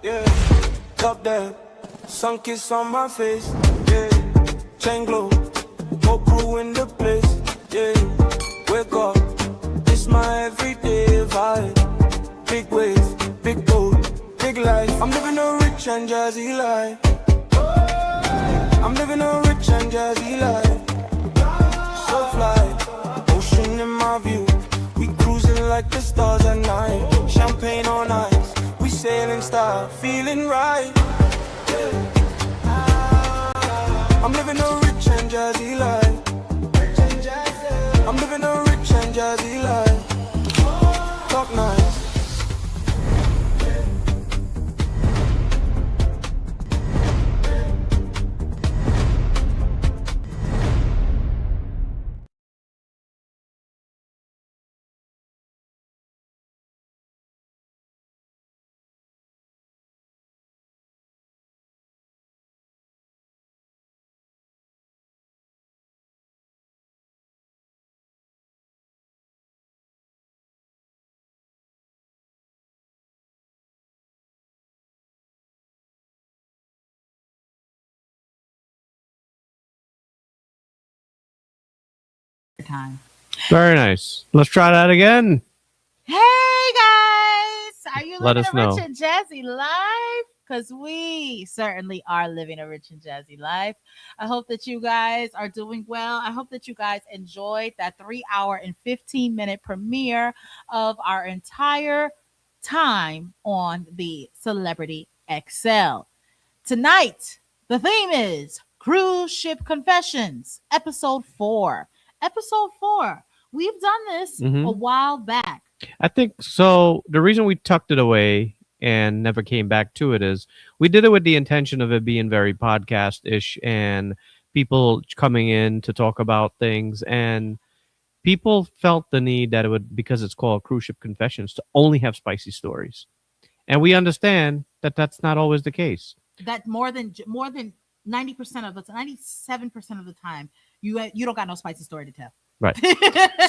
yeah. Top there, sun kiss on my face, yeah. Chain glow, whole crew in the place, yeah. Wake up, it's my everyday vibe. Big waves, big boat, big life. I'm living a rich and jazzy life. I'm living a rich and jazzy life. So fly, ocean in my view. We cruising like the stars at night. Champagne on ice, we sailing style, feeling right. I'm living a rich and jazzy life. I'm living a rich and jazzy life. Talk nice. Time. Very nice. Let's try that again. Hey guys, are you Let living us a rich know. and jazzy life? Because we certainly are living a rich and jazzy life. I hope that you guys are doing well. I hope that you guys enjoyed that 3 hour and 15-minute premiere of our entire time on the Celebrity XL. Tonight, the theme is Cruise Ship Confessions, Episode 4. Episode 4. We've done this a while back. I think so. The reason we tucked it away and never came back to it is we did it with the intention of it being very podcast ish and people coming in to talk about things. And people felt the need that it would, because it's called Cruise Ship Confessions, to only have spicy stories. And we understand that that's not always the case. That more than 90% of the 97% of the time, you don't got no spicy story to tell. Right.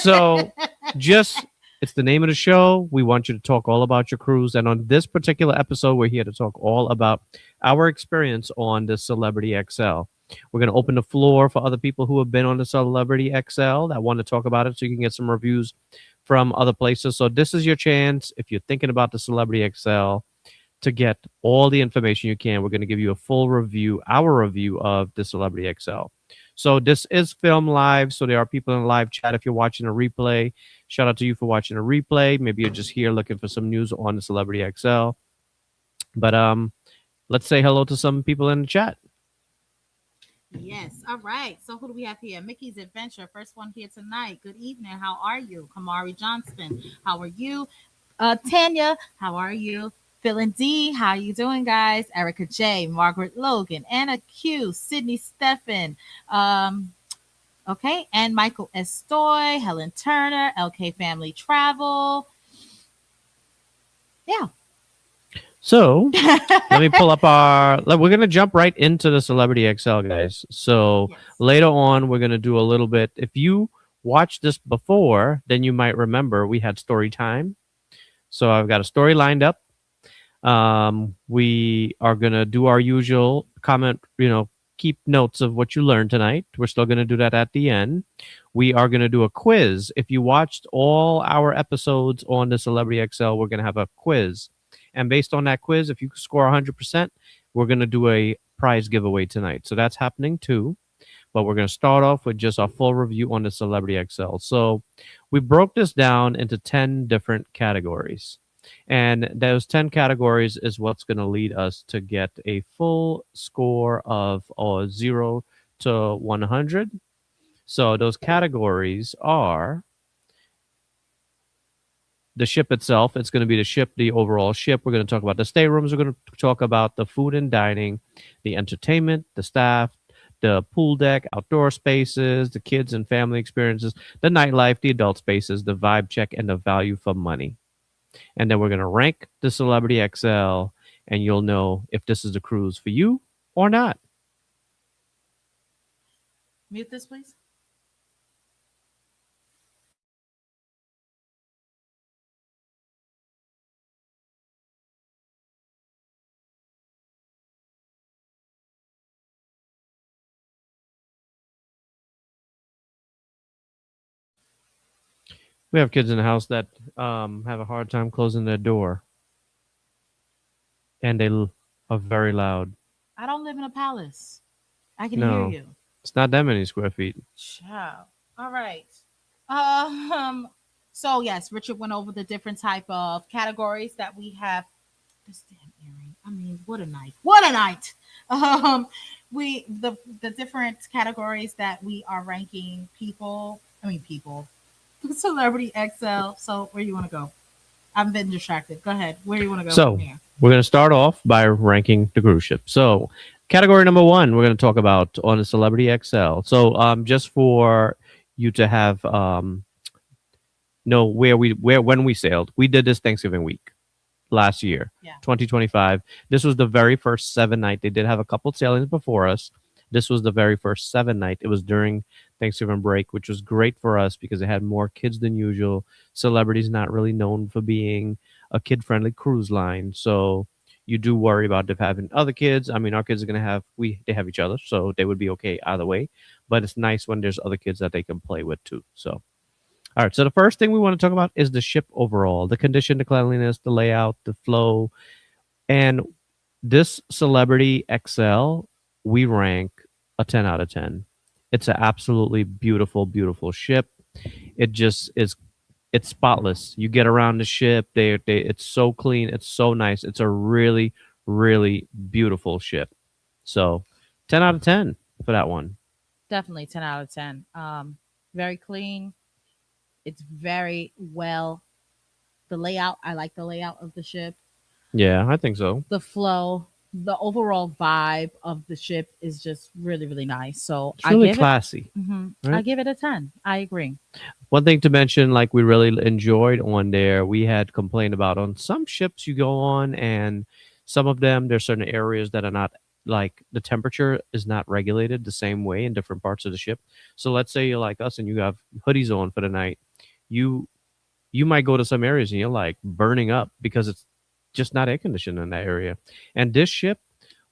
So just it's the name of the show. We want you to talk all about your cruise. And on this particular episode, we're here to talk all about our experience on the Celebrity XL. We're going to open the floor for other people who have been on the Celebrity XL that want to talk about it so you can get some reviews from other places. So this is your chance if you're thinking about the Celebrity XL to get all the information you can. We're going to give you a full review, our review of the Celebrity XL. So this is filmed live. So there are people in the live chat. If you're watching a replay, shout out to you for watching a replay. Maybe you're just here looking for some news on the Celebrity XL. But let's say hello to some people in the chat. Yes. All right. So who do we have here? Mickey's Adventure. First one here tonight. Good evening. How are you? Kamari Johnston. How are you? Tanya. How are you? Phil and D. How you doing, guys? Erica J. Margaret Logan. Anna Q. Sydney Steffen. Okay. And Michael Estoy. Helen Turner. LK Family Travel. Yeah. So let me pull up we're going to jump right into the Celebrity XL, guys. So Yes. later on, we're going to do a little bit. If you watched this before, then you might remember we had story time. So I've got a story lined up. We are going to do our usual comment, keep notes of what you learned tonight. We're still going to do that at the end. We are going to do a quiz. If you watched all our episodes on the Celebrity XL, we're going to have a quiz. And based on that quiz, if you score 100%, we're going to do a prize giveaway tonight. So that's happening too. But we're going to start off with just a full review on the Celebrity XL. So we broke this down into 10 different categories. And those 10 categories is what's going to lead us to get a full score of 0 to 100. So those categories are the ship itself. It's going to be the ship, the overall ship. We're going to talk about the staterooms. We're going to talk about the food and dining, the entertainment, the staff, the pool deck, outdoor spaces, the kids and family experiences, the nightlife, the adult spaces, the vibe check, and the value for money. And then we're going to rank the Celebrity XL, and you'll know if this is the cruise for you or not. Mute this, please. We have kids in the house that have a hard time closing their door, and are very loud. I don't live in a palace. I can hear No, you. it's not that many square feet. Ciao. All right. Um. So yes, Richard went over the different type of categories that we have. This damn earring. I mean, what a night! What a night! Um, we the different categories that we are ranking people. I mean, people. Celebrity XL. So where you want to go? I've been distracted. Go ahead. Where do you want to go from So here? we're going to start off by ranking the cruise ship. So category number one, we're going to talk about on the Celebrity XL. So just for you to have know where when we sailed, we did this Thanksgiving week last year, Yeah. 2025. This was the very first 7 night. They did have a couple sailings before us. This was the very first 7 night. It was during Thanksgiving break, which was great for us because it had more kids than usual. Celebrities not really known for being a kid-friendly cruise line, so you do worry about if having other kids. I mean, our kids are gonna have they have each other, so they would be okay either way. But it's nice when there's other kids that they can play with too. So all right. So the first thing we want to talk about is the ship overall, the condition, the cleanliness, the layout, the flow. And this Celebrity XL, we rank a 10 out of 10. It's an absolutely beautiful, beautiful ship. It just is, it's spotless. You get around the ship, it's so clean. It's so nice. It's a really, really beautiful ship. So 10 out of 10 for that one. Definitely 10 out of 10. Very clean. It's very well. The layout, I like the layout of the ship. Yeah, I think so. The flow, the overall vibe of the ship is just really, really nice. So It's really give it. classy. I Right? give it a 10. I agree. One thing to mention, like we really enjoyed on there, we had complained about on some ships you go on, and some of them there's certain areas that are not like the temperature is not regulated the same way in different parts of the ship. So let's say you're like us and you have hoodies on for the night, you you might go to some areas and you're like burning up because it's just not air conditioned in that area. And this ship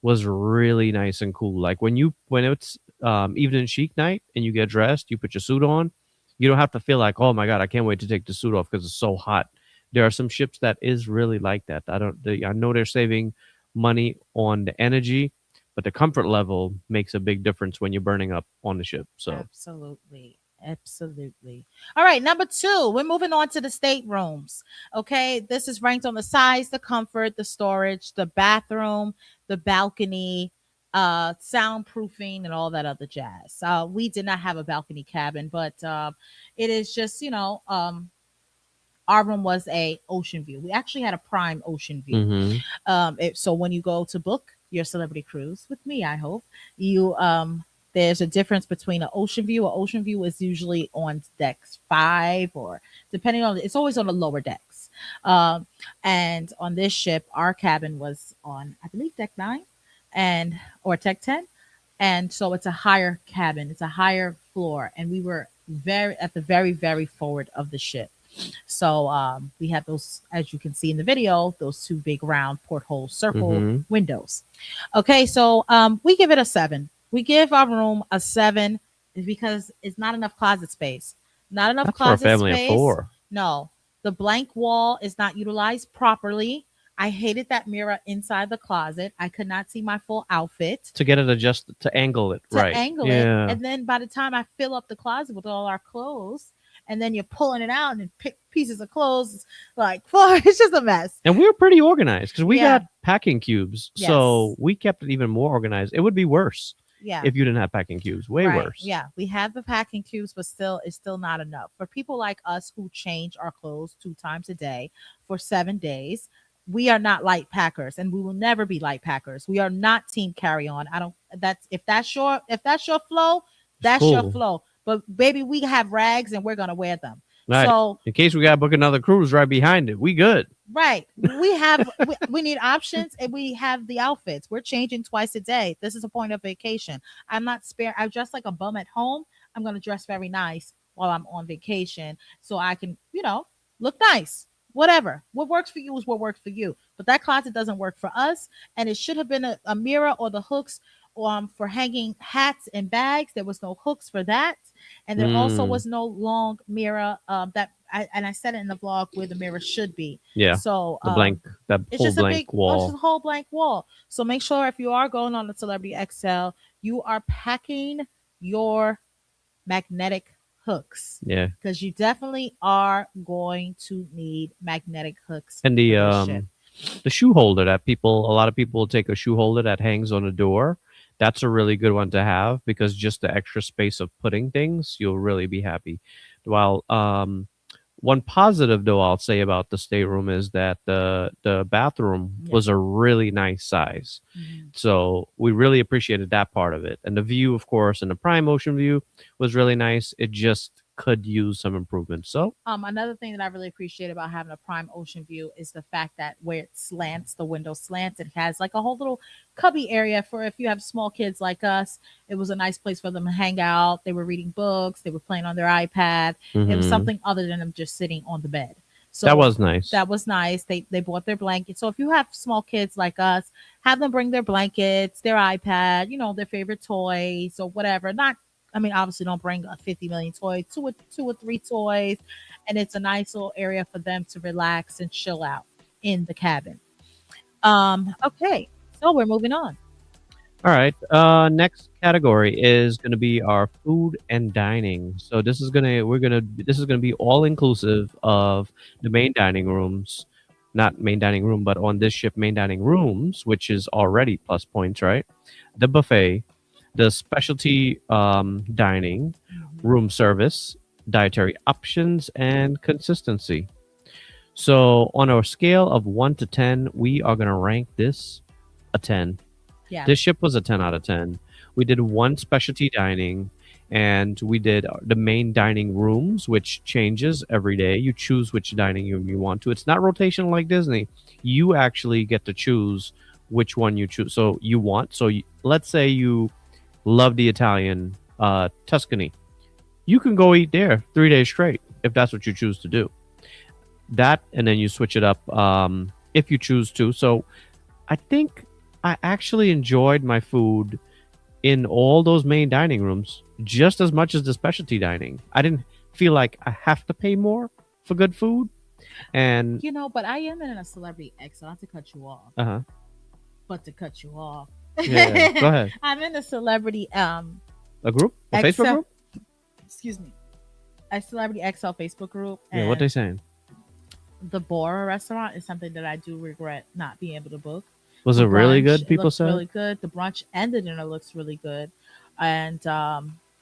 was really nice and cool. Like when it's evening chic night and you get dressed, you put your suit on, you don't have to feel like, oh my god, I can't wait to take the suit off because it's so hot. There are some ships that is really like that. I know they're saving money on the energy, but the comfort level makes a big difference when you're burning up on the ship. So Absolutely. Absolutely. All right, number two, we're moving on to the staterooms. Okay, this is ranked on the size, the comfort, the storage, the bathroom, the balcony, soundproofing, and all that other jazz. We did not have a balcony cabin, but it is just our room was a ocean view. We actually had a prime ocean view. hmm So when you go to book your celebrity cruise with me, I hope you there's a difference between an ocean view. An ocean view is usually on decks 5, or depending on it's always on the lower decks. Um, and on this ship, our cabin was on I believe deck 9 and or deck 10, and so it's a higher cabin. It's a higher floor, and we were very at the very very forward of the ship. So we had those, as you can see in the video, those two big round porthole circle hmm windows. Okay, so we give it a 7. We give our room a 7 because it's not enough closet space. Not enough That's for a closet family of space. 4. No, the blank wall is not utilized properly. I hated that mirror inside the closet. I could not see my full outfit To get it adjusted to angle it to right. angle it. Yeah. And then by the time I fill up the closet with all our clothes, and then you're pulling it out and pick pieces of clothes, like, it's just a mess. And we were pretty organized because we Yeah. got packing cubes. Yes. So we kept it even more organized. It would be worse Yeah. if you didn't have packing cubes. Way Right. worse. Yeah, we have the packing cubes, but still, it's still not enough for people like us who change our clothes 2 times a day for 7 days. We are not light packers, and we will never be light packers. We are not team carry on. I don't. That's if that's your flow, that's your Cool. flow. But baby, we have rags, and we're gonna wear them. Right. So In case we got to book another cruise right behind it, we good. right, we have we need options, and we have the outfits. We're changing twice a day. This is a point of vacation. I'm not spare. I dress like a bum at home. I'm gonna dress very nice while I'm on vacation, so I can look nice. Whatever. What works for you is what works for you. But that closet doesn't work for us, and it should have been a mirror or the hooks for hanging hats and bags. There was no hooks for that, and there also Mm, was no long mirror and I said it in the vlog where the mirror should be. yeah. So That it's whole just a blank big, oh, it's just wall. a whole blank wall. So make sure if you are going on the Celebrity XL, you are packing your magnetic hooks Yeah. because you definitely are going to need magnetic hooks And for this ship. the shoe holder that people, a lot of people take a shoe holder that hangs on the door. That's a really good one to have because just the extra space of putting things, you'll really be happy. While one positive though I'll say about the stateroom is that the bathroom Yeah. was a really nice size. Mhm. So we really appreciated that part of it. And the view, of course, and the prime motion view was really nice. It just could use some improvement. So Another thing that I really appreciate about having a prime ocean view is the fact that where it slants, the window slants, it has like a whole little cubby area for if you have small kids like us. It was a nice place for them to hang out. They were reading books, they were playing on their iPad. It was mhm, something other than them just sitting on the bed. that So was nice. that was nice. They bought their blanket. So if you have small kids like us, have them bring their blankets, their iPad, their favorite toys or whatever. Not, I mean, obviously don't bring a 50 million toys, two or three toys, and it's a nice little area for them to relax and chill out in the cabin. Okay, so we're moving on. All right. Next category is going to be our food and dining. So this is gonna be all inclusive of the main dining rooms, not main dining room, but on this ship main dining rooms, which is already plus points, right? The buffet, the specialty dining, Mhm. room service, dietary options, and consistency. So on our scale of 1 to 10, we are gonna rank this a 10. Yeah, This ship was a 10 out of 10. We did one specialty dining and we did the main dining rooms, which changes every day. You choose which dining room you want to. It's not rotational like Disney. You actually get to choose which one you choose. So you want. So let's say you love the Italian Tuscany. You can go eat there 3 days straight if that's what you choose to do. That and then you switch it up if you choose to. So I think I actually enjoyed my food in all those main dining rooms just as much as the specialty dining. I didn't feel like I have to pay more for good food. And but I am in a Celebrity X, so not to cut you off, uh huh, but to cut you off. yeah, go ahead. I'm in a Celebrity A group, a Facebook XL, group. excuse me, a Celebrity XL Facebook group, Yeah, what and they saying? the Bora restaurant is something that I do regret not being able to book. Was The it really brunch, good? it People looks said. really good. The brunch and the dinner looks really good. And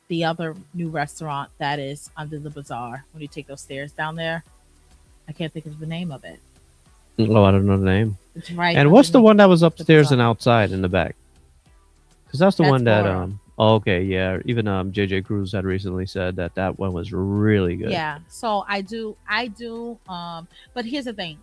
the other new restaurant that is under the bazaar, when you take those stairs down there, I can't think of the name of it. Oh, I don't know the name. It's right And what's the underneath one that was the upstairs bazaar. and outside in the back? Because that's the That's one that Bora. Oh, okay, yeah. Even JJ Cruz had recently said that that one was really good. Yeah. So I do. But here's the thing: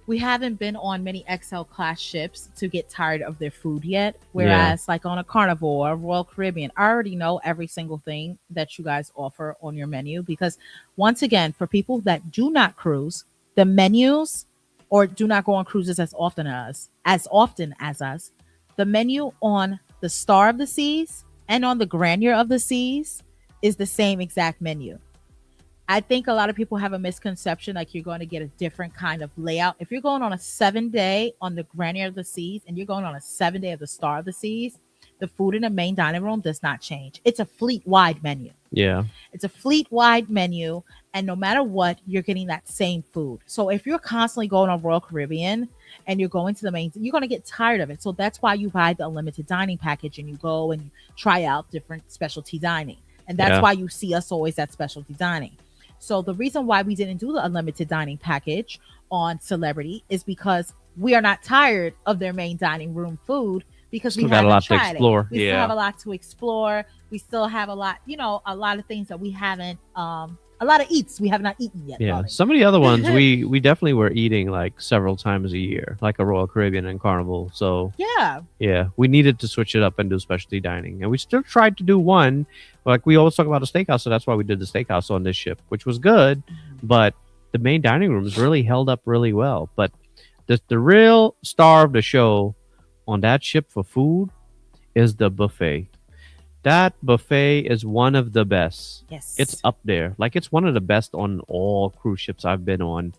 we haven't been on many XL class ships to get tired of their food yet. Yeah. Whereas, like on a Carnival or Royal Caribbean, I already know every single thing that you guys offer on your menu. Because, once again, for people that do not cruise, the menus or do not go on cruises as often as us, the menu on the Star of the Seas and on the Grandeur of the Seas is the same exact menu. I think a lot of people have a misconception like you're going to get a different kind of layout. If you're going on a 7 day on the Grandeur of the Seas and you're going on a 7 day of the Star of the Seas, the food in the main dining room does not change. It's a fleet wide menu. Yeah. It's a fleet wide menu, and no matter what, you're getting that same food. So if you're constantly going on Royal Caribbean and you're going to the main, you're going to get tired of it. So that's why you buy the unlimited dining package and you go and you try out different specialty dining. And that's Yeah. why you see us always at specialty dining. So the reason why we didn't do the unlimited dining package on Celebrity is because we are not tired of their main dining room food because we Still got a haven't lot to tried it. explore. We still have Yeah. a lot to explore. We still have a lot, a lot of things that we haven't a lot of eats we have not eaten yet. Yeah. Probably. Some of the other ones we definitely were eating like several times a year, like a Royal Caribbean and Carnival. So Yeah. yeah, we needed to switch it up and do specialty dining. And we still tried to do one. Like we always talk about a steakhouse, so that's why we did the steakhouse on this ship, which was good. But the main dining rooms really held up really well. But the real star of the show on that ship for food is the buffet. That buffet is one of the best. Yes. It's up there. Like it's one of the best on all cruise ships I've been on.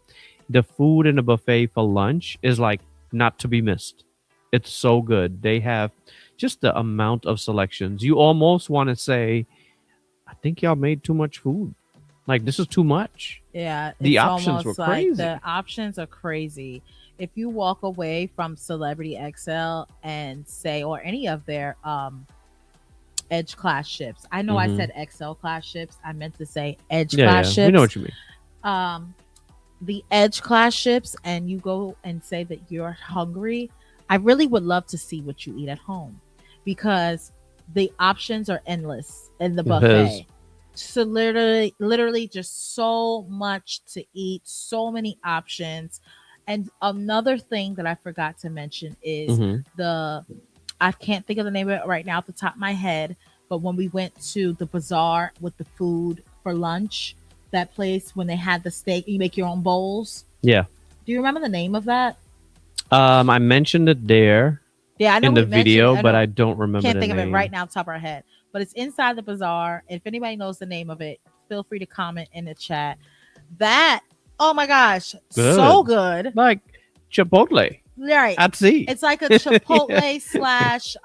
The food in the buffet for lunch is like not to be missed. It's so good. They have just the amount of selections. You almost want to say, I think y'all made too much food. Like this is too much. Yeah, The it's options were almost like crazy. the options are crazy. If you walk away from Celebrity XL and say, or any of their Edge class ships, I know I Mhm. said XL class ships. I meant to say Edge Yeah, class yeah. We know ships. what you mean. Um, the Edge class ships, and you go and say that you're hungry. I really would love to see what you eat at home, because the options are endless in the It buffet. is. So literally just so much to eat, so many options. And another thing that I forgot to mention is Mhm. the I can't think of the name of it right now off the top of my head, but when we went to the bazaar with the food for lunch, that place when they had the steak, you make your own bowls. Yeah. Do you remember the name of that? I mentioned it there Yeah, I know in we the mentioned it. video, I but know I don't remember can't the think of it name. right now top of our head, but it's inside the bazaar. If anybody knows the name of it, feel free to comment in the chat. That, oh my gosh, so good. Like Chipotle Right. at sea. It's like a Yeah. Chipotle slash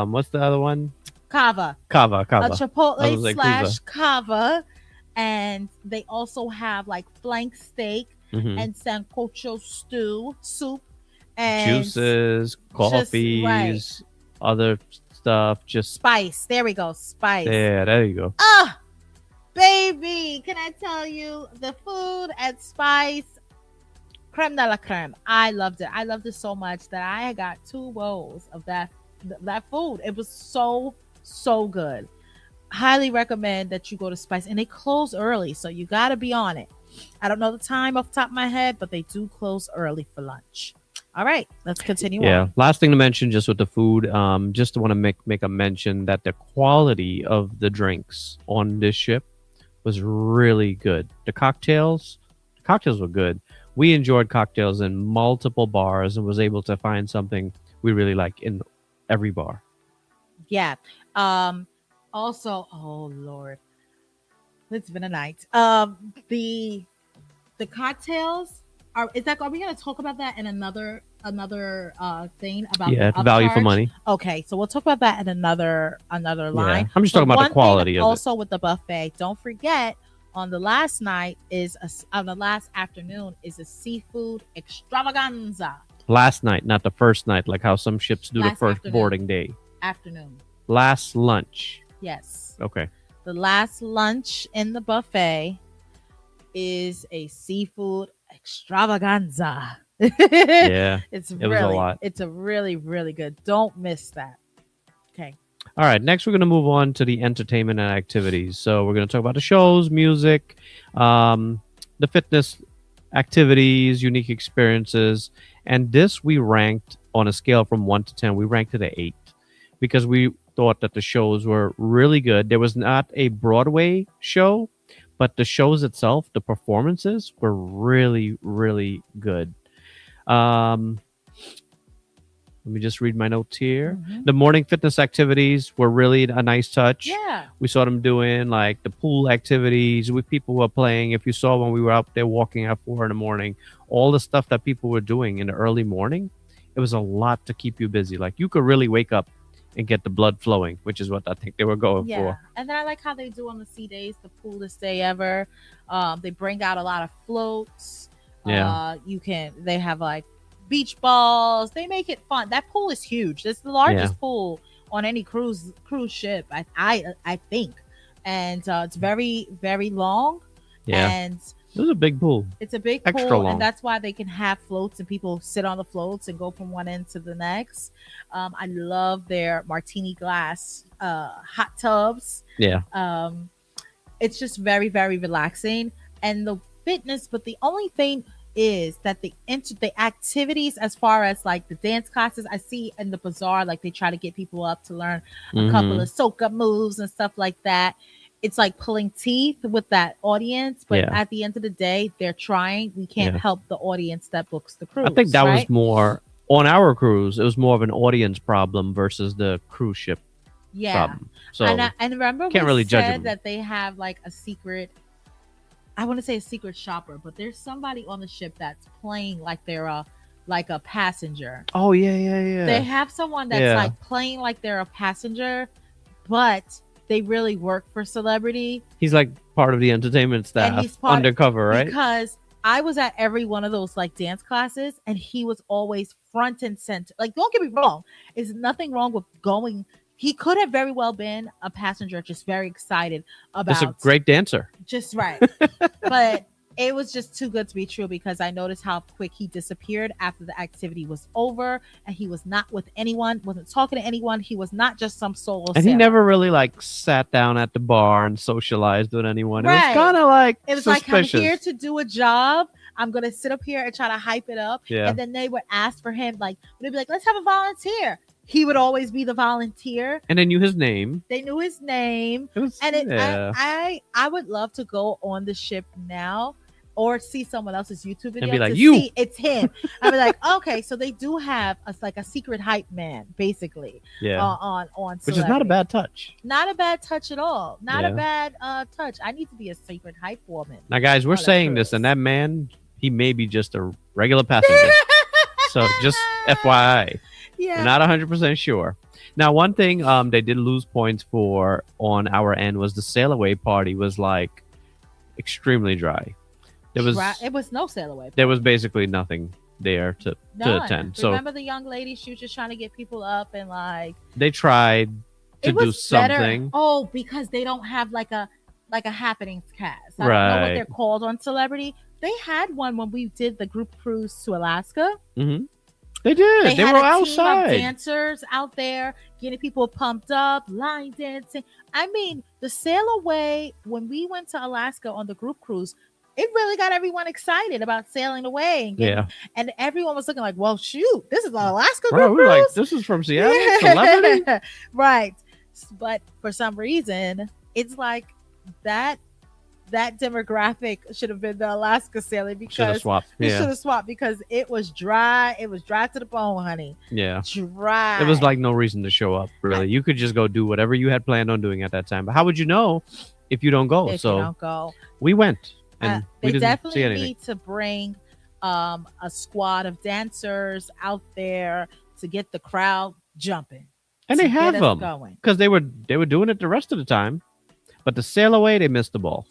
What's the other one? kava. Kava, A kava. I Chipotle was like, slash kava. And they also have like flank steak Mhm. and sancocho soup, and Juices, just right coffees, other stuff. Just spice. There we go, spice. yeah, there you go. Ah, baby, can I tell you the food at Spice, creme de la creme. I loved it. I loved it so much that I got 2 bowls of that food. It was so good. Highly recommend that you go to Spice, and they close early, so you got to be on it. I don't know the time off the top of my head, but they do close early for lunch. All right, let's continue Yeah. on. Last thing to mention, just with the food, just want to make a mention that the quality of the drinks on this ship was really good. The cocktails were good. We enjoyed cocktails in multiple bars and was able to find something we really like in every bar. Yeah. Also, oh Lord, it's been a night. The cocktails are we gonna talk about that in another thing about Yeah, the value for upcharge? money. Okay, so we'll talk about that in another Yeah, line. I'm just But talking about the one thing quality of it. also with the buffet, don't forget on the last night on the last afternoon is a seafood extravaganza. Last night, not the first night, like how some ships do the Last first afternoon. boarding day. Afternoon. Last lunch. Yes. Okay. The last lunch in the buffet is a seafood extravaganza. Yeah. It's It was a lot. It's a really good. Don't miss that. Okay. All right. Next, we're going to move on to the entertainment and activities. So we're going to talk about the shows, music, the fitness activities, unique experiences, and this we ranked on a scale from 1 to 10. We ranked it at 8 because we thought that the shows were really good. There was not a Broadway show, but the shows itself, the performances were really good. Um, Let me just read my notes here. Mhm. The morning fitness activities were really a nice touch. Yeah. We saw them doing like the pool activities with people who were playing. If you saw when we were out there walking at 4 in the morning, all the stuff that people were doing in the early morning, it was a lot to keep you busy. Like you could really wake up and get the blood flowing, which is what I think they were going Yeah. for. And then I like how they do on the sea days, the coolest day ever. They bring out a lot of floats. Yeah. They have like beach balls. They make it fun. That pool is huge. It's the largest pool on any cruise ship, I think. And it's very long. Yeah. And It was a big pool. it's a big Extra pool, long. and that's why they can have floats and people sit on the floats and go from one end to the next. I love their martini glass hot tubs. Yeah. It's just very relaxing, and the fitness. But the only thing is that the activities, as far as like the dance classes, I see in the bazaar, like they try to get people up to learn a couple of soca moves and stuff like that. It's like pulling teeth with that audience, but Yeah. at the end of the day, they're trying. We can't Yeah. help the audience that books the cruise. I think that was right? more on our cruise, it was more of an audience problem versus the cruise ship Yeah. problem. So And remember can't we really judge said them. that they have like a secret, I want to say a secret shopper, but there's somebody on the ship that's playing like a passenger. Oh yeah. They have someone that's Yeah. like playing like they're a passenger, but they really work for celebrity. He's like part of the entertainment staff, he's part- undercover, right? Because I was at every one of those like dance classes, and he was always front and center. Like, don't get me wrong, there's nothing wrong with going. He could have very well been a passenger, just very excited about. Just a great dancer. Just right. But it was just too good to be true, because I noticed how quick he disappeared after the activity was over, and he was not with anyone, wasn't talking to anyone. He was not just some solo. And he sailor. never really like sat down at the bar and socialized with anyone. It was Right. kind of like It was suspicious. like, I'm here to do a job. I'm gonna sit up here and try to hype it up. Yeah. And then they would ask for him, like, they'd be like, let's have a volunteer. He would always be the volunteer. And they knew his name. They knew his name. It was, And yeah. I would love to go on the ship now, or see someone else's YouTube video be like, to "You." see it's him. I'd be like, okay, so they do have like a secret hype man, basically, Yeah. on Which is not a Celebrity. bad touch. Not a bad touch at all. Not a Yeah. bad touch. I need to be a secret hype woman. Now, guys, we're on a saying this, cruise. and that man, he may be just a regular passenger. So just FYI, Yeah. we're not 100% sure. Now, one thing they did lose points for on our end was the sail away party was like extremely dry. There was It was no sail away. there was basically nothing there to None. attend. So Remember the young lady? She was just trying to get people up, and like they tried to it was do something. better. Oh, because they don't have like a happenings cast. I don't know what Right. they're called on Celebrity. They had one when we did the group cruise to Alaska. Hmm. They did. They had were a team of outside. dancers out there getting people pumped up, line dancing. I mean, the sail away when we went to Alaska on the group cruise, it really got everyone excited about sailing away, and Yeah. and everyone was looking like, "Well, shoot, this is an Alaska Right, group we were like, cruise." this is from Seattle, Celebrity. Right. But for some reason, it's like that demographic should have been the Alaska sailing, Should have because swapped. we should Yeah, have swapped, because it was dry. It was dry to the bone, honey. yeah. Dry. It was like no reason to show up. Really, you could just go do whatever you had planned on doing at that time. But how would you know if you don't go? if So you don't go. we went, and we They didn't definitely see anything. need to bring a squad of dancers out there to get the crowd jumping. And to they have get us them going. because they were doing it the rest of the time, but the sail away they missed the ball.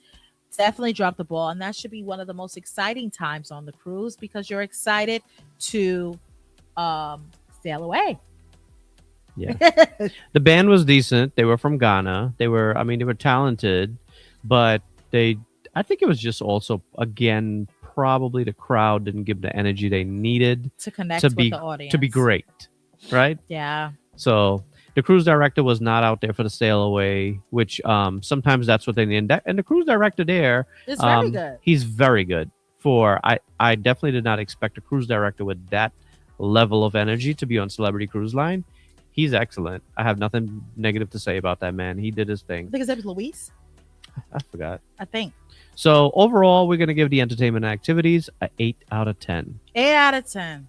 Definitely drop the ball, and that should be one of the most exciting times on the cruise, because you're excited to sail away. Yeah. The band was decent. They were from Ghana. They were talented, but I think it was just also, again, probably the crowd didn't give the energy they needed To connect to with be the audience. to be great, right? Yeah. So the cruise director was not out there for the sail away, which sometimes that's what they need. And the cruise director there, It's very good. he's very good. I definitely did not expect a cruise director with that level of energy to be on Celebrity Cruise Line. He's excellent. I have nothing negative to say about that man. He did his I thing. think his name is Luis. I forgot. I think. So overall, we're going to give the entertainment and activities a 8 out of 10. 8 out of 10.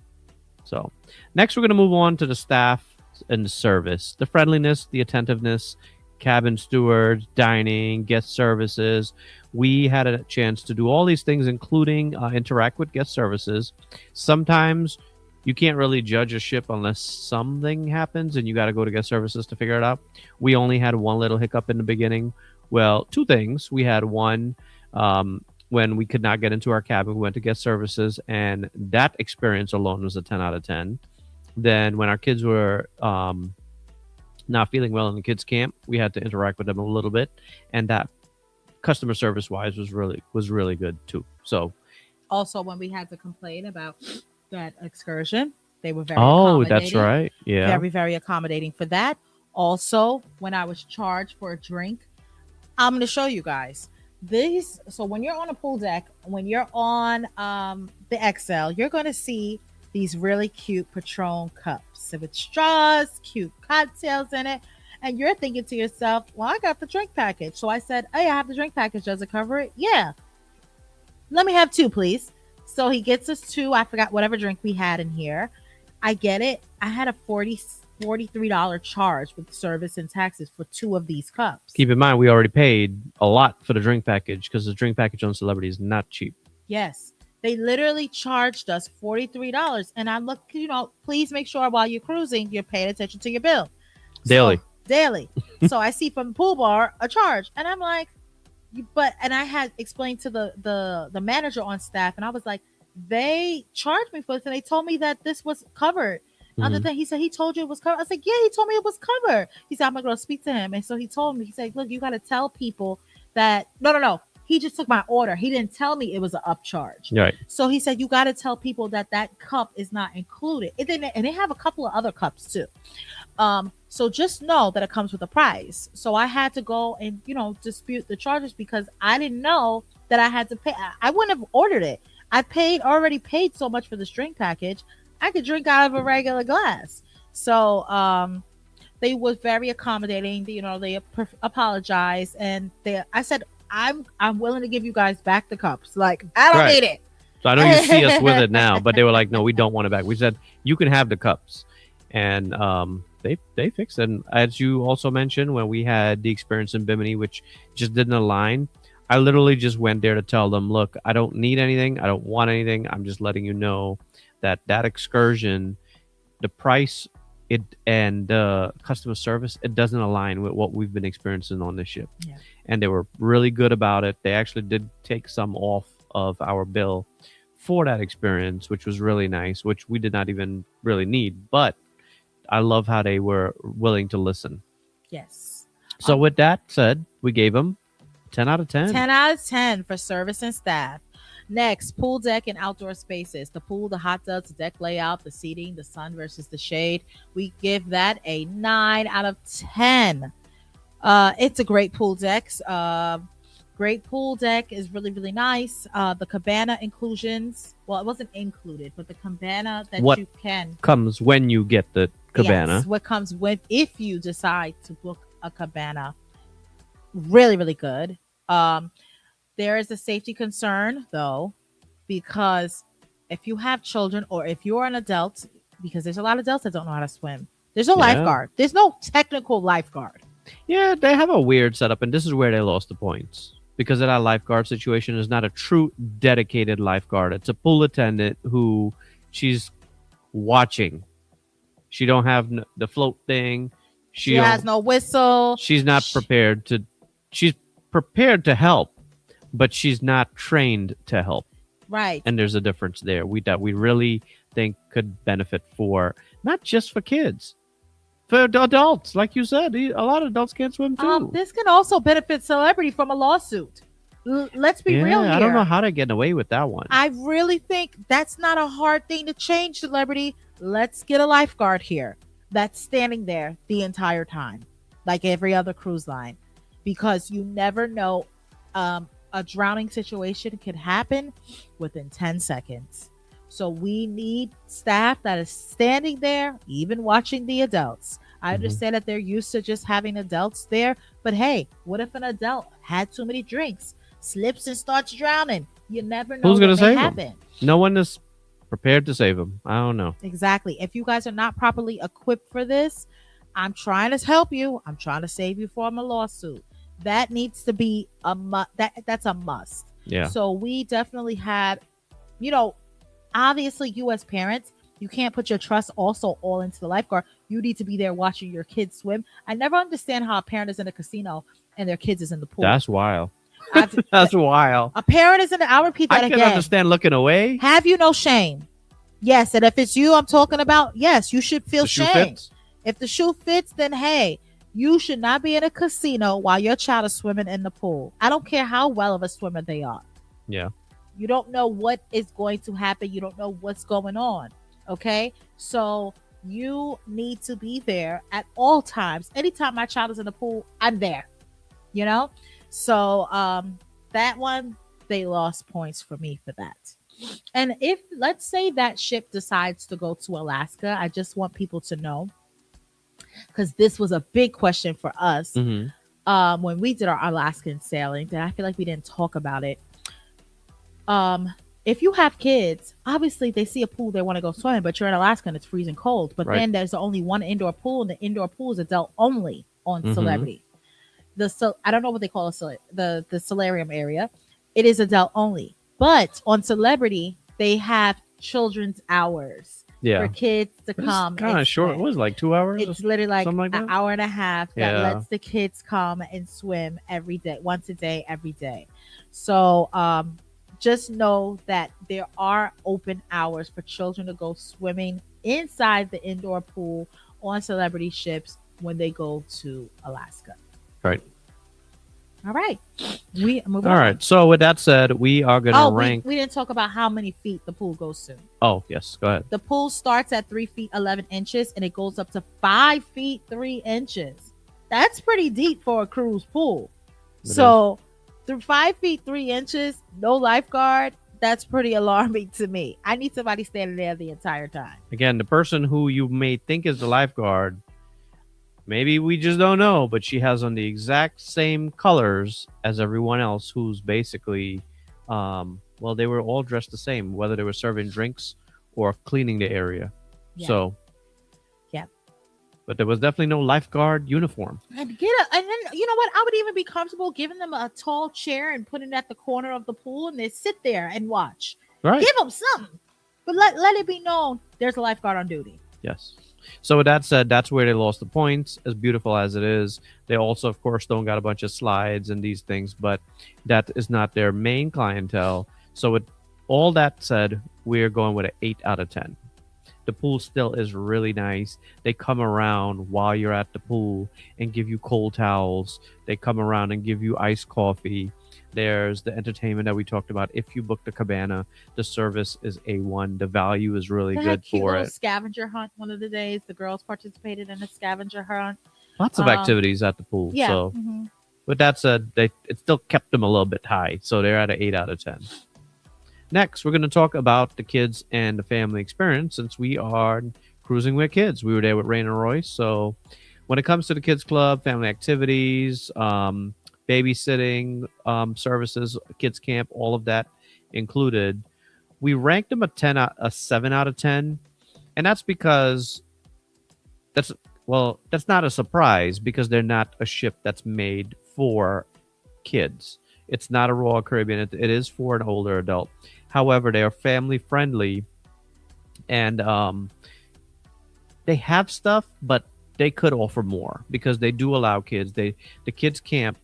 So next, we're going to move on to the staff and the service, the friendliness, the attentiveness, cabin stewards, dining, guest services. We had a chance to do all these things, including interact with guest services. Sometimes you can't really judge a ship unless something happens and you got to go to guest services to figure it out. We only had one little hiccup in the beginning. Well, two things. We had one when we could not get into our cabin. We went to guest services, and that experience alone was a 10 out of 10. Then when our kids were not feeling well in the kids camp, we had to interact with them a little bit, and that customer service wise was really good too. So Also, when we had to complain about that excursion, they were very that's accommodating. right. Yeah. Very, very accommodating for that. Also, when I was charged for a drink, I'm going to show you guys these. So when you're on a pool deck, when you're on the XL, you're going to see these really cute Patron cups with straws, cute cocktails in it. And you're thinking to yourself, well, I got the drink package. So I said, hey, I have the drink package. Does it cover it? Yeah. Let me have 2, please. So he gets us 2. I forgot whatever drink we had in here. I get it. I had a $43 charge with service and taxes for 2 of these cups. Keep in mind, we already paid a lot for the drink package because the drink package on Celebrity is not cheap. Yes. They literally charged us $43. And I look, please make sure while you're cruising, you're paying attention to your bill. Daily. Daily. So I see from the pool bar a charge. And I'm like, and I had explained to the manager on staff, and I was like, they charged me for this, and they told me that this was covered. Other than he said he told you it was covered. I was like, yeah, he told me it was covered. He said, I'm gonna go speak to him. And so he told me, he said, look, you gotta tell people that no. He just took my order. He didn't tell me it was an upcharge. Right. So he said, you gotta tell people that cup is not included. And they have a couple of other cups too. So just know that it comes with a price. So I had to go and, dispute the charges because I didn't know that I had to pay. I wouldn't have ordered it. I already paid so much for this drink package. I could drink out of a regular glass. So, they was very accommodating. They apologized, and I said, I'm willing to give you guys back the cups. Like, I don't need it. So I know you see us with it now, but they were like, no, we don't want it back. We said, you can have the cups. And they fixed it. And as you also mentioned, when we had the experience in Bimini, which just didn't align, I literally just went there to tell them, look, I don't need anything. I don't want anything. I'm just letting you know that excursion, the price and customer service, it doesn't align with what we've been experiencing on this ship. Yeah. And they were really good about it. They actually did take some off of our bill for that experience, which was really nice, which we did not even really need. But I love how they were willing to listen. Yes. So with that said, we gave them 10 out of 10. 10 out of 10 for service and staff. Next, pool deck and outdoor spaces. The pool, the hot tubs, the deck layout, the seating, the sun versus the shade. We give that a 9 out of 10. It's a great pool deck. Great pool deck is really, really nice. The cabana inclusions. Well, it wasn't included, but the cabana that What you can. comes when you get the cabana. Yes, what comes with if you decide to book a cabana. Really, really good. There is a safety concern, though, because if you have children or if you're an adult, because there's a lot of adults that don't know how to swim. There's no lifeguard. There's no technical lifeguard. Yeah, they have a weird setup, and this is where they lost the points. Because of that lifeguard situation is not a true dedicated lifeguard. It's a pool attendant who she's watching. She don't have the float thing. She has no whistle. She's not prepared to. She's prepared to help, but she's not trained to help. Right. And there's a difference there. That we really think could benefit for not just for kids, for adults. Like you said, a lot of adults can't swim too. This can also benefit Celebrity from a lawsuit. Let's be real here. I don't know how they're getting away with that one. I really think that's not a hard thing to change, Celebrity. Let's get a lifeguard here that's standing there the entire time, like every other cruise line, because you never know. A drowning situation could happen within 10 seconds. So we need staff that is standing there, even watching the adults. I understand that they're used to just having adults there, but hey, what if an adult had too many drinks, slips and starts drowning? You never know. Who's going to save happen. him? No one is prepared to save him. I don't know. Exactly. If you guys are not properly equipped for this, I'm trying to help you. I'm trying to save you from a lawsuit. That needs to be a must. That's a must. Yeah. So we definitely had, obviously you as parents, you can't put your trust also all into the lifeguard. You need to be there watching your kids swim. I never understand how a parent is in a casino and their kids is in the pool. That's wild. That's wild. A parent is in the, I'll repeat that I again. can understand looking away. Have you no shame? Yes. And if it's you I'm talking about, yes, you should feel shame. If the shoe fits, then hey, you should not be in a casino while your child is swimming in the pool. I don't care how well of a swimmer they are. Yeah. You don't know what is going to happen. You don't know what's going on. Okay. So you need to be there at all times. Anytime my child is in the pool, I'm there. So that one, they lost points for me for that. And if, let's say that ship decides to go to Alaska, I just want people to know, because this was a big question for us when we did our Alaskan sailing, that I feel like we didn't talk about it. if you have kids, obviously they see a pool, they want to go swimming, but you're in Alaska and it's freezing cold. But Right. then there's only one indoor pool, and the indoor pool is adult only on Mhm. Celebrity. I don't know what they call the solarium area. It is adult only. But on Celebrity, they have children's hours Yeah. for kids to It's come. kind of and short. swim. What was it, like 2 hours? It's literally like something like an that? hour and a half that Yeah. lets the kids come and swim every day, once a day, every day. So just know that there are open hours for children to go swimming inside the indoor pool on Celebrity ships when they go to Alaska. Right. All right. We move All on. right. So with that said, we are going to Oh, rank. we didn't talk about how many feet the pool goes to. Oh, yes. Go ahead. The pool starts at 3 feet 11 inches and it goes up to 5 feet 3 inches. That's pretty deep for a cruise pool. It So through 5 feet 3 inches, no lifeguard. That's pretty alarming to me. I need somebody standing there the entire time. Again, the person who you may think is the lifeguard, maybe we just don't know, but she has on the exact same colors as everyone else who's basically, well, they were all dressed the same, whether they were serving drinks or cleaning the area. Yeah. So, Yeah. But there was definitely no lifeguard uniform. And and then you know what? I would even be comfortable giving them a tall chair and putting it at the corner of the pool, and they sit there and watch. Right. Give them something, but let it be known there's a lifeguard on duty. Yes. So with that said, that's where they lost the points. As beautiful as it is, they also, of course, don't got a bunch of slides and these things, but that is not their main clientele. So with all that said, we're going with an 8 out of 10. The pool still is really nice. They come around while you're at the pool and give you cold towels. They come around and give you iced coffee. There's the entertainment that we talked about. If you book the cabana, the service is A1. The value is really They good had cute for little it. scavenger hunt one of the days. The girls participated in a scavenger hunt. Lots of activities at the pool. Yeah. So, mhm. with that said, it still kept them a little bit high. So they're at an 8 out of 10. Next, we're going to talk about the kids and the family experience since we are cruising with kids. We were there with Rain and Royce. So when it comes to the kids club, family activities, babysitting services, kids camp, all of that included, we ranked them a 7 out of 10. And that's because that's not a surprise because they're not a ship that's made for kids. It's not a Royal Caribbean. It is for an older adult. However, they are family friendly, and they have stuff, but they could offer more because they do allow kids. The kids camp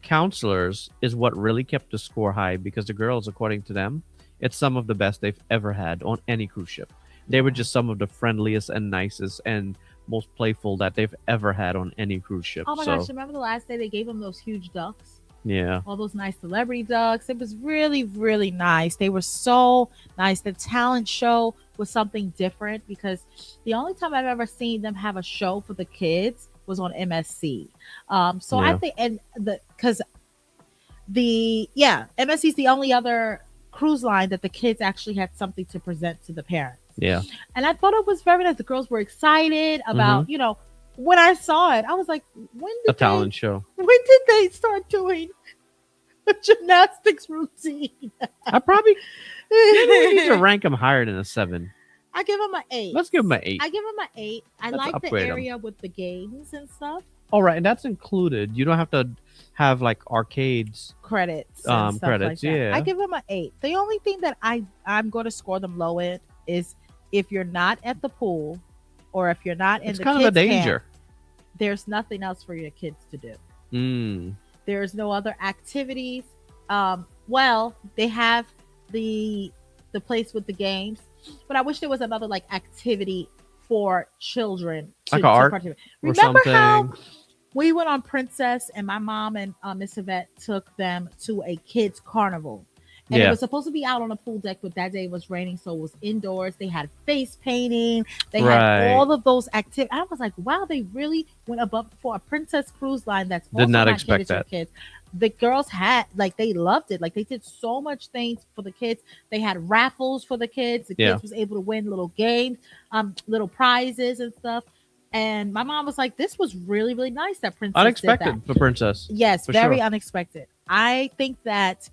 counselors is what really kept the score high because the girls, according to them, it's some of the best they've ever had on any cruise ship. They were just some of the friendliest and nicest and most playful that they've ever had on any cruise ship. Oh my gosh! Remember the last day they gave them those huge ducks? Yeah. All those nice celebrity ducks. It was really, really nice. They were so nice. The talent show was something different because the only time I've ever seen them have a show for the kids was on MSC. So I think, and because MSC is the only other cruise line that the kids actually had something to present to the parents. Yeah. And I thought it was very nice. The girls were excited about, when I saw it, I was like, when did talent show. When did they start doing a gymnastics routine? I probably we need to rank them higher than a 7. I give them an 8. Let's give them an 8. I give them an 8. I Let's like the upgrade 'em. area with the games and stuff. All right, and that's included. You don't have to have like arcades. Credits. And stuff credits, like that. yeah. I give them an 8. The only thing that I'm going to score them low in is if you're not at the pool or if you're not in It's the kind of a kids' danger. camp, there's nothing else for your kids to do. Mm. There's no other activities. Well, they have the place with the games, but I wish there was another like activity for children Like art participate. or Remember how something. we went on Princess and my mom and Miss Yvette took them to a kids carnival. And it was supposed to be out on a pool deck, but that day it was raining, so it was indoors. They had face painting. They had all of those activities. I was like, wow, they really went above for a Princess cruise line that's also Did not catered expect to that. kids. The girls had, like, they loved it. Like, they did so much things for the kids. They had raffles for the kids. The kids was able to win little games, little prizes and stuff. And my mom was like, this was really, really nice that Princess did Unexpected that. for Princess. Yes, for very sure. unexpected. I think that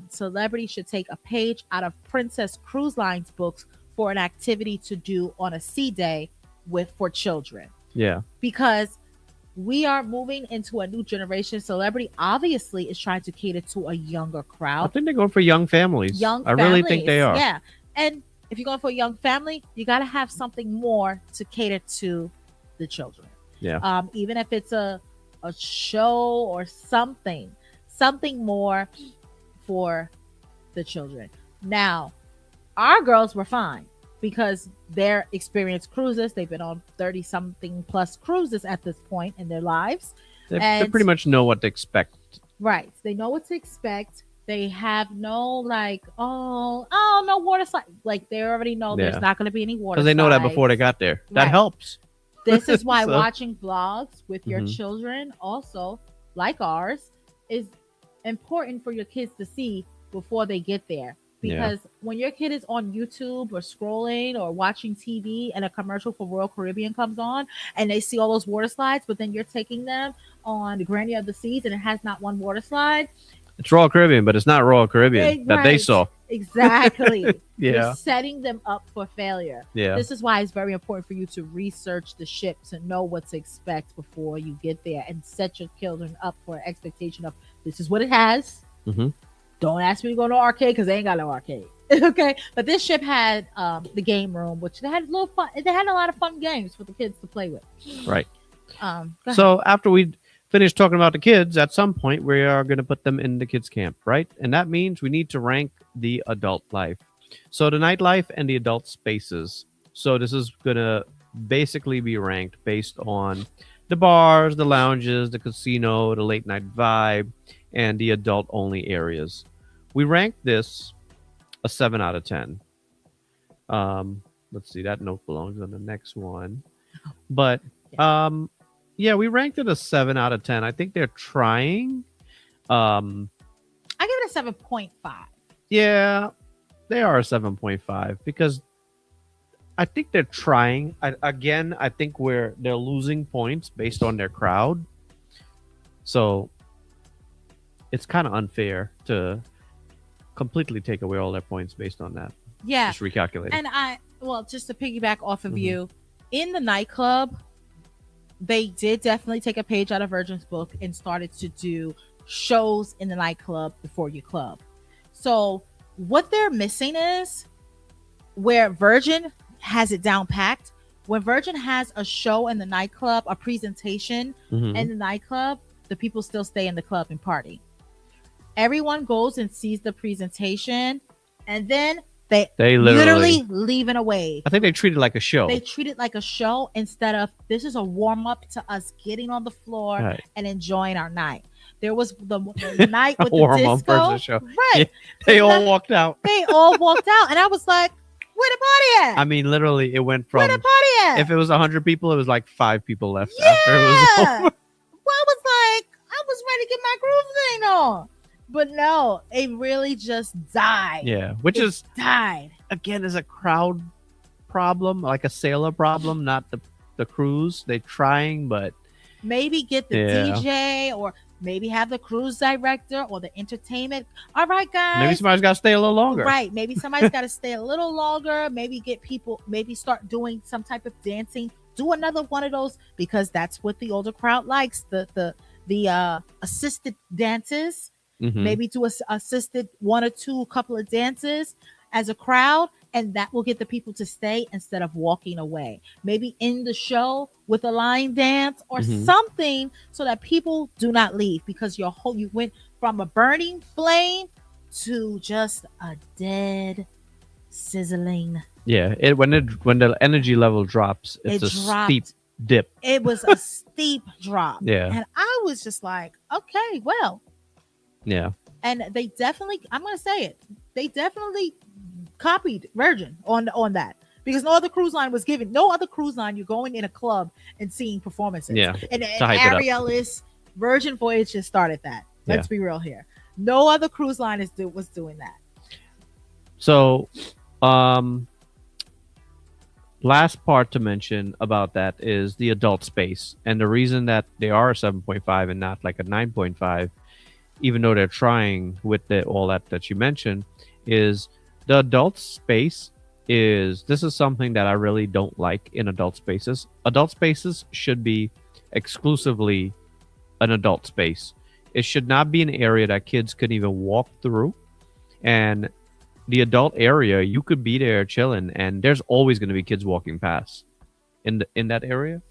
celebrities should take a page out of Princess Cruise Line's books for an activity to do on a sea day for children. Yeah. Because we are moving into a new generation. Celebrity obviously is trying to cater to a younger I crowd. think they're going for young families. I really think they are. Yeah. And if you're going for a young family, you got to have something more to cater to the children. Yeah. Even if it's a show or something more for the children. Now, our girls were fine because they're experienced cruises. They've been on 30 something plus cruises at this point in their lives. They pretty much know what to expect. Right. They know what to expect. They have no no water slide. Like they already know there's not going to be any water because they know that before they got there. That helps. This is why watching vlogs with your children also, like ours, is important for your kids to see before they get there. Because when your kid is on YouTube or scrolling or watching TV and a commercial for Royal Caribbean comes on and they see all those water slides, but then you're taking them on the Granny of the Seas and it has not one water slide. It's Royal Caribbean, but it's not Royal Caribbean that they saw. Exactly. You're setting them up for failure. Yeah. This is why it's very important for you to research the ship to know what to expect before you get there and set your children up for an expectation of this is what it has. Mm-hmm. Don't ask me to go to arcade because they ain't got no arcade. Okay. But this ship had the game room, which they had a little fun. They had a lot of fun games for the kids to play with. Right. So after we finish talking about the kids, at some point we are going to put them in the kids camp, right? And that means we need to rank the adult life. So the nightlife and the adult spaces. So this is going to basically be ranked based on the bars, the lounges, the casino, the late night vibe, and the adult only areas. We rank this a 7 out of 10. Let's see, that note belongs on the next one. But yeah, we ranked it a 7 out of 10. I think they're trying. I give it a 7.5. Yeah, they are a 7.5 because I think they're trying. I think they're losing points based on their crowd. So it's kind of unfair to completely take away all their points based on that. Yeah. Just recalculate. And just to piggyback off of you, in the nightclub, they did definitely take a page out of Virgin's book and started to do shows in the nightclub before you club. So what they're missing is where Virgin has it down packed. When Virgin has a show in the nightclub, a presentation in the nightclub, the people still stay in the club and party. Everyone goes and sees the presentation, and then they literally leave in a wave. I think they treat it like a show. They treat it like a show instead of this is a warm up to us getting on the floor and enjoying our night. There was the night with the disco. Show. Right. Yeah, they all walked out. They all walked out, and I was like, "Where the party at?" I mean, literally, it went from where the party at? If it was 100 people, it was like 5 people left Yeah. after it was over. Well, I was like, I was ready to get my groove thing on. But no, it really just died. Yeah, which is died. Again, is a crowd problem, like a sailor problem, not the cruise. They're trying, but maybe get the DJ or maybe have the cruise director or the entertainment. All right, guys. Maybe somebody's got to stay a little longer. Right. Maybe somebody's got to stay a little longer. Maybe get people, maybe start doing some type of dancing. Do another one of those because that's what the older crowd likes. The assisted dances. Maybe do assisted one or two couple of dances as a crowd, and that will get the people to stay instead of walking away. Maybe in the show with a line dance or something so that people do not leave because you went from a burning flame to just a dead sizzling. Yeah, when the energy level drops, it's a steep dip. It was a steep drop. Yeah. And I was just like, okay, well. Yeah. And they definitely, I'm going to say it, they definitely copied Virgin on that because no other cruise line you're going in a club and seeing performances. Yeah. And Aerialis, Virgin Voyage just started that. Let's be real here. No other cruise line was doing that. So, last part to mention about that is the adult space. And the reason that they are a 7.5 and not like a 9.5 even though they're trying with all that you mentioned, is the adult space this is something that I really don't like in adult spaces. Adult spaces should be exclusively an adult space. It should not be an area that kids could even walk through. And the adult area, you could be there chilling, and there's always going to be kids walking past in that area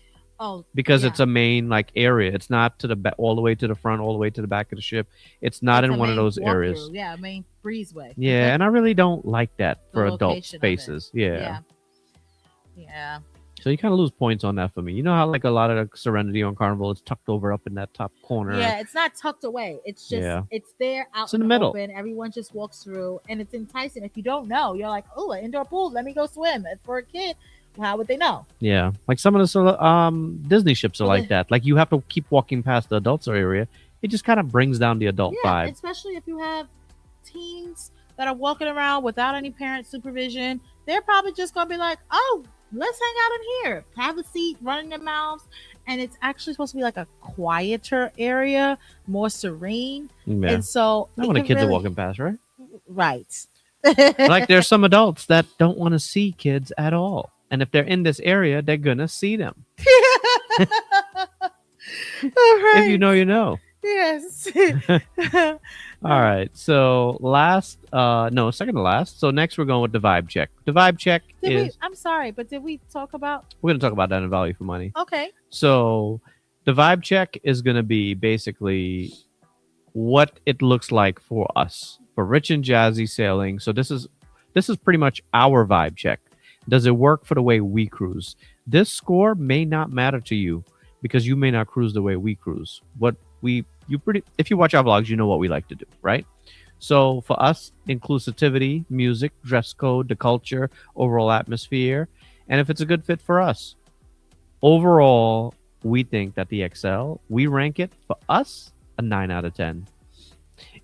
Oh, because yeah. it's a main like area. It's not to the all the way to the front, all the way to the back of the ship. It's not It's in a one of main those areas. walkthrough. Yeah, main breezeway. Yeah, and I really don't like that The for adult location of it. spaces. Yeah. Yeah. Yeah. So you kind of lose points on that for me. You know how like a lot of the Serenity on Carnival is tucked over up in that top corner. Yeah, it's not tucked away. It's just Yeah. it's there out It's in the the middle. open. Everyone just walks through, and it's enticing. If you don't know, you're like, oh, an indoor pool. Let me go swim. And for a kid, how would they know? Yeah, like some of the Disney ships are like that. Like you have to keep walking past the adults area. It just kind of brings down the adult Yeah, vibe. especially if you have teens that are walking around without any parent supervision. They're probably just gonna be like, oh, let's hang out in here, have a seat, running their mouths, and it's actually supposed to be like a quieter area, more serene. Yeah. And so Not it when the can kids are really- walking past, right? right. Like there's some adults that don't want to see kids at all. And if they're in this area, they're gonna see them. If you know, you know. Yes. All right. So second to last. So next we're going with the vibe check. The vibe check is I'm sorry, but did we talk about? we're gonna talk about that in value for money. Okay. So the vibe check is gonna be basically what it looks like for us for Rich and Jazzy sailing. So this is pretty much our vibe check. Does it work for the way we cruise? This score may not matter to you because you may not cruise the way we cruise. If you watch our vlogs, you know what we like to do, right? So for us, inclusivity, music, dress code, the culture, overall atmosphere, and if it's a good fit for us. Overall, we think that the XL, we rank it for us a 9 out of 10.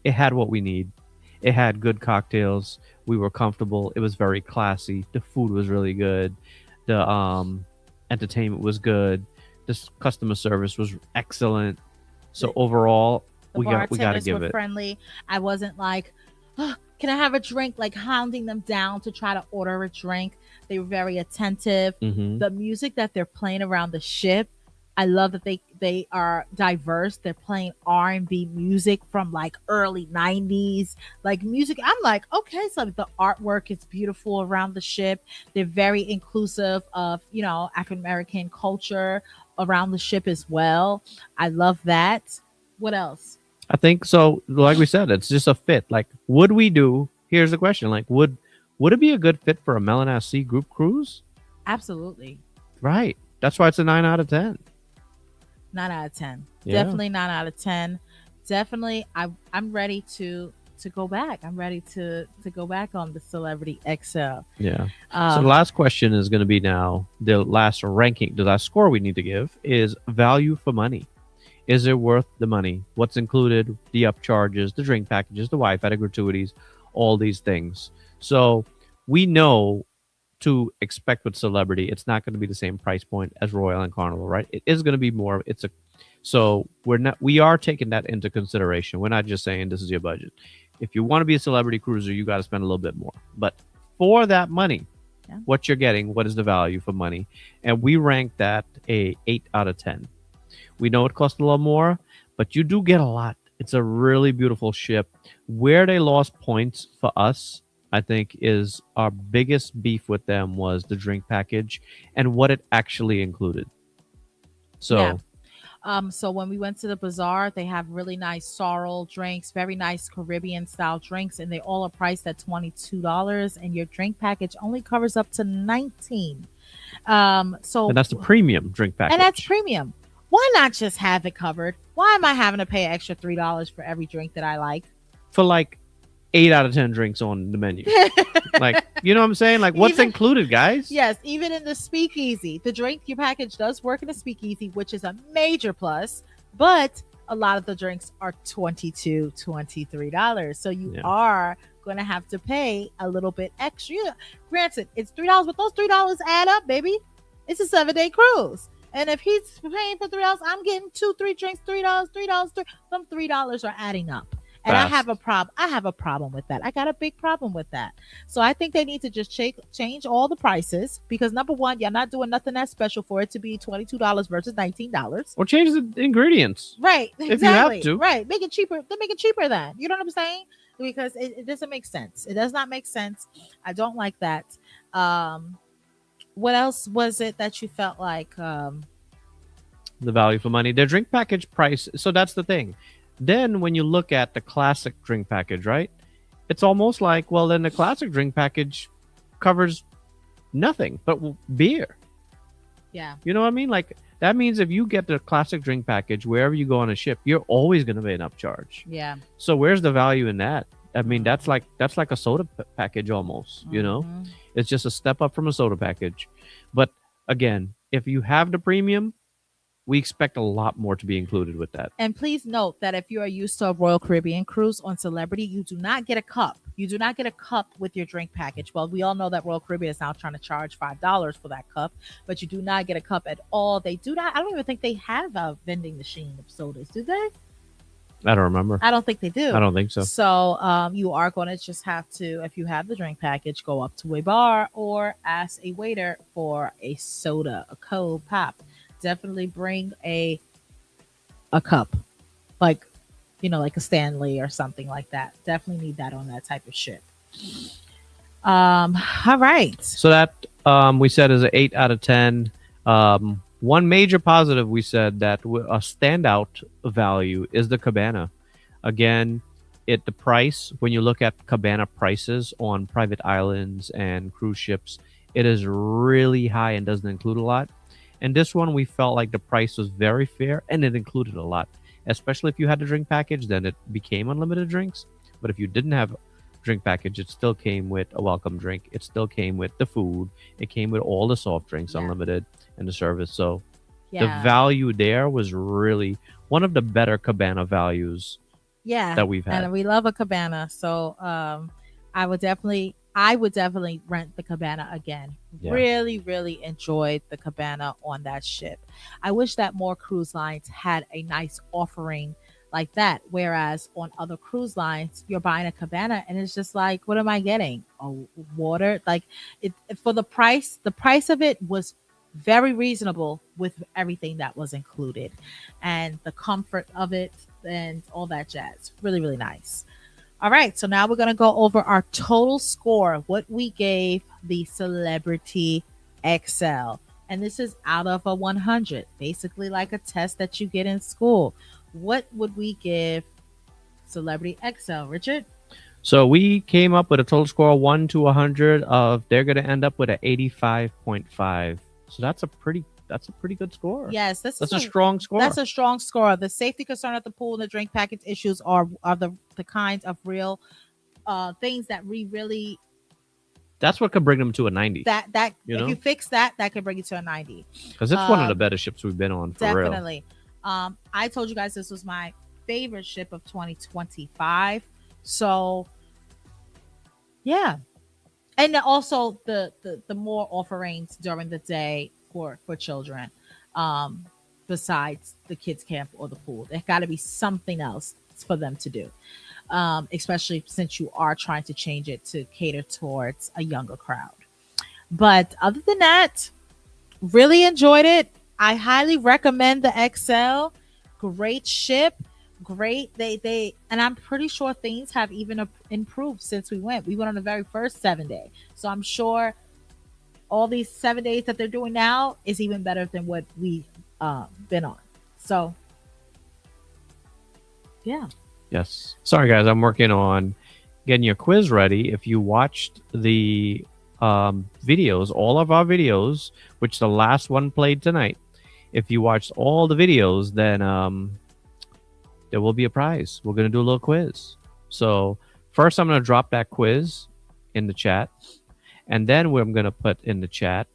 It had what we need. It had good cocktails. We were comfortable. It was very classy. The food was really good. The entertainment was good. The customer service was excellent. So overall, we got to bartenders give were it. friendly. I wasn't like, oh, can I have a drink? Like hounding them down to try to order a drink. They were very attentive. Mhm. The music that they're playing around the ship, I love that they are diverse. They're playing R&B music from like early 90s, like music. I'm like, okay, so the artwork is beautiful around the ship. They're very inclusive of, African American culture around the ship as well. I love that. What else? I think so. Like we said, it's just a fit. Like, would we do? Here's the question: like, would it be a good fit for a Melanas Sea group cruise? Absolutely. Right. That's why it's a 9 out of 10. 9 out of 10. Yeah. Definitely 9 out of 10. Definitely, I'm ready to go back. I'm ready to go back on the Celebrity XL. Yeah. So the last question is going to be now the last ranking. The last score we need to give is value for money. Is it worth the money? What's included? The upcharges, the drink packages, the Wi-Fi, the gratuities, all these things. So we know to expect with Celebrity, it's not going to be the same price point as Royal and Carnival, right? It is going to be more. So we are taking that into consideration. We're not just saying this is your budget. If you want to be a Celebrity cruiser, you got to spend a little bit more. But for that money, what you're getting, what is the value for money? And we rank that a 8 out of 10. We know it costs a little more, but you do get a lot. It's a really beautiful ship. Where they lost points for us, I think, is our biggest beef with them was the drink package and what it actually included. So, so when we went to the bazaar, they have really nice sorrel drinks, very nice Caribbean style drinks, and they all are priced at $22. And your drink package only covers up to $19. and that's the premium drink package. And that's premium. Why not just have it covered? Why am I having to pay extra $3 for every drink that I like? For like 8 out of 10 drinks on the menu. Like, you know what I'm saying? Like, what's included, guys? Yes, even in the speakeasy. The drink your package does work in the speakeasy, which is a major plus. But a lot of the drinks are $22, $23. So you are going to have to pay a little bit extra. Granted, it's $3, but those $3 add up, baby. It's a 7-day cruise. And if he's paying for $3, I'm getting 2, 3 drinks, $3, $3, three. Them $3 are adding up. And I have Fast. a problem. I have a problem with that. I got a big problem with that. So I think they need to just change all the prices because number one, you're not doing nothing that special for it to be $22 versus $19. Or change the ingredients Right. if you have Exactly. to. Right. Make it cheaper. Then make it cheaper then. You know what I'm saying? Because it doesn't make sense. It does not make sense. I don't like that. What else was it that you felt like The value for money. Their drink package price. So that's the thing. Then when you look at the classic drink package, right? It's almost like, well, then the classic drink package covers nothing but beer. yeah. You know what I mean? Like that means if you get the classic drink package wherever you go on a ship, you're always going to pay an upcharge. Yeah. So where's the value in that? I mean, that's like a soda package almost. You know, Mhm. it's just a step up from a soda package. But again, if you have the premium, we expect a lot more to be included with that. And please note that if you are used to a Royal Caribbean cruise on Celebrity, you do not get a cup. You do not get a cup with your drink package. Well, we all know that Royal Caribbean is now trying to charge $5 for that cup, but you do not get a cup at all. They do not. I don't even think they have a vending machine of sodas, do they? I don't remember. I don't think they do. I don't think so. So you are going to just have to, if you have the drink package, go up to a bar or ask a waiter for a soda, a cold pop. Definitely bring a cup, like like a Stanley or something like that. Definitely need that on that type of ship. All right. So that we said is an 8 out of 10. One major positive we said that a standout value is the cabana. Again, the price when you look at cabana prices on private islands and cruise ships, it is really high and doesn't include a lot. And this one, we felt like the price was very fair and it included a lot. Especially if you had the drink package, then it became unlimited drinks. But if you didn't have a drink package, it still came with a welcome drink. It still came with the food. It came with all the soft drinks, Yeah. unlimited, and the service. So Yeah. the value there was really one of the better cabana values Yeah. that we've had. And we love a cabana. So I would definitely rent the cabana again. Yeah. Really, really enjoyed the cabana on that ship. I wish that more cruise lines had a nice offering like that. Whereas on other cruise lines, you're buying a cabana and it's just like, what am I getting? A water? Like it for the price of it was very reasonable with everything that was included and the comfort of it and all that jazz. Really, really nice. All right, so now we're going to go over our total score, what we gave the Celebrity XL. And this is out of a 100, basically like a test that you get in school. What would we give Celebrity XL, Richard? So we came up with a total score of 1 to 100 of they're going to end up with an 85.5. So that's a pretty good score. Yes, That's a strong score. That's a strong score. The safety concern at the pool and the drink package issues are the kinds of real things that we really That's what could bring them to a 90. that You if know? you fix that could bring you to a 90. Because it's one of the better ships we've been on for real. Definitely. I told you guys this was my favorite ship of 2025. So yeah. And then also the more offerings during the day for children, besides the kids camp or the pool. There got to be something else for them to do, especially since you are trying to change it to cater towards a younger crowd. But other than that, really enjoyed it. I highly recommend the XL. Great ship. Great. They and I'm pretty sure things have even improved since we went. We went on the very first 7-day. So I'm sure all these 7 days that they're doing now is even better than what we been on. So yeah. Yes. Sorry, guys. I'm working on getting your quiz ready. If you watched the videos, all of our videos, which the last one played tonight, if you watched all the videos, then there will be a prize. We're going to do a little quiz. So first, I'm going to drop that quiz in the chat. And then I'm going to put in the chat,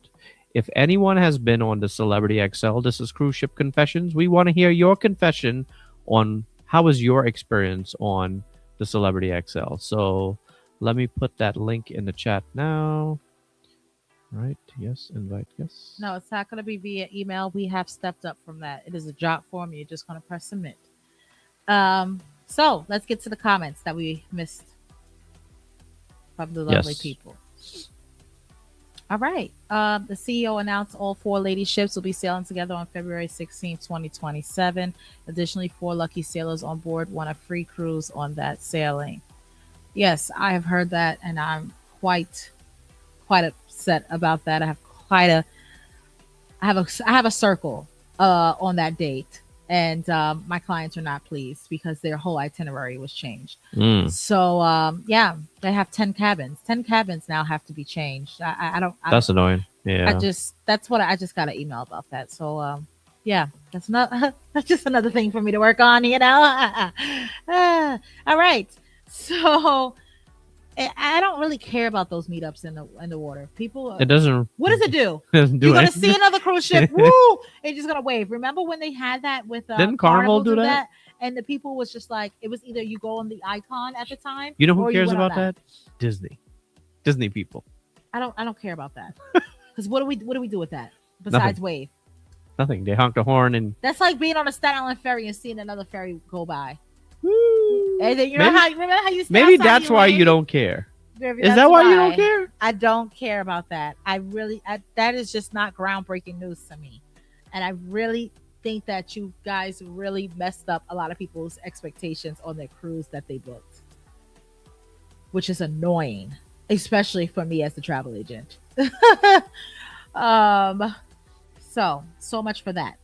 if anyone has been on the Celebrity XL, this is Cruise Ship Confessions. We want to hear your confession on how was your experience on the Celebrity XL. So let me put that link in the chat now. Right. Yes. Invite. Yes. No, it's not going to be via email. We have stepped up from that. It is a drop form. You're just going to press submit. So let's get to the comments that we missed from the lovely Yes. people. All right. The CEO announced all 4 lady ships will be sailing together on February 16, 2027. Additionally, 4 lucky sailors on board won a free cruise on that sailing. Yes, I have heard that, and I'm quite upset about that. I have a circle on that date, and my clients are not pleased because their whole itinerary was changed. Mm. So yeah, they have 10 cabins. 10 cabins now have to be changed. I don't. That's annoying. Yeah. That's what I just got an email about that. So yeah, that's not that's just another thing for me to work on. All right. So I don't really care about those meetups in the water. People, it doesn't. what does it do? Doesn't do You're gonna anything. see another cruise ship. Woo! They're just gonna wave. Remember when they had that with Didn't Carnival do that? And the people was just like, it was either you go on the Icon at the time. You know who or cares went on about that? Disney people. I don't care about that. Because what do we do with that besides Nothing. wave? Nothing. They honk the horn and. That's like being on a Staten Island ferry and seeing another ferry go by. Woo. And then Maybe- remember how you stand Maybe outside that's why wave? you don't care. Maybe Is that's that why you don't why. care? I don't care about that. That is just not groundbreaking news to me. And I really think that you guys really messed up a lot of people's expectations on their cruise that they booked, which is annoying, especially for me as the travel agent. So much for that.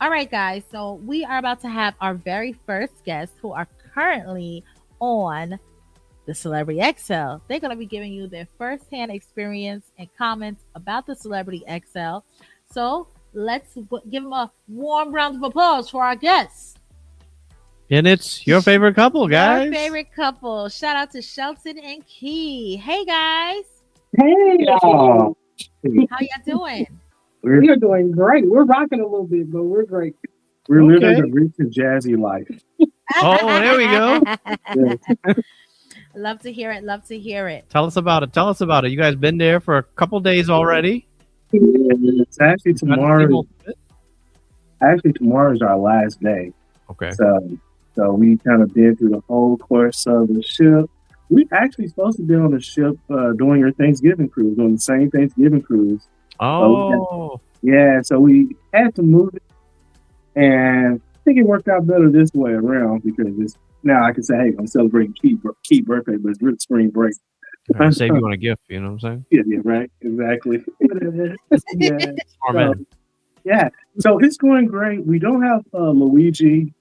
All right, guys. So we are about to have our very first guests who are currently on the Celebrity XL. They're going to be giving you their firsthand experience and comments about the Celebrity XL. So let's give them a warm round of applause for our guests. And it's your favorite couple, guys. Your favorite couple. Shout out to Shelton and Key. Hey, guys. Hey, y'all. How y'all doing? We're doing great. We're rocking a little bit, but we're great. We're living a rich and jazzy life. Oh, there we go. Love to hear it. Love to hear it. Tell us about it. Tell us about it. You guys been there for a couple days already. It's actually tomorrow. Tomorrow is our last day. Okay. So we kind of been through the whole course of the ship. We actually supposed to be on the ship doing your Thanksgiving cruise, doing the same Thanksgiving cruise. Oh. Yeah, so we had to move it, and I think it worked out better this way around because now I can say, hey, I'm celebrating Key birthday, but it's really spring break. Save you on a gift, you know what I'm saying? Yeah, right, exactly. Yeah. Amen. Yeah, so it's going great. We don't have Luigi.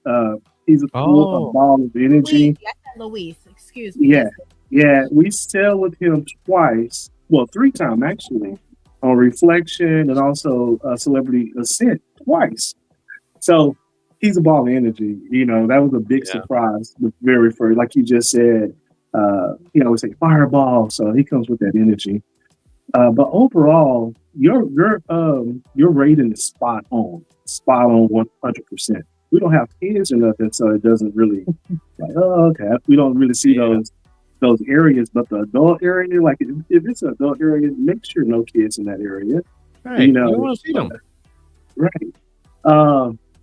He's a full ball of energy. Luis, excuse me. Yeah, we sailed with him twice. Well, 3 times actually, on Reflection and also Celebrity Ascent twice. So he's a ball of energy. You know, that was a big surprise. The very first, like you just said, he always say fireball. So he comes with that energy. But overall, your rating is spot on 100%. We don't have kids or nothing, so it doesn't really like, oh, okay. We don't really see those areas, but the adult area, like if it's an adult area, make sure no kids in that area. Right. You want to see them. Right.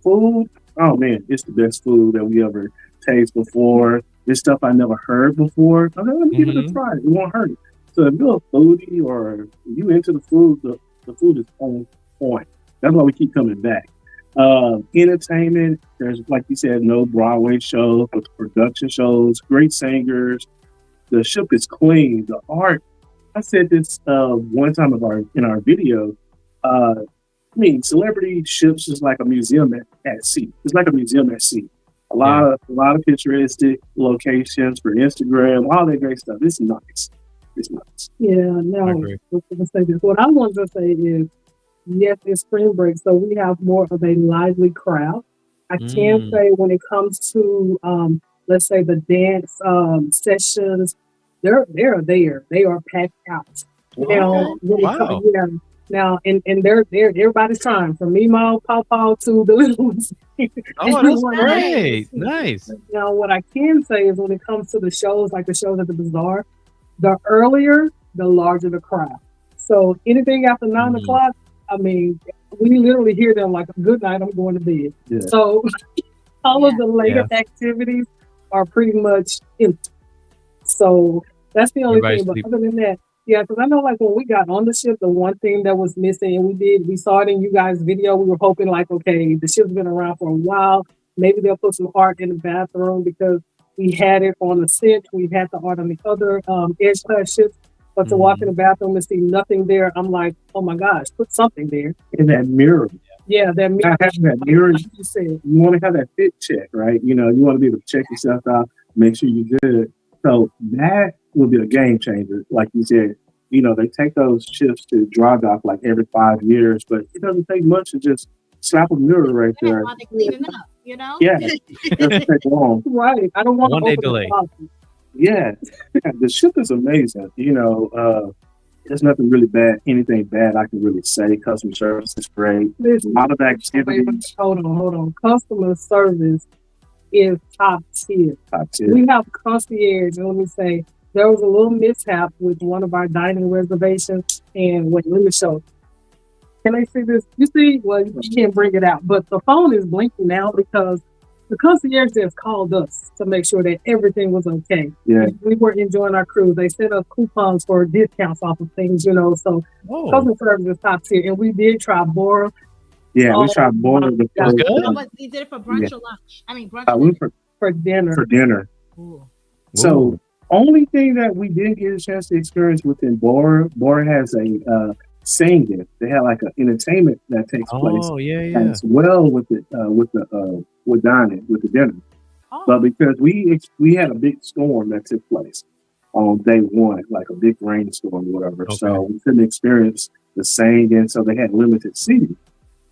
Food, oh man, it's the best food that we ever tasted before. It's stuff I never heard before. Okay, let me give it a try. It won't hurt. So if you're a foodie or you into the food, the food is on point. That's why we keep coming back. Entertainment, there's, like you said, no Broadway shows, but production shows, great singers. The ship is clean. The art, I said this one time in our video. I mean, celebrity ships is like a museum at sea. It's like a museum at sea. A lot of picturesque locations for Instagram, all that great stuff. It's nice. It's nice. Yeah, no. I was going to say this. What I wanted to say is, yes, it's spring break, so we have more of a lively crowd. I can say when it comes to, let's say, the dance sessions, they're there. They are packed out. Now, now, and they're everybody's trying, from Mimo, Paw to the little ones. Oh, that's great. Nice. Now, what I can say is when it comes to the shows, like the shows at the Bazaar, the earlier, the larger the crowd. So anything after 9 Mhm. o'clock, I mean, we literally hear them like, "Good night, I'm going to bed." Yeah. So all Yeah. of the later activities are pretty much empty. So that's the only Everybody thing. But sleep. other than that, yeah, because I know like when we got on the ship, the one thing that was missing, and we saw it in you guys' video. We were hoping like, okay, the ship's been around for a while. Maybe they'll put some art in the bathroom because we had it on the set. We had the art on the other edge class ships. But to walk in the bathroom and see nothing there, I'm like, oh my gosh, put something there. And that mirror. Yeah, that mirror. Not having that mirror, Like you said. you want to have that fit check, right? You know, you want to be able to check yourself out, make sure you're good. So that will be a game changer. Like you said, you know, they take those ships to dry dock like every 5 years, but it doesn't take much to just slap a mirror right Yeah, there. while they're cleaning up, you know? Yeah, it doesn't take long. Right. I don't want to One day open the delay. closet. Yeah, yeah, the ship is amazing. You know, there's nothing really bad, anything bad I can really say. Customer service is great. Listen, A lot of activities. hold on. Customer service is top tier. Top tier. We have concierge, and let me say, there was a little mishap with one of our dining reservations. And wait, let me show. Can they see this? You see? Well, you can't bring it out, but the phone is blinking now because the concierge just called us to make sure that everything was okay. Yeah. We were enjoying our cruise. They sent us coupons for discounts off of things, you know. So Oh, customer service is top tier, and we did try Bora. Yeah, we Oh, tried boiling the that's good. Oh, but you did it for brunch or lunch? I mean, brunch I or went dinner? for dinner. for dinner. Ooh. So only thing that we didn't get a chance to experience within Bora has a singing. They had like an entertainment that takes place oh, yeah. as well with with dining with the dinner. Oh, But because we had a big storm that took place on day one, like a big rainstorm or whatever, so Okay. we couldn't experience the singing. So they had limited seating.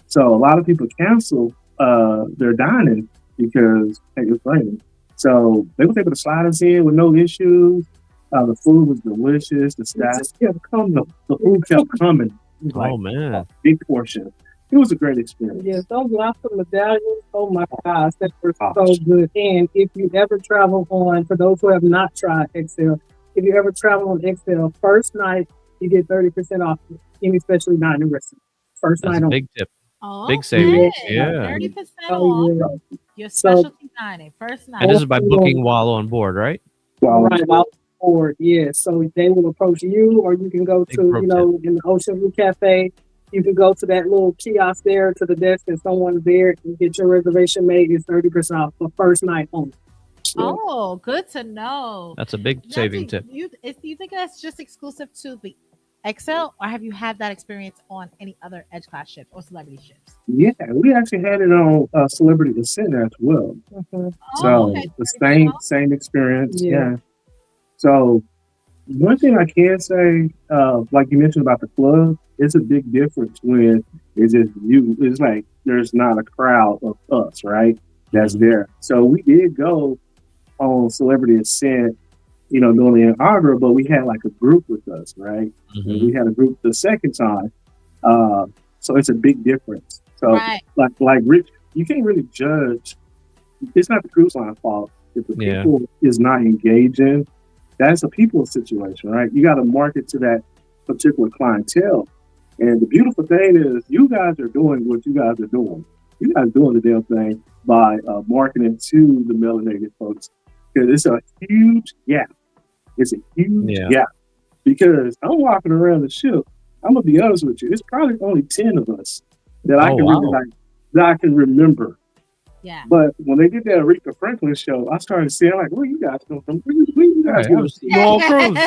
So a lot of people canceled their dining because it was raining. So they were able to slide us in with no issues. The food was delicious. The It staff, just kept coming. the food kept coming. It was like Oh, man. a big portion. It was a great experience. Yes, those lobster medallions, oh my gosh, that were so good. And if you ever travel on, for those who have not tried Excel, if you ever travel on Excel, first night you get 30% off any specialty dining restaurant. First That's night a on. big tip. oh, Big savings. okay. Yeah. 30% Oh, off yeah. your So- specialty dining. First night. And this is by booking while on board, right? Well, Right, while forward, yeah. So they will approach you, or you can go Big to, pro you know, in the Ocean View Cafe. You can go to that little kiosk there to the desk, and someone's there and get your reservation made. It's 30% off for first night only. Oh, good to know. That's a big saving tip. You think that's just exclusive to the XL, or have you had that experience on any other Edge class ships or celebrity ships? yeah, we actually had it on Celebrity Ascent as well. Mhm. So Oh, okay. the same experience. Yeah. Yeah. So one thing I can say, like you mentioned about the club, it's a big difference when it's just you. It's like there's not a crowd of us, right? That's there. So we did go on Celebrity Ascent, you know, doing the inaugural, but we had like a group with us, right? And Mhm. we had a group the second time. So it's a big difference. So Right. like Rich, you can't really judge. It's not the cruise line fault if the Yeah. people is not engaging. That's a people situation, right? You got to market to that particular clientele. And the beautiful thing is, you guys are doing what you guys are doing. You guys doing the damn thing by marketing to the melanated folks, because it's a huge gap. It's a huge Yeah. gap because I'm walking around the ship. I'm gonna be honest with you. It's probably only 10 of us that I Oh, can wow. that I can remember. Yeah. But when they did that Aretha Franklin show, I started seeing like, where you guys come from? Where you guys Right, I going? was you all cruise.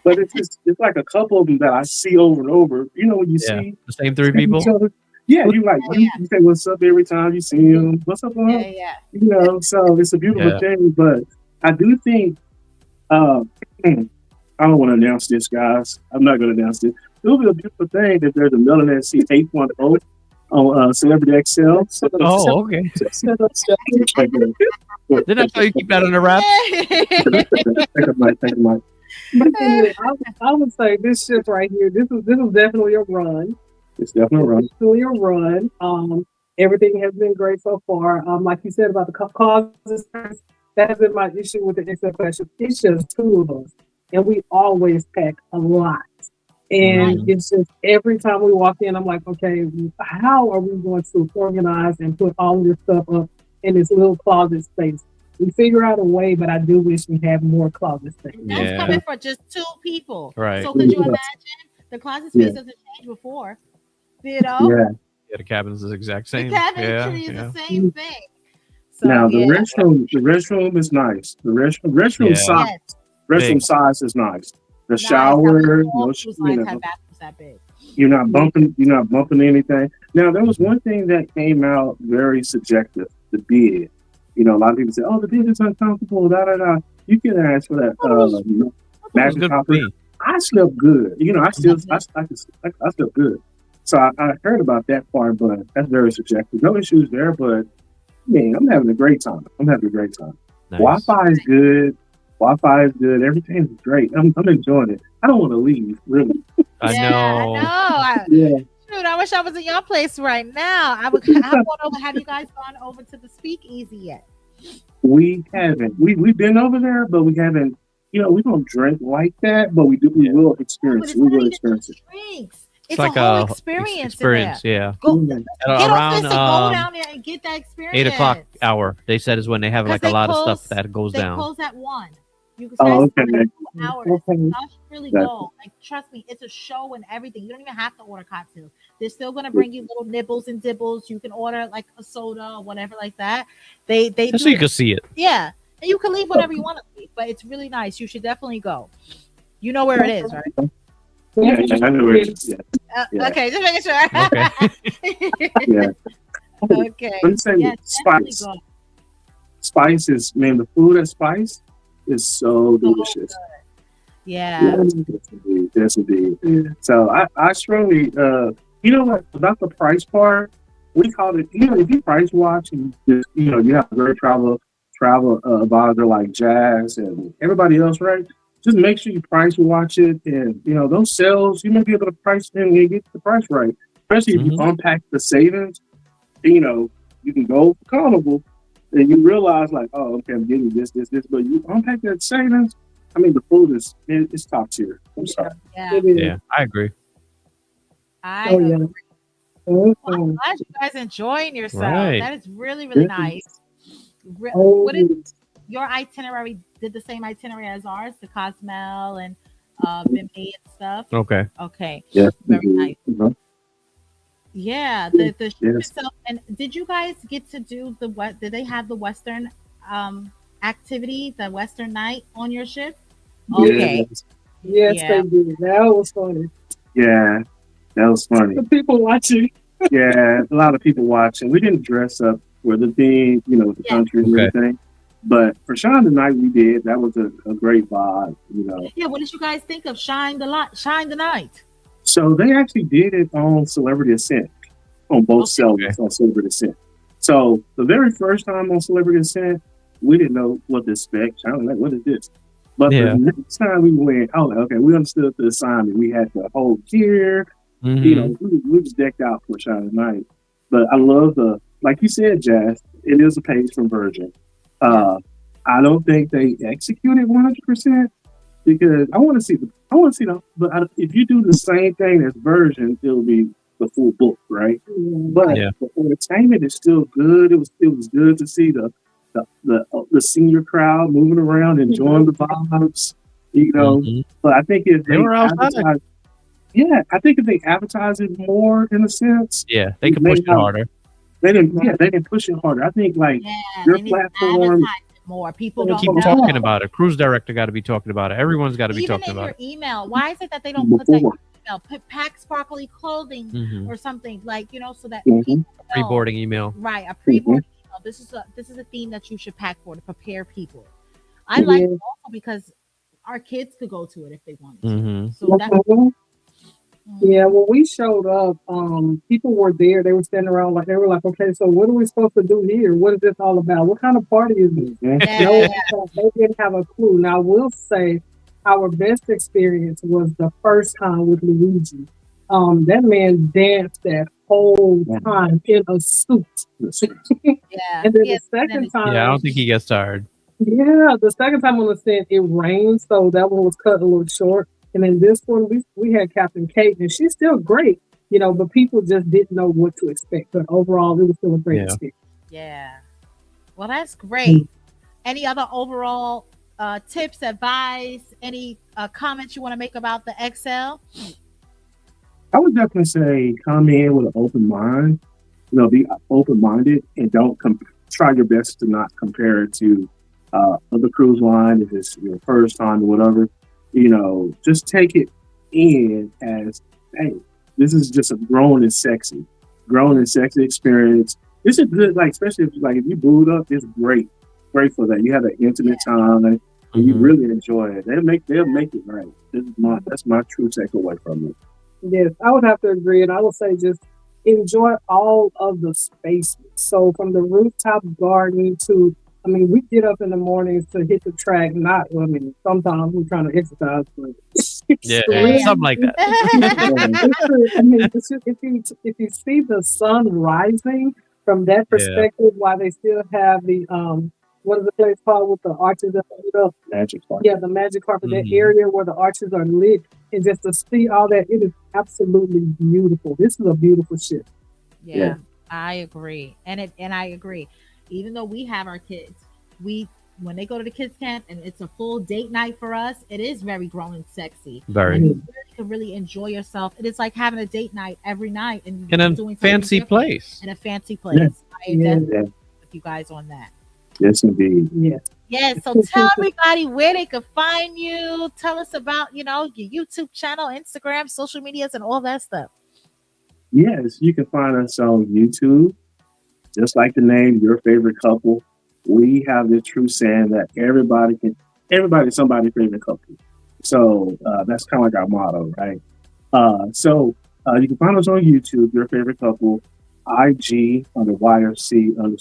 But it's like a couple of them that I see over and over. You know, when you Yeah. see The same three people. each other, yeah, you like Oh, you, yeah. you say what's up every time you see them. What's up, Yeah, yeah. you know? So it's a beautiful Yeah. thing. But I do think I don't want to announce this, guys. I'm not going to announce it. It'll be a beautiful thing if there's a Melanin C 810 on Celebrity XL. So, Oh, okay. Didn't I tell you keep that on the wrap? Take a mic, take a mic. But anyway, I would say this ship right here, this is definitely a run. It's definitely right. Definitely a run. Everything has been great so far. Like you said about the causes, that has been my issue with the XL question. It's just two of us, and we always pack a lot. And Mhm. it's just every time we walk in, I'm like, okay, how are we going to organize and put all this stuff up in this little closet space? We figure out a way, but I do wish we had more closet space. And that's Yeah. coming for just 2 people. Right. So could you Yeah. imagine the closet Yeah. space doesn't change before? You know, Yeah. Yeah, the cabin's the exact the same. cabin Yeah, tree is yeah. the same thing. So Now the yeah, restroom is nice. The restroom Yeah. size, yes. restroom Big. size is nice. The Nice. How shower, many no, all cruise you lines know, have bathrooms that big? you're not bumping anything. Now there was Mhm. one thing that came out very subjective: the bed. You know, a lot of people say, "Oh, the bed is uncomfortable." Da da da. You can ask for that What was It was mattress good for topper. me. I slept good. You know, I still Mhm. I slept good. So I heard about that part, but that's very subjective. No issues there, but man, I'm having a great time. I'm having a great time. Nice. Wi-Fi is good. Wi-Fi is good. Everything is great. I'm enjoying it. I don't want to leave, really. I Yeah, I know. know. Yeah. Shoot, I wish I was in your place right now. I would have gone over. Have you guys gone over to the speakeasy yet? We haven't. We've been over there, but we haven't. You know, we don't drink like that, but we do. We Yeah. will But experience. it's We not will even experience it. just drinks. It's It's like a whole a experience, experience. in there. Yeah. Go Yeah. get off Around this and go down there and get that experience. 8 o'clock hour, they said is when they have 'Cause like a they lot of close- stuff that goes They down. close at 1. You can Oh, start okay. 2 hours. Okay. Y'all should really Gotcha. go. Like, trust me, it's a show and everything. You don't even have to order cocktails. They're still gonna bring you little nibbles and dibbles. You can order like a soda or whatever like that. They Just do so you it. can see it. Yeah, and you can leave whenever you want to leave, but it's really nice. You should definitely go. You know where it is, right? Yeah, I know where it is. Yeah. Yeah. Okay, just making sure. Okay. Yeah. Okay. Let me say Yeah, definitely Spice. go. Spice is, man, the food at Spice is so delicious. Yeah. Yes, indeed. Yeah. So I strongly, you know what, about the price part, we call it, you know, if you price watch and just, you know, you have a great travel advisor like Jazz and everybody else, right? Just make sure you price watch it, and you know those sales, you may be able to price them and get the price right. Especially if you unpack the savings, you know, you can go for Carnival and you realize like, oh, okay, I'm getting this, but you unpack that savings. I mean, the food is it's top tier. I'm sorry. Yeah. It is. Yeah, I agree. I Oh, yeah. agree. Mhm. Well, I'm glad you guys enjoying yourself. Right. That is really, really Yeah. nice. Oh, What is your itinerary? Did the same itinerary as ours, the Cosmel and Bimini and stuff? Okay. Okay, Yes, very indeed. nice. Mhm. Yeah, the ship Yes. itself. And did you guys get to do the what? Did they have the Western activity, the Western night on your ship? Okay, Yes. yes, yeah. they did. That was funny. Yeah, that was funny. The people watching. Yeah, a lot of people watching. We didn't dress up for the theme, you know, with the Yeah. country and Okay. everything. But for Sean tonight, we did. That was a great vibe, you know. Yeah, what did you guys think of Shine the Light, Shine the Night? So they actually did it on Celebrity Ascent, on both Okay. sellers on Celebrity Ascent. So the very first time on Celebrity Ascent, we didn't know what to expect. I was like, what is this? But Yeah. the next time we went, I was like, okay, we understood the assignment. We had the whole gear, you know, we was decked out for Shine Night. But I love like you said, Jazz, it is a page conversion. I don't think they executed 100% because I want to see but if you do the same thing as version, it'll be the full book, right? But Yeah. the entertainment is still good. It was good to see the senior crowd moving around, enjoying the vibes, you know. Mhm. But I think if They were outside. I think if they advertise it more in a sense, Yeah, they can push it harder. they didn't push it harder. I think like Yeah, your they need to platform. advertise it more. People don't Keep know. talking about it. Cruise director got to be talking about it. Everyone's got to be Even talking in about your it. email, why is it that they don't put that Before. email? Put pack sparkly clothing Mhm. or something like, you know, so that Mhm. people know. Pre-boarding email. Right, a pre-boarding email. This is a theme that you should pack for to prepare people. I like it also because our kids could go to it if they wanted to. hmm So that's Mhm. Yeah, when we showed up, people were there. They were standing around like they were like, "Okay, so what are we supposed to do here? What is this all about? What kind of party is this?" yeah. They didn't have a clue. Now, I will say our best experience was the first time with Luigi. That man danced that whole time in a suit. Yeah. And then Yeah, the second time, Yeah, I don't think he gets tired. the second time on the set, it rained, so that one was cut a little short. And then this one, we had Captain Kate, and she's still great, but people just didn't know what to expect. But overall, it was still a great Yeah. experience. Yeah. Well, that's great. Any other overall tips, advice, any comments you want to make about the XL? I would definitely say come in with an open mind. Be open minded and don't try your best to not compare it to other cruise line if it's your first time or whatever. Just take it in as, hey, this is just a grown and sexy experience. This is good, like especially if you boot up, it's great for that. You have an intimate time and you really enjoy it. They'll make it right. That's my true takeaway from it. Yes, I would have to agree, and I would say just enjoy all of the spaces. So from the rooftop garden to, we get up in the mornings to hit the track. Sometimes we're trying to exercise, but Yeah, really, something like that. if you see the sun rising from that perspective, while they still have the what is the place called with the arches that are lit up? Magic carpet. Yeah, the magic carpet, that area where the arches are lit, and just to see all that, it is absolutely beautiful. This is a beautiful ship. Yeah, I agree. And I agree. Even though we have our kids, when they go to the kids camp and it's a full date night for us, it is very grown and sexy. Very. And you really can really enjoy yourself. It is like having a date night every night and In a doing fancy place. In a fancy place. I definitely with you guys on that. Yes, indeed. Yeah. So tell everybody where they can find you. Tell us about, your YouTube channel, Instagram, social medias, and all that stuff. Yes, you can find us on YouTube. Just like the name, Your Favorite Couple. We have this true saying that everybody's somebody's favorite couple. So that's kind of like our motto, right? So you can find us on YouTube, Your Favorite Couple, IG under YFC _T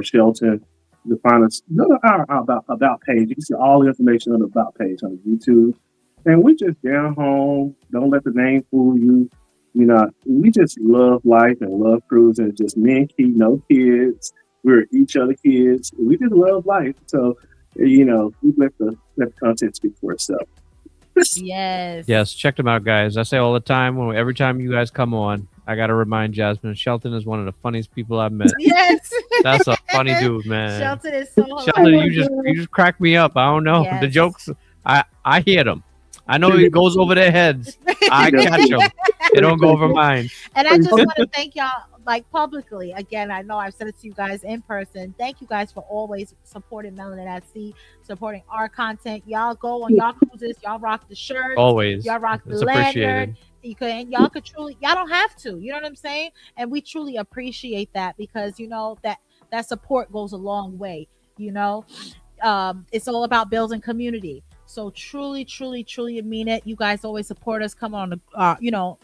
Shelton. You can find us our about page. You can see all the information on the about page on YouTube. And we just down home. Don't let the name fool you. We just love life and love cruising. Just me and Key, no kids. We're each other kids. We just love life. So, we let the content speak for itself. Yes. Check them out, guys. I say all the time, every time you guys come on, I got to remind Jasmine, Shelton is one of the funniest people I've met. Yes. That's a funny dude, man. Shelton is so hilarious. Shelton, you just crack me up. I don't know. Yes. The jokes, I hear them. I know it goes over their heads. I catch them. They don't go over mine. And I just want to thank y'all, publicly. Again, I know I've said it to you guys in person. Thank you guys for always supporting Melanin at Sea, supporting our content. Y'all go on y'all cruises. Y'all rock the shirts. Always. Y'all rock the It's lanyard. appreciated. Y'all could truly, y'all don't have to. You know what I'm saying? And we truly appreciate that because, that support goes a long way. It's all about building community. So truly, truly, truly mean it. You guys always support us. Come on,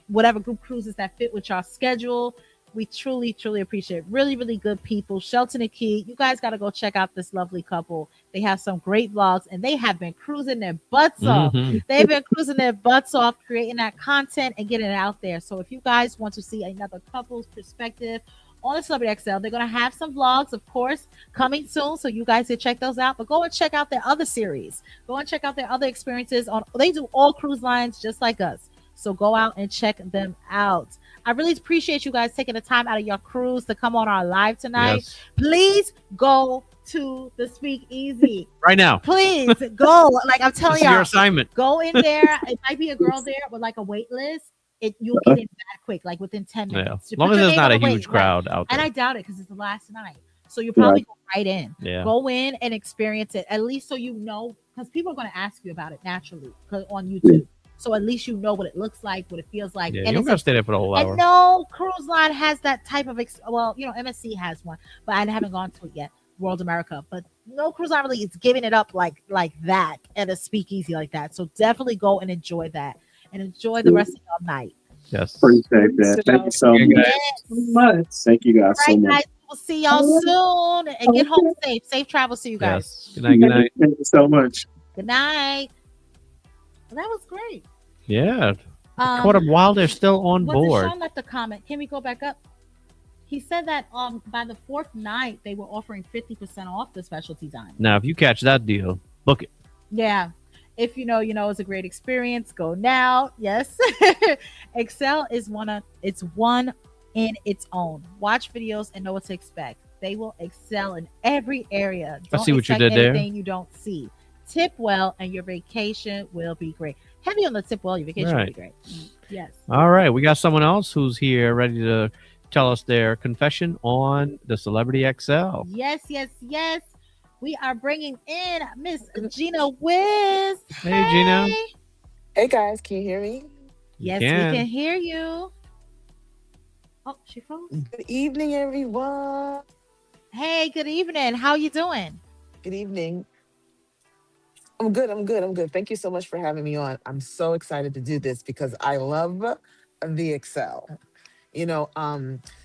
whatever group cruises that fit with your schedule. We truly, truly appreciate it. Really, really good people. Shelton and Key, you guys got to go check out this lovely couple. They have some great vlogs and they have been cruising their butts off. They've been cruising their butts off, creating that content and getting it out there. So if you guys want to see another couple's perspective on the Celebrity XL, they're going to have some vlogs, of course, coming soon. So you guys can check those out. But go and check out their other series. Go and check out their other experiences. They do all cruise lines just like us. So go out and check them out. I really appreciate you guys taking the time out of your cruise to come on our live tonight. Yes. Please go to the Speakeasy right now. Please go. I'm telling y'all, your assignment. Go in there. It might be a girl there with a wait list. You'll get in that quick, within 10 minutes. As long as there's not a huge crowd out there. And I doubt it because it's the last night. So you'll probably go right in. Yeah. Go in and experience it, at least so you know, because people are going to ask you about it naturally on YouTube. So at least you know what it looks like, what it feels like. Yeah, and you don't got to stay there for the whole hour. And no cruise line has that type of, MSC has one, but I haven't gone to it yet, World America. But no cruise line really is giving it up like that at a Speakeasy like that. So definitely go and enjoy that and enjoy the rest of your night. Yes. Appreciate that. Thank you so much. Thank you guys so much. Guys, we'll see y'all soon and get home safe. Safe travels to you guys. Yes. Good night. Good night. Thank you so much. Good night. Well, that was great. Yeah. Caught up while they're still on board. Sean left a comment. Can we go back up? He said that by the fourth night they were offering 50% off the specialty dining. Now, if you catch that deal, book it. Yeah. If you know, you know it's a great experience. Go now. Yes. Excel is it's one in its own. Watch videos and know what to expect. They will excel in every area. I Don't see what you expect did there. anything you don't see. Tip well and your vacation will be great. Heavy on the tip well, your vacation will be Right. great. Yes. All right. We got someone else who's here ready to tell us their confession on the Celebrity XL. Yes, yes, yes. We are bringing in Miss Gina Wiz. Hey, Gina. Hey. Hey guys, can you hear me? You Yes, we can can. hear you. Oh, she froze. Good evening, everyone. Hey, good evening. How you doing? Good evening. I'm good. I'm good. I'm good. Thank you so much for having me on. I'm so excited to do this because I love the Excel. You know,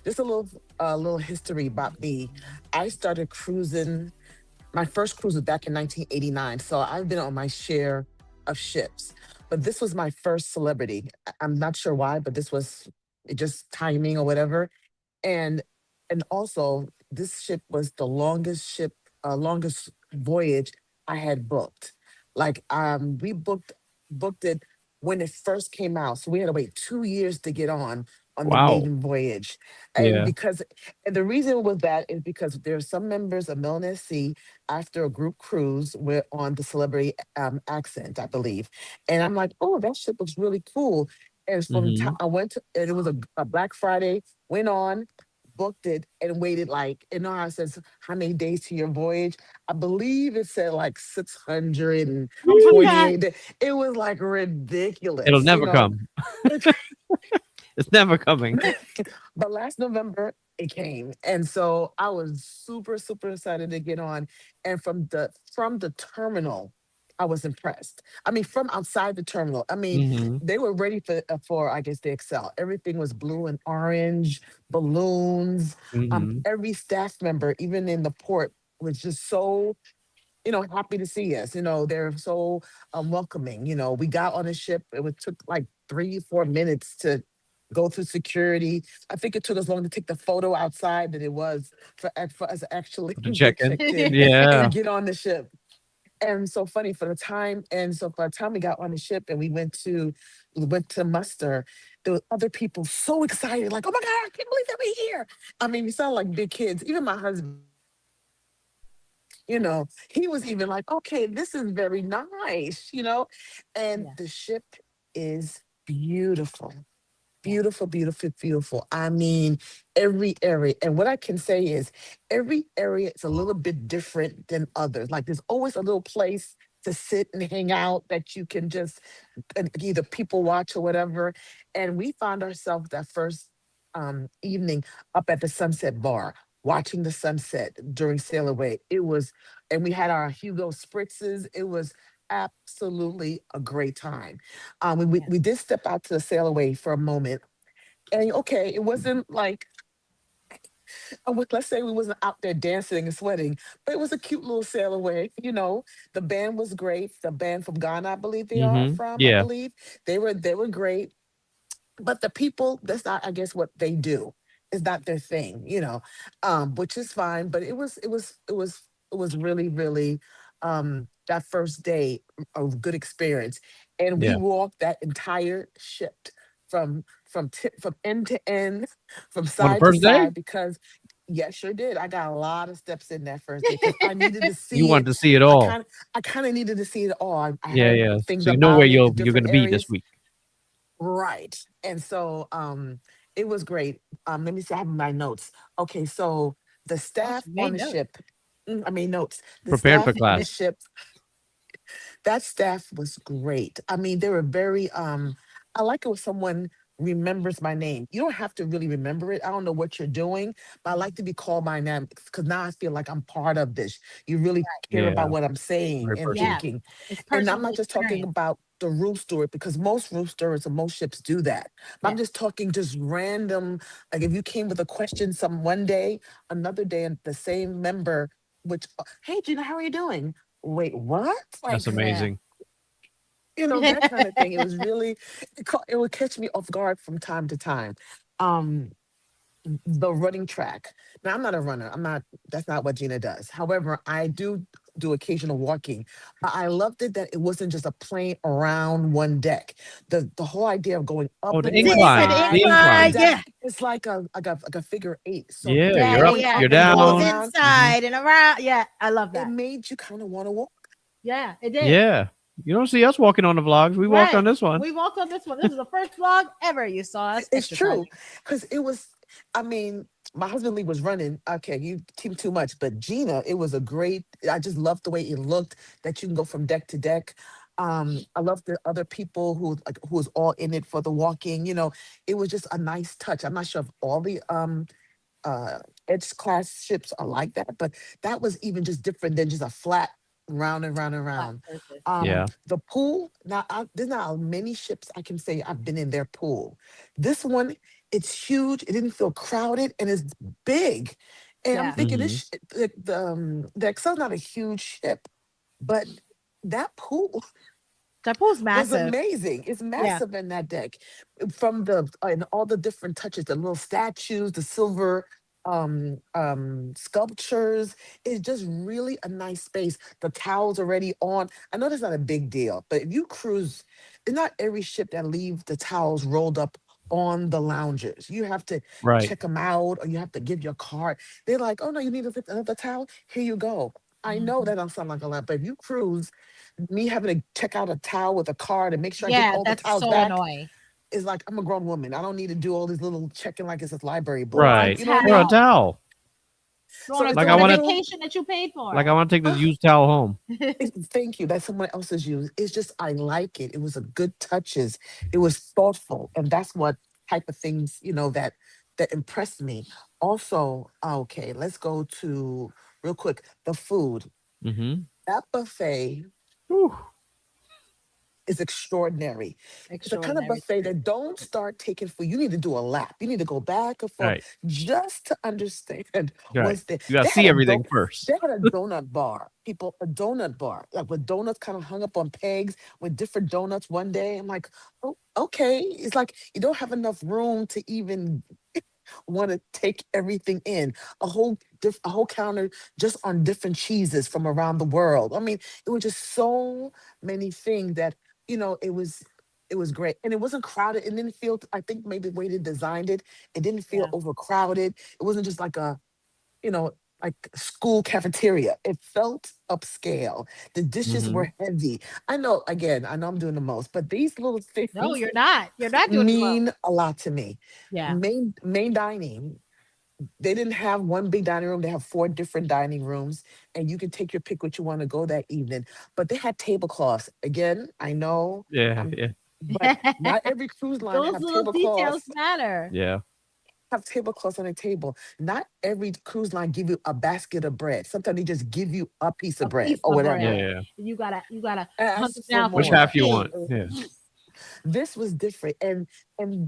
just a little history about me. I started cruising. My first cruise was back in 1989, so I've been on my share of ships. But this was my first celebrity. I'm not sure why, but this was just timing or whatever. and and also this ship was the longest voyage I had booked. Like we booked it when it first came out, so we had to wait 2 years to get on the Wow. maiden voyage. and Yeah. because and the reason was that is because there are some members of Melon SC after a group cruise were on the Celebrity Accent, I believe. And I'm like, oh, that ship looks really cool. And from time Hmm. I went to, and it was a Black Friday, went on, booked it, and waited like, you know how it says how many days to your voyage? I believe it said like Oh my God. 628 days. It was like It'll ridiculous, never come. It's never coming. but last November it came, and so I was super super excited to get on. And from the terminal, I was impressed. I mean, from outside the terminal, I mean, Hmm. they were ready for I guess the Excel. Everything was blue and orange, balloons. Hmm. Every staff member, even in the port, was just so happy to see us. They're so welcoming. We got on the ship. Took like 3 4 minutes to go through security. I think it took us longer to take the photo outside than it was for us to actually To check get in. checked in Yeah. and get on the ship. And so funny for the time we got on the ship and we went to muster, there were other people so excited, like, oh my God, I can't believe that we're here. I mean, we sound like big kids. Even my husband, he was even like, okay, this is very nice. And Yeah. the ship is beautiful. Yeah. Beautiful, beautiful, beautiful. I mean, every area. And what I can say is every area is a little bit different than others. Like there's always a little place to sit and hang out that you can just either people watch or whatever. And we found ourselves that first evening up at the Sunset Bar, watching the sunset during Sail Away. And we had our Hugo spritzes. It was absolutely a great time. Yeah. We did step out to the Sail Away for a moment. And okay, it wasn't like, let's say we wasn't out there dancing and sweating, but it was a cute little Sail Away. The band was great. The band from Ghana, I believe they are from, I Yeah. believe. They were great. But the people, that's not, I guess, what they do. It's not their thing. Which is fine. But it was really, really that first day a good experience. And we Yeah. walked that entire ship from end to end, from On the side to first day, side, because yes, sure did. I got a lot of steps in that first day because I needed to you see wanted it. to see it I all. kind of I kind of needed to see it all. I Yeah, heard yeah. things So you know where about it, the you're different gonna be this areas. week. Right. And so it was great. Let me see, I have my notes. Okay, so the Oh, staff she on made the notes. ship, I made notes. The Preparing for staff on the class. ship, that staff was great. I mean, they were very I like it when someone remembers my name. You don't have to really remember it. I don't know what you're doing, but I like to be called by name because now I feel like I'm part of this. You really care Yeah. about what I'm saying Very and personal. Yeah. thinking. It's And I'm personal not just talking experience. about the roof steward because most roof stewards and most ships do that. But I'm Yes. just talking just random. Like if you came with a question some one day, another day, and the same member, which, hey Gina, how are you doing? Wait, what? That's Like, Yeah. amazing. that kind of thing. It was really, it would catch me off guard from time to time. Um, the running track. Now, I'm not a runner. I'm not. That's not what Gina does. However, I do occasional walking. But I loved it that it wasn't just a plain around one deck. The whole idea of going Oh, up the It's, one it's an incline. The side incline. incline. and Yeah. down. It's like a figure eight. So Yeah, Yeah. you're Yeah. up, going Yeah. you're up And and it going goes down. down, Hmm. inside and around. Yeah. I love it that. made you kind of want to walk. Yeah. It did. Yeah. You don't see us walking on the vlogs. We walked Right. on this one. We walked on this one. This is the first vlog ever you saw us It's true, exercising. because it was. I mean, my husband Lee was running. Okay, you team too much, but Gina, it was a great. I just loved the way it looked. That you can go from deck to deck. I love the other people who was all in it for the walking. It was just a nice touch. I'm not sure if all the uh edge class ships are like that, but that was even just different than just a flat round and round and Flat round. surface. Yeah. Yeah. The pool, now there's not many ships I can say I've been in their pool. This one, it's huge, it didn't feel crowded, and it's big. And I'm Yeah. thinking Hmm. this the Excel's not a huge ship, but that pool That pool's was massive. amazing. It's Yeah. massive in that deck, from the and all the different touches, the little statues, the silver sculptures. It's just really a nice space. The towels already on. I know that's not a big deal, but if you cruise, it's not every ship that leave the towels rolled up on the loungers. You have to Right. check them out, or you have to give your card. They're like, oh no, you need another towel? Here you go. I know Mhm. that don't sound like a lot, but if you cruise, me having to check out a towel with a card and make sure I get Yeah. all the That's towels so back annoying. is like, I'm a grown woman. I don't need to do all these little checking like it's a library book. For a Right. You know what I Or a mean? towel. towel. So it's For Like a I the want to little, vacation that you paid like for. I want to take this uh, used towel home. thank you. That's someone else's use. It's just, I like it. It was a good touches. It was thoughtful. And that's what type of things, that impressed me. Also, okay, let's go to real quick, the food. Hmm. That buffet is extraordinary. It's a kind of Extraordinary buffet food. that don't start taking food. You need to do a lap. You need to go back and forth Right. just to understand Right. what's there. You got to They had see a everything do- first. they had a donut bar. People, a donut bar, like with donuts kind of hung up on pegs with different donuts one day. I'm like, oh, okay. It's like you don't have enough room to even want to take everything in. A whole counter just on different cheeses from around the world. I mean, it was just so many things that it was great, and it wasn't crowded. It didn't feel. I think maybe the way they designed it, it didn't feel Yeah. overcrowded. It wasn't just like a you know like school cafeteria. It felt upscale. The dishes Hmm. were heavy. I know. Again, I know I'm doing the most, but these little No, things you're not. You're not doing the most. mean a lot to me. Yeah. Main dining, they didn't have one big dining room. They have four different dining rooms, and you can take your pick what you want to go that evening. But they had tablecloths. Again, I know, Yeah. um, Yeah. but not every cruise line Those little details matter. Yeah. have tablecloths on a table. Not every cruise line give you a basket of bread. Sometimes they just give you a piece of A bread piece or of Yeah. whatever. bread. Yeah. You gotta hunt Ask it for down for Which your more. half you want? piece. Uh, Yeah. this was different, and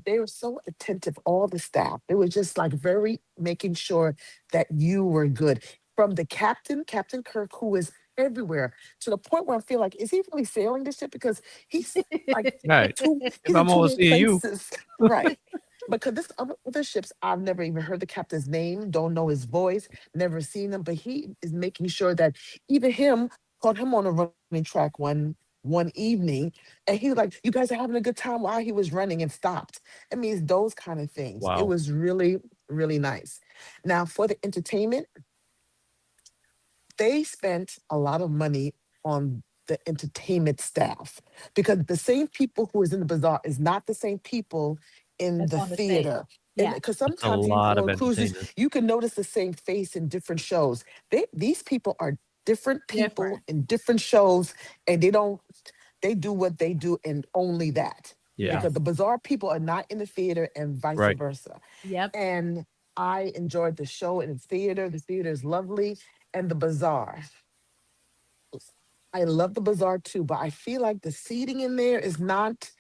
they were so attentive, all the staff. They were just like very making sure that you were good, from the Captain Kirk, who is everywhere, to the point where I feel like, is he really sailing this ship, because he's like Right. If he's in I'm too many overseeing you. places. Right, because this other ships, I've never even heard the captain's name, don't know his voice, never seen him, but he is making sure that even him, caught him on a running track one evening, and he was like, you guys are having a good time, while he was running and stopped. I mean, it's those kind of things. It Wow. was really, really nice. Now, for the entertainment, they spent a lot of money on the entertainment staff, because the same people who is in the bazaar is not the same people in That's the on the stage. theater. And Yeah. because That's a sometimes you lot go of on cruises, entertainers. you can notice the same face in different shows. These people are different people Different. in different shows, and they do what they do, and only that. Yeah. Because Yes. the bazaar people are not in the theater, and vice Right. versa. Yep. And I enjoyed the show in the theater. The theater is lovely, and the bazaar. I love the bazaar too, but I feel like the seating in there is not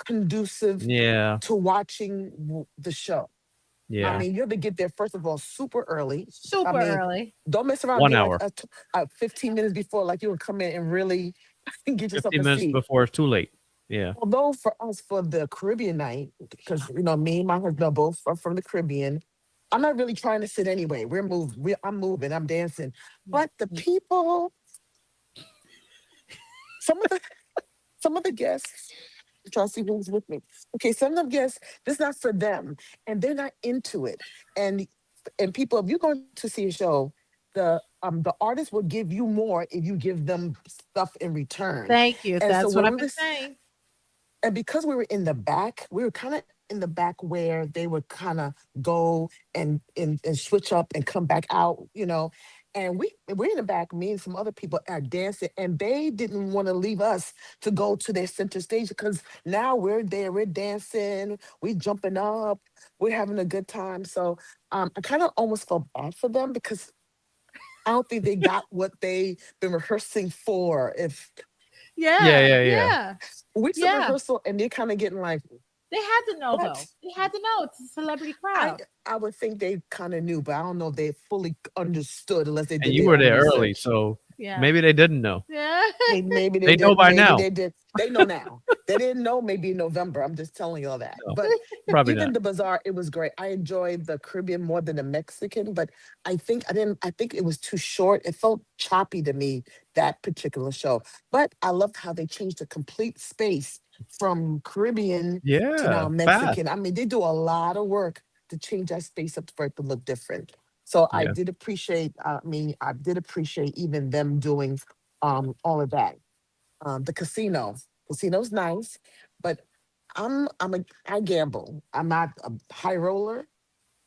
conducive Yeah. to watching the show. I Yeah. Yeah. mean, you have to get there, first of all, super early. I Super mean, early. don't mess around, One be like hour. 15 minutes before, like you would come in and really get yourself 15 a minutes seat. before it's too late. Yeah. Although for us, for the Caribbean night, because me and my husband are both are from the Caribbean, I'm not really trying to sit anyway. I'm moving. I'm dancing. Yeah. But the people, some of the some of the guests, I'm trying to see who's with me. Okay, some of the guests, this is not for them, and they're not into it. And people, if you're going to see a show, the artist will give you more if you give them stuff in return. Thank you. And so That's what when I've we been was saying. and because we were in the back, we were kind of in the back where they would kind of go and switch up and come back out, And we're in the back, me and some other people are dancing, and they didn't want to leave us to go to their center stage because now we're there, we're dancing, we're jumping up, we're having a good time. So I kind of almost felt bad for them because I don't think they got what they've been rehearsing for. If Yeah, Yeah, yeah, yeah. yeah, weeks of yeah. rehearsal and they're kind of getting like, They had to know though. what? They had to know it's a celebrity I crowd. I would think they kind of knew, but I don't know if they fully understood unless they And did you their were own there early, research. so Yeah. maybe they didn't know. Yeah. Maybe they They know did. by Maybe now. they did. They know now. They didn't know maybe in November. I'm just telling you all that. No, But probably even not. the bazaar, it was great. I enjoyed the Caribbean more than the Mexican, but I think I didn't. I think it was too short. It felt choppy to me, that particular show. But I loved how they changed the complete space from Caribbean to now Yeah, fast. Mexican. I mean, they do a lot of work to change that space up for it to look different. So I Yeah. did appreciate. I mean, I did appreciate even them doing all of that. The casino. Casino's nice, but I gamble. I'm not a high roller,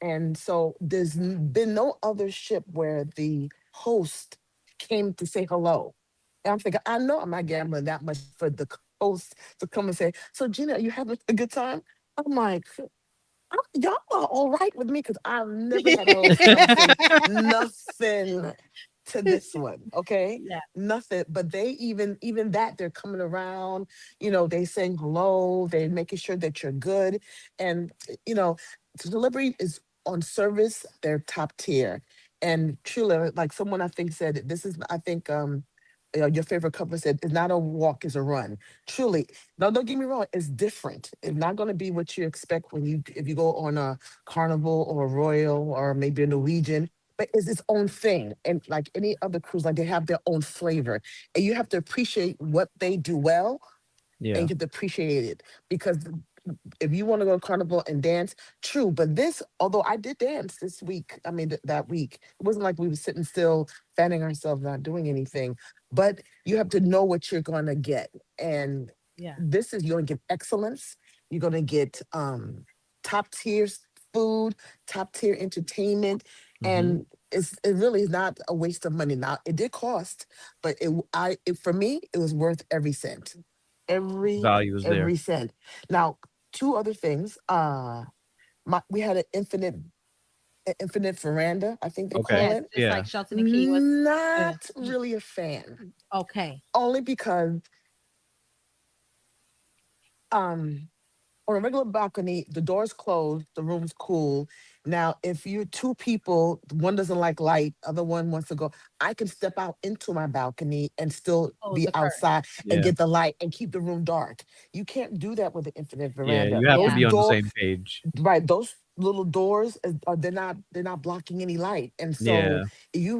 and so been no other ship where the host came to say hello. And I'm thinking, I know I'm not gambling that much for the host to come and say, "So Gina, are you having a good time?" I'm like, y'all are all right with me because I've never had a host come say nothing to this one. Okay, Yeah. nothing. But they even that they're coming around. They saying hello. They making sure that you're good, and you know, delivery is on service. They're top tier, and truly, like someone I think said, this is I think your favorite couple said, it's not a walk, it's a run. Truly, no, don't get me wrong. It's different. It's not going to be what you expect if you go on a Carnival or a Royal or maybe a Norwegian. But it's its own thing, and like any other cruise, like they have their own flavor, and you have to appreciate what they do well, and Yeah. you have to appreciate it because if you want to go to Carnival and dance, true. But this, although I did dance this week, I mean that week, it wasn't like we were sitting still, fanning ourselves, not doing anything. But you have to know what you're going to get, and Yeah. this is you're going to get excellence. You're going to get top tier food, top tier entertainment, Hmm. and it really is not a waste of money. Now it did cost, but for me it was worth every cent, every Value is there. every cent. Now two other things. We had an infinite veranda, I think they Okay. call Yes, it. just Yeah. like Shelton and Key was. Yeah. Not really a fan, Okay. only because um on a regular balcony, the door's closed, the room's cool. Now, if you're two people, one doesn't like light, other one wants to go, I can step out into my balcony and still Close be the curtain. outside and Yeah. get the light and keep the room dark. You can't do that with the infinite Yeah. veranda. You have to Those Yeah. be on the door same page. Right, those little doors they're not blocking any light, and so Yeah.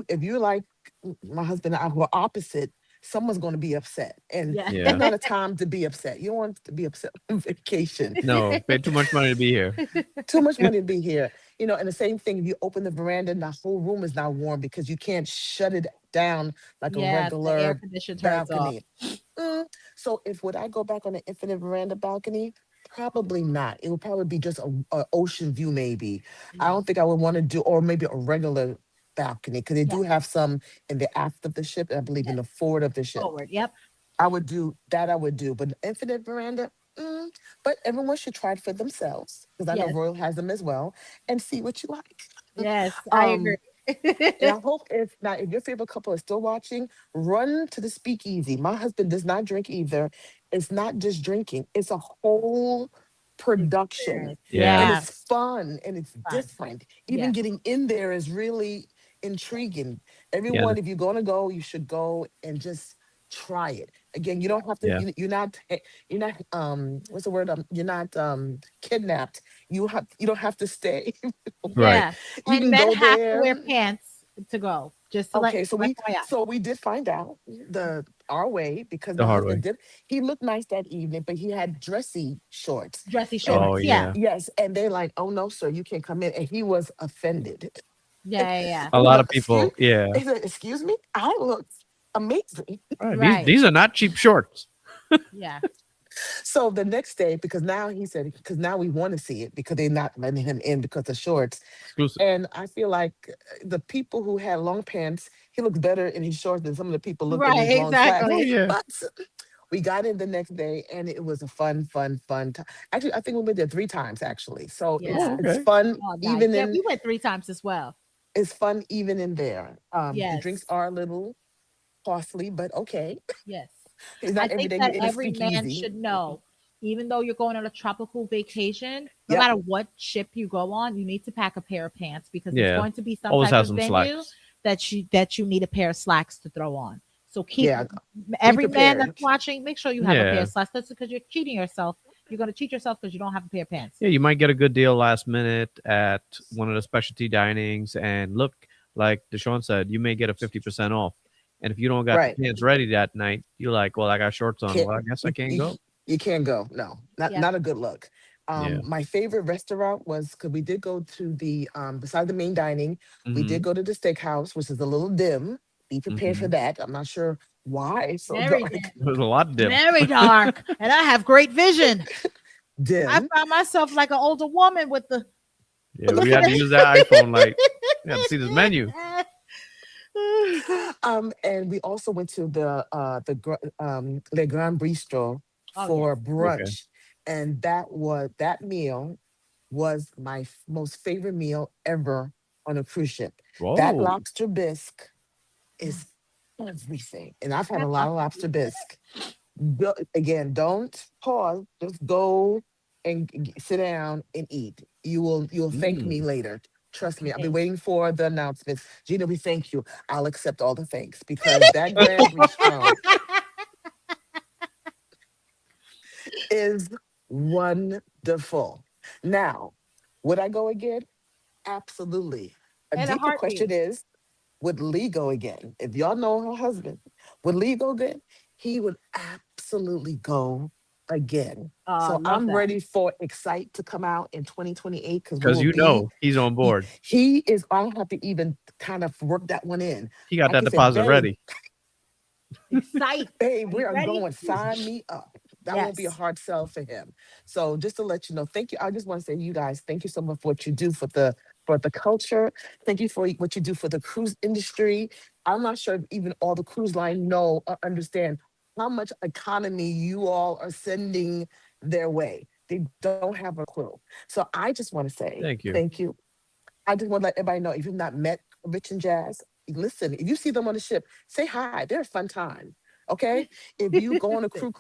if you're like my husband and I who are opposite, someone's going to be upset, and Yeah. that's Yeah. not a time to be upset. You don't want to be upset on vacation. No, pay too much money to be here. Too much money to be here, and the same thing, if you open the veranda and the whole room is not warm because you can't shut it down like a Yeah. The air regular conditioner turns off. balcony. Mm, so if would I go back on the infinite veranda balcony? Probably not. It would probably be just a ocean view, maybe. I Yeah. don't think I would want to do, or maybe a regular balcony, because they Yeah. do have some in the aft of the ship, and I believe in Yes. the forward of the ship. Forward. Yep. I would do that. I would do, but the infinite veranda. But everyone should try it for themselves because I know Yes. Royal has them as well, and see what you like. Yes. I agree. Um, and I hope if your favorite couple is still watching, run to the speakeasy. My husband does not drink either. It's not just drinking, it's a whole production. Experience. And Yeah. Yeah. it's fun and it's Fun. different. Even Yes. getting in there is really intriguing. Yeah. Everyone, if you're gonna go, you should go and just try it. Again, you don't have to, Yeah. you're not what's the word? You're not kidnapped. You don't have to stay. Right. Yeah. we And can men go have to wear there. pants to go. Just to let Okay, FYI. so we did find out the our way because The my hard way. husband did. He looked nice that evening, but he had dressy shorts. Dressy And Oh shorts. Yeah. yeah. yes, and they're like, "Oh no, sir, you can't come in." And he was offended. Yeah. Yeah. A He was lot like, of people. Yeah. he said, "Excuse me, I look amazing." Right. These Right. these are not cheap shorts. Yeah. So the next day, because now he said, because now we want to see it because they're not letting him in because of shorts. Exclusive. And I feel like the people who had long pants, he looks better in his shorts than some of the people look in Right. his long slacks. Oh Exactly. yeah. But we got in the next day and it was a fun time. Actually, I think we went there 3 times actually. So Oh Yeah. it's okay. fun Oh, nice. even Yeah, in we went 3 times as well. it's fun even in there. The drinks Yes. are a little costly, but okay. Yes. It's I not every think day you're that in a every man speakeasy. should know, even though you're going on a tropical vacation, no Yep. matter what ship you go on, you need to pack a pair of pants because there's Yeah. going to be some Always type have of some venue slacks. that you need a pair of slacks to throw on. So keep Yeah. Be every man that's prepared. watching, make sure you have a pair Yeah. of slacks. That's because you're cheating yourself. You're going to cheat yourself because you don't have a pair of pants. Yeah. You might get a good deal last minute at one of the specialty dinings, and look, like Deshaun said, you may get a 50% off. And if you don't got the Right. pants ready that night, you're like, well, I got shorts on. Can't Well, I guess I you, can't you, go. you can't go. No, not Yeah. not a good look. Yeah. My favorite restaurant was because we did go to the beside the main dining, we did Hmm. go to the steakhouse, which is a little dim. Be prepared for Hmm. that. I'm not sure why it's so Very dark. dim. It was a lot dim. Very dark. And I have great vision. I Dim. found myself like an older woman with the Yeah, we looking had to at use that iPhone light. We had to see this menu. And we also went to the Le Grand Bistro Oh yes. for Okay. brunch, and that meal was my most favorite meal ever on a cruise ship. That Whoa. lobster bisque is everything, and I've had I a lot love of it. lobster bisque. Again, don't pause. Just go and sit down and eat. You'll thank me Mm. later. Trust me, I've been Okay. waiting for the announcements. Gina, we thank you. I'll accept all the thanks because that Grand Bistro is wonderful. Now, would I go again? Absolutely. A In a deeper question heartbeat. is, would Lee go again? If y'all know her husband, would Lee go again? He would absolutely go again. Oh, I So love I'm that. ready for Excite to come out in 2028 because we Because will be. he's on He, board. he is. I don't have to even kind of work that one in. He got I that can say, deposit babe, ready. Excite. babe, Are we you are ready? going. Sign me up. That won't be a Yes. hard sell for him. So just to let you know, thank you. I just want to say, you guys, thank you so much for what you do for the culture. Thank you for what you do for the cruise industry. I'm not sure if even all the cruise line know or understand how much economy you all are sending their way. They don't have a clue. So I just want to say Thank you. thank you. I just want to let everybody know if you've not met Rich and Jazz, listen, if you see them on the ship, say hi. They're a fun time. Okay. If you go on a cruise,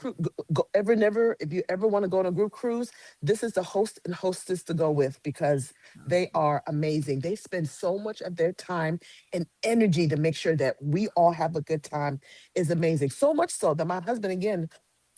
ever, never, if you ever want to go on a group cruise, this is the host and hostess to go with because they are amazing. They spend so much of their time and energy to make sure that we all have a good time is amazing. So much so that my husband, again,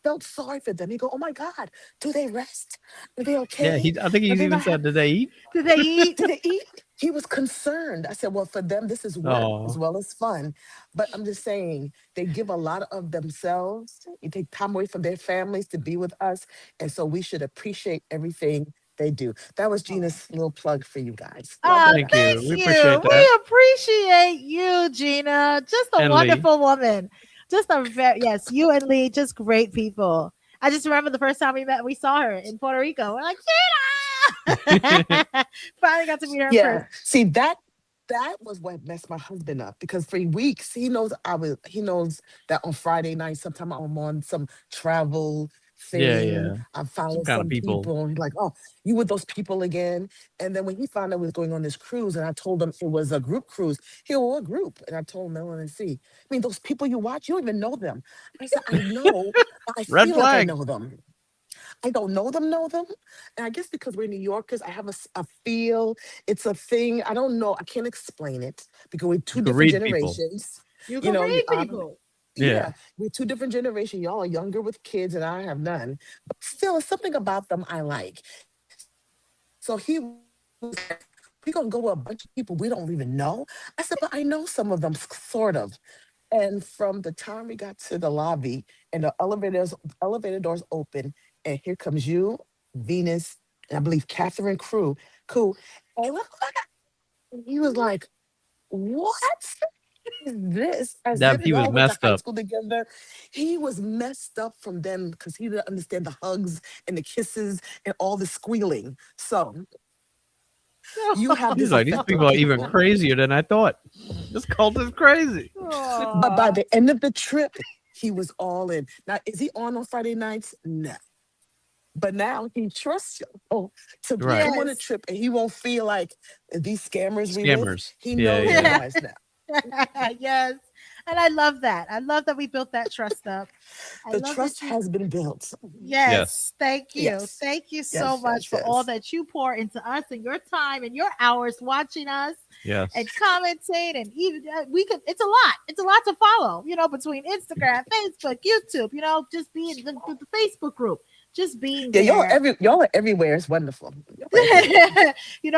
felt sorry for them. He go, oh my God, do they rest? Are they Yeah, okay? I think Are he's they even not said, did they eat? Did they eat? did they eat? He was concerned. I said, well, for them, this is work as Oh, well as fun. But I'm just saying, they give a lot of themselves. They take time away from their families to be with us. And so we should appreciate everything they do. That was Oh. Gina's little plug for you guys. Love Oh, you thank you. thank guys. We you. appreciate that. We appreciate you, Gina. Just a And Lee. wonderful woman. Just a very yes, you and Lee, just great people. I just remember the first time we met, we saw her in Puerto Rico. We're like, Gina! Finally got to meet her in Yeah. person. See, that was what messed my husband up because for weeks he knows that on Friday night sometime I'm on some travel Yeah, thing. yeah. I Some follow kind of some people. people and he's like, oh, you with those people again? And then when he found out we was going on this cruise and I told him it was a group cruise, he was a group. And I told him, I want to see. I mean, those people you watch, you don't even know them. I said, I know, but I Red feel like I flag. know them. I don't know them. And I guess because we're New Yorkers, I have a feel. It's a thing. I don't know. I can't explain it because we're You two could different read people. generations. You You can know, read people. Yeah. yeah, we're two different generations. Y'all are younger with kids, and I have none. But still, it's something about them I like. So he was like, "We're gonna go." we gonna go with a bunch of people we don't even know. I said, but I know some of them, sort of. And from the time we got to the lobby and the elevator doors open, and here comes you, Venus, and I believe Catherine Crew, cool. And he was like, "What is this?" As That if he was y'all went to messed high up. school together. He was messed up from then because he didn't understand the hugs and the kisses and all the squealing. So you have He's this like, these effect on people are even people. crazier than I thought. This cult is crazy. But by Aw. the end of the trip, he was all in. Now, is he on Friday nights? No. But now he trusts you to Right. come on a Yes. trip and he won't feel like these scammers we with. Scammers. He Yeah, knows you yeah. guys now. Yes. And I love that. I love that we built that trust up. I The love that trust you. has been built. Yes. Yes. Thank you. Yes. Thank you so Yes, much yes, for all yes. that you pour into us and your time and your hours watching us Yes. and commenting. And even we could, it's a lot. It's a lot to follow, between Instagram, Facebook, YouTube, just being the Facebook group, just being Yeah, there. y'all are everywhere. It's wonderful. Y'all are everywhere.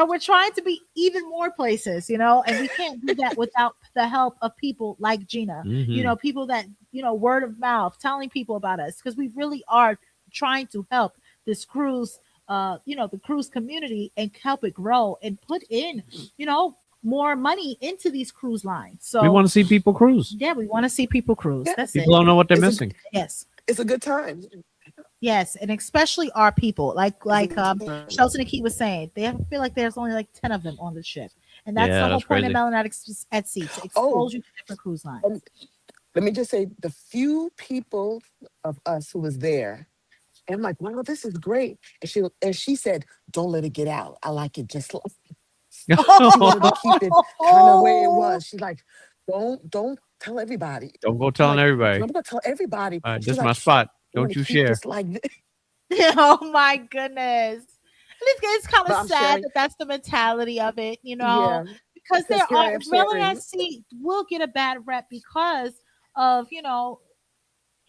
We're trying to be even more places, and we can't do that without the help of people like Gina, Hmm. people that, word of mouth, telling people about us, because we really are trying to help this cruise, the cruise community and help it grow and put in, more money into these cruise lines. We So, want to see people cruise. yeah, we want to see people cruise. Yeah, That's it. People don't know what they're it's a missing. Yes. it's a good time. Yes, and especially our people, like It's a good time. Shelton and Keith was saying, they feel like there's only like 10 of them on the ship, and that's the Yeah, whole that's point of crazy. Melon at Sea, to Oh, expose you to different cruise lines. and let me just say the few people of us who was there. And I'm like, wow, this is great. And she said, don't let it get out. I like it just like she wanted to keep it kind of where it was. She's like, don't tell everybody. Don't go I'm telling like, everybody. I'm gonna tell everybody. All right, this She's is my like, spot. I want Don't to you keep share. this like this. Oh my goodness. It's kind But of I'm sad sharing, that that's the mentality of it, yeah, because because there here I are am Melon at sharing. Sea will get a bad rep because of,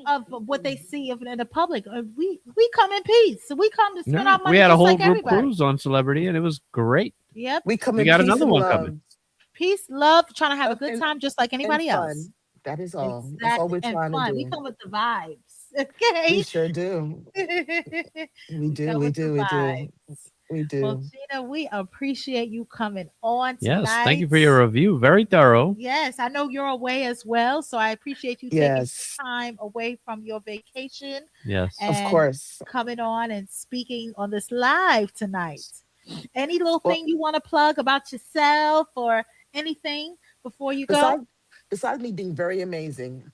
of what they see of in the public. We come in peace. So we come to spend Yeah, our we money had a just whole like group everybody. cruise on Celebrity, and it was great. Yep. We come We in got peace another and one coming. love Peace, love, trying to have a good and time just like and anybody else. fun. That is all. That's all Exactly. we're And trying to fun. We do. come with the vibes. We Okay. sure do. We We do. come We with the do. We do. vibes. We Well, do. Gina, we appreciate you coming on Yes, thank you tonight. for your review. Very thorough. Yes, I know you're away as well. So I appreciate you taking Yes, some time away from your vacation Yes. of and course. coming on and speaking on this live tonight. Any little Well, thing you want to plug about yourself or anything before you go? besides me being very amazing,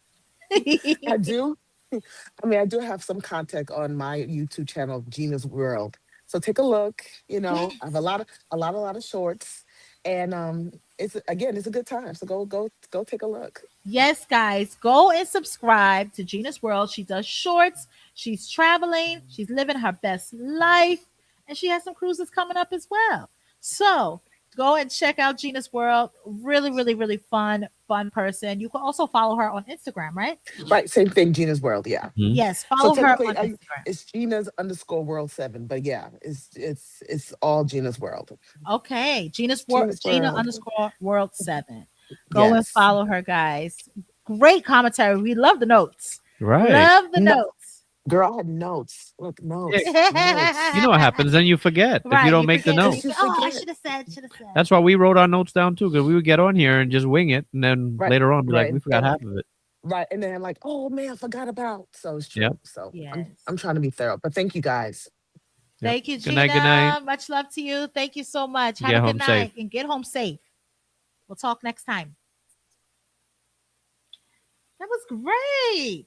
I do. I mean, I do have some content on my YouTube channel, Gina's World. So take a look. I have a lot of shorts, and it's a good time. So go take a look. Yes, guys, go and subscribe to Gina's World. She does shorts. She's traveling. She's living her best life. And she has some cruises coming up as well. So go and check out Gina's World. Really, really, really fun person. You can also follow her on Instagram, right? Right, same thing, Gina's World. Yeah. Mhm. Yes, So follow her technically, on Instagram. it's Gina's underscore World 7, but yeah, it's all Gina's World. Okay, Gina's Gina World. underscore World 7. Go and Yes. follow her, guys. Great commentary. We love the notes. Right. Love the No, notes. girl, I had notes. Look, Yeah, notes. you know what happens. Then you forget if you Right, don't you make the forget. Then You note. you say, "Oh, I forget. should have said." That's why we wrote our notes down too, because we would get on here and just wing it, and then Right, later on be like, right, we forgot and half of it. right, and then I'm like, oh man, I forgot about. So it's Yep. true. So I'm Yes. I'm trying to be thorough, but thank you guys. Yep. Thank you, Good night. Good night. Gina. Much love to you. Thank you so much. Have Get a good home safe. night and get home safe. We'll talk next time. That was great.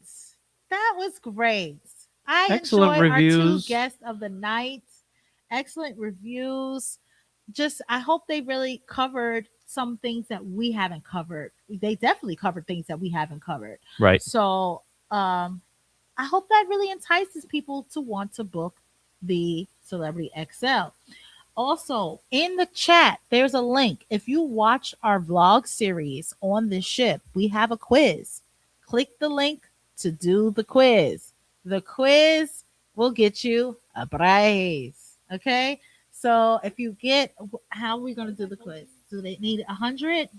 That was great. I Excellent enjoyed our two reviews. guests of the night. Excellent reviews. Just, I hope they really covered some things that we haven't covered. They definitely covered things that we haven't covered. Right. So, I hope that really entices people to want to book the Celebrity XL. Also, in the chat, there's a link. If you watch our vlog series on this ship, we have a quiz. Click the link to do the quiz. The quiz will get you a prize. Okay? So if you get, how are we going to do the quiz? Do they need 100?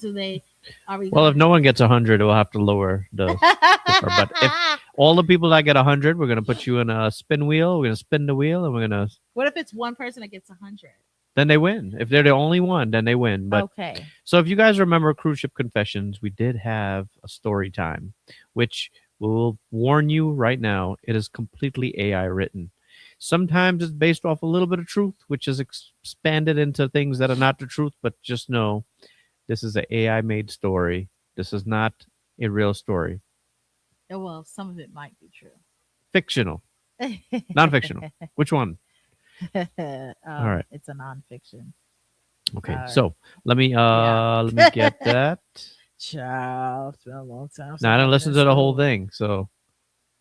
Are we Well, gonna if no one gets 100, we'll have to lower the score. But if all the people that get 100, we're gonna put you in a spin wheel. We're gonna spin the wheel, and we're gonna What if it's one person that gets 100? then they win. If they're the only one, then they win. But Okay. so if you guys remember Cruise Ship Confessions, we did have a story time, which will warn you right now, it is completely AI written. Sometimes it's based off a little bit of truth, which is expanded into things that are not the truth, but just know this is an AI made story. This is not a real story. Well, some of it might be true. Fictional, non-fictional. Which one? All right. It's a nonfiction. Okay, All so let me get that. Child, it's been a long time. Now I didn't listen to the whole thing, so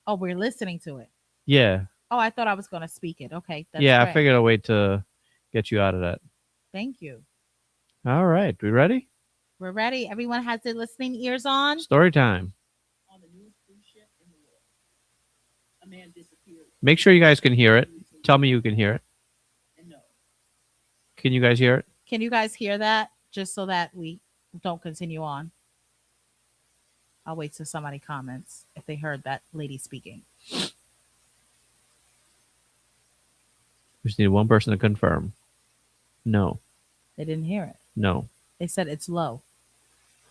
Oh, we're listening to it. yeah, Oh, I thought I was going to speak it. Okay. That's yeah. I great. figured a way to get you out of that. Thank you. All right, we ready? We're ready. Everyone has their listening ears on. Story time. Make sure you guys can hear it. Tell me you can hear it. Can you guys hear it? Can you guys hear that? Just so that we don't continue on. I'll wait till somebody comments if they heard that lady speaking. We just need one person to confirm. No, They didn't hear it. no. They said it's low.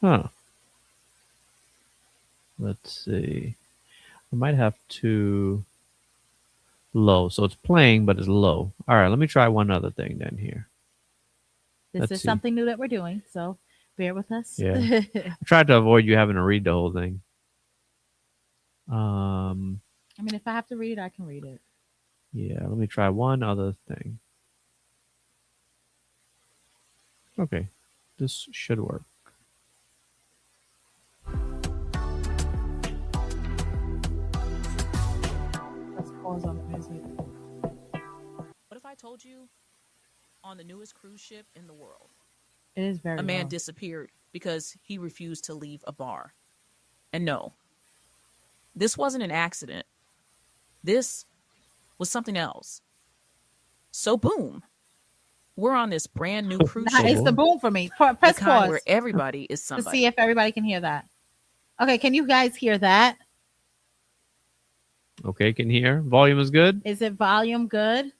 Huh. Let's see. I might have to low. So it's playing, but it's low. All right, let me try one other thing then here. This Let's is see. something new that we're doing, so bear with us. Yeah. I tried to avoid you having to read the whole thing. I mean, if I have to read it, I can read it. Yeah, let me try one other thing. Okay, this should work. Let's pause on the music. What if I told you on the newest cruise ship in the world, It is very a man low. disappeared because he refused to leave a bar? And no, this wasn't an accident. This was something else. So boom, we're on this brand new cruise Nah, ship. it's the boom for me. The Press kind pause where everybody is to somebody. see if everybody can hear that. Okay, can you guys hear that? Okay, can hear. Volume is good. Is it volume good?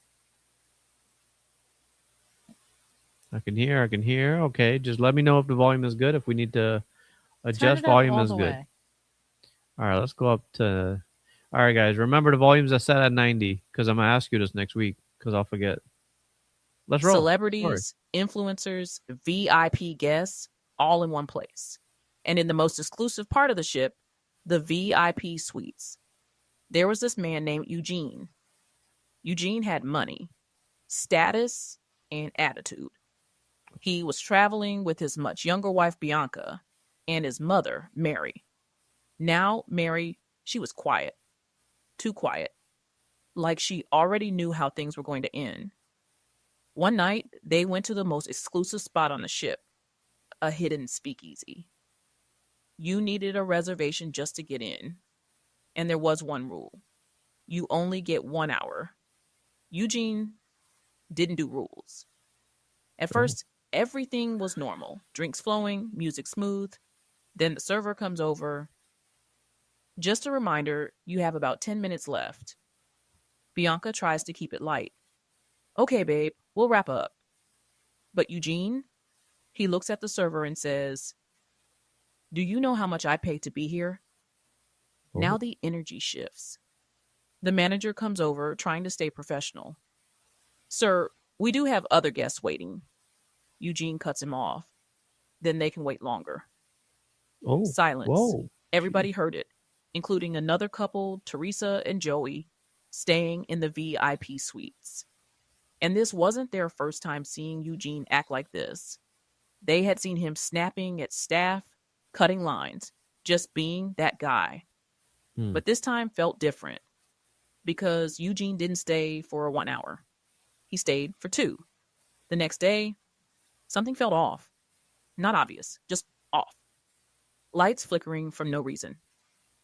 I can hear. I can hear. Okay, just let me know if the volume is good. If we need to Turn adjust, it up volume all is the good. way. All right, let's go up to. All right, guys, remember the volumes are set at 90 because I'm gonna ask you this next week because I'll forget. Let's roll. Celebrities, influencers, VIP guests, all in one place. And in the most exclusive part of the ship, the VIP suites. There was this man named Eugene. Eugene had money, status, and attitude. He was traveling with his much younger wife, Bianca, and his mother, Mary. Now, Mary, she was quiet. Too quiet. Like she already knew how things were going to end. One night, they went to the most exclusive spot on the ship, a hidden speakeasy. You needed a reservation just to get in. And there was one rule. You only get 1 hour. Eugene didn't do rules. At first, everything was normal. Drinks flowing, music smooth. Then the server comes over. Just a reminder, you have about 10 minutes left. Bianca tries to keep it light. Okay, babe, we'll wrap up. But Eugene, he looks at the server and says, "Do you know how much I paid to be here?" Now the energy shifts. The manager comes over, trying to stay professional. "Sir, we do have other guests waiting." Eugene cuts him off. "Then they can wait longer." Oh, Silence. whoa. Everybody heard it, including another couple, Teresa and Joey, staying in the VIP suites. And this wasn't their first time seeing Eugene act like this. They had seen him snapping at staff, cutting lines, just being that guy. But this time felt different because Eugene didn't stay for 1 hour. He stayed for 2. The next day, something felt off. Not obvious, just off. Lights flickering for no reason.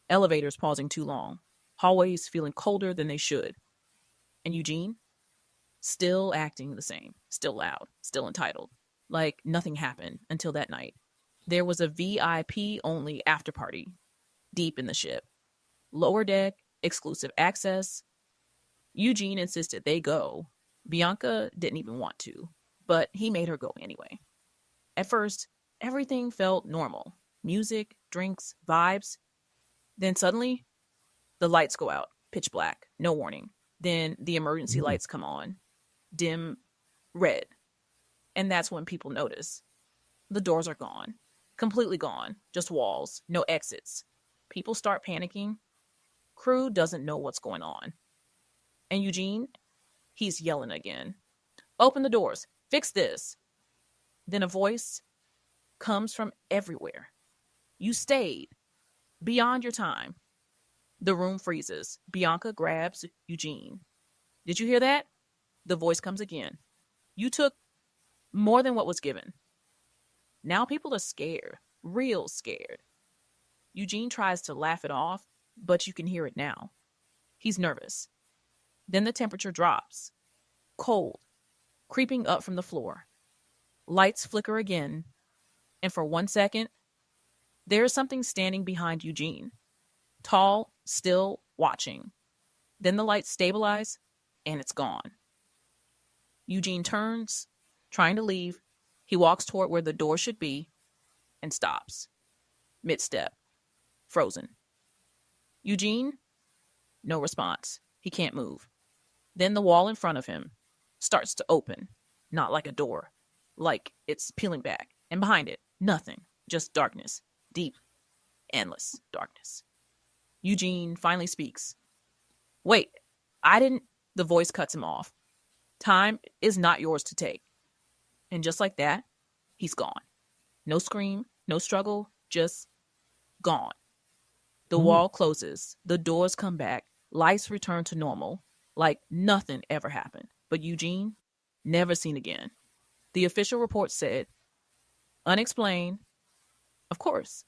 Elevators pausing too long. Hallways feeling colder than they should. And Eugene? still acting the same, still loud, still entitled, like nothing happened until that night. There was a VIP only after party deep in the ship. Lower deck, exclusive access. Eugene insisted they go. Bianca didn't even want to, but he made her go anyway. At first, everything felt normal. Music, drinks, vibes. Then suddenly, the lights go out, pitch black, no warning. Then the emergency lights come on, dim red. And that's when people notice. The doors are gone, completely gone, just walls, no exits. People start panicking. Crew doesn't know what's going on. And Eugene, he's yelling again. Open the doors, fix this. Then a voice comes from everywhere. You stayed beyond your time. The room freezes. Bianca grabs Eugene. Did you hear that? The voice comes again. You took more than what was given. Now people are scared, real scared. Eugene tries to laugh it off, but you can hear it now. He's nervous. Then the temperature drops. Cold, creeping up from the floor. Lights flicker again, and for 1 second, there is something standing behind Eugene. Tall, still, watching. Then the lights stabilize, and it's gone. Eugene turns, trying to leave. He walks toward where the door should be, and stops. Mid-step. Frozen. Eugene? No response. He can't move. Then the wall in front of him starts to open, not like a door, like it's peeling back. And behind it, nothing, just darkness, deep, endless darkness. Eugene finally speaks. Wait, I didn't... The voice cuts him off. Time is not yours to take. And just like that, he's gone. No scream, no struggle, just gone. The wall closes. The doors come back. Lights return to normal, like nothing ever happened. But Eugene, never seen again. The official report said, unexplained, of course.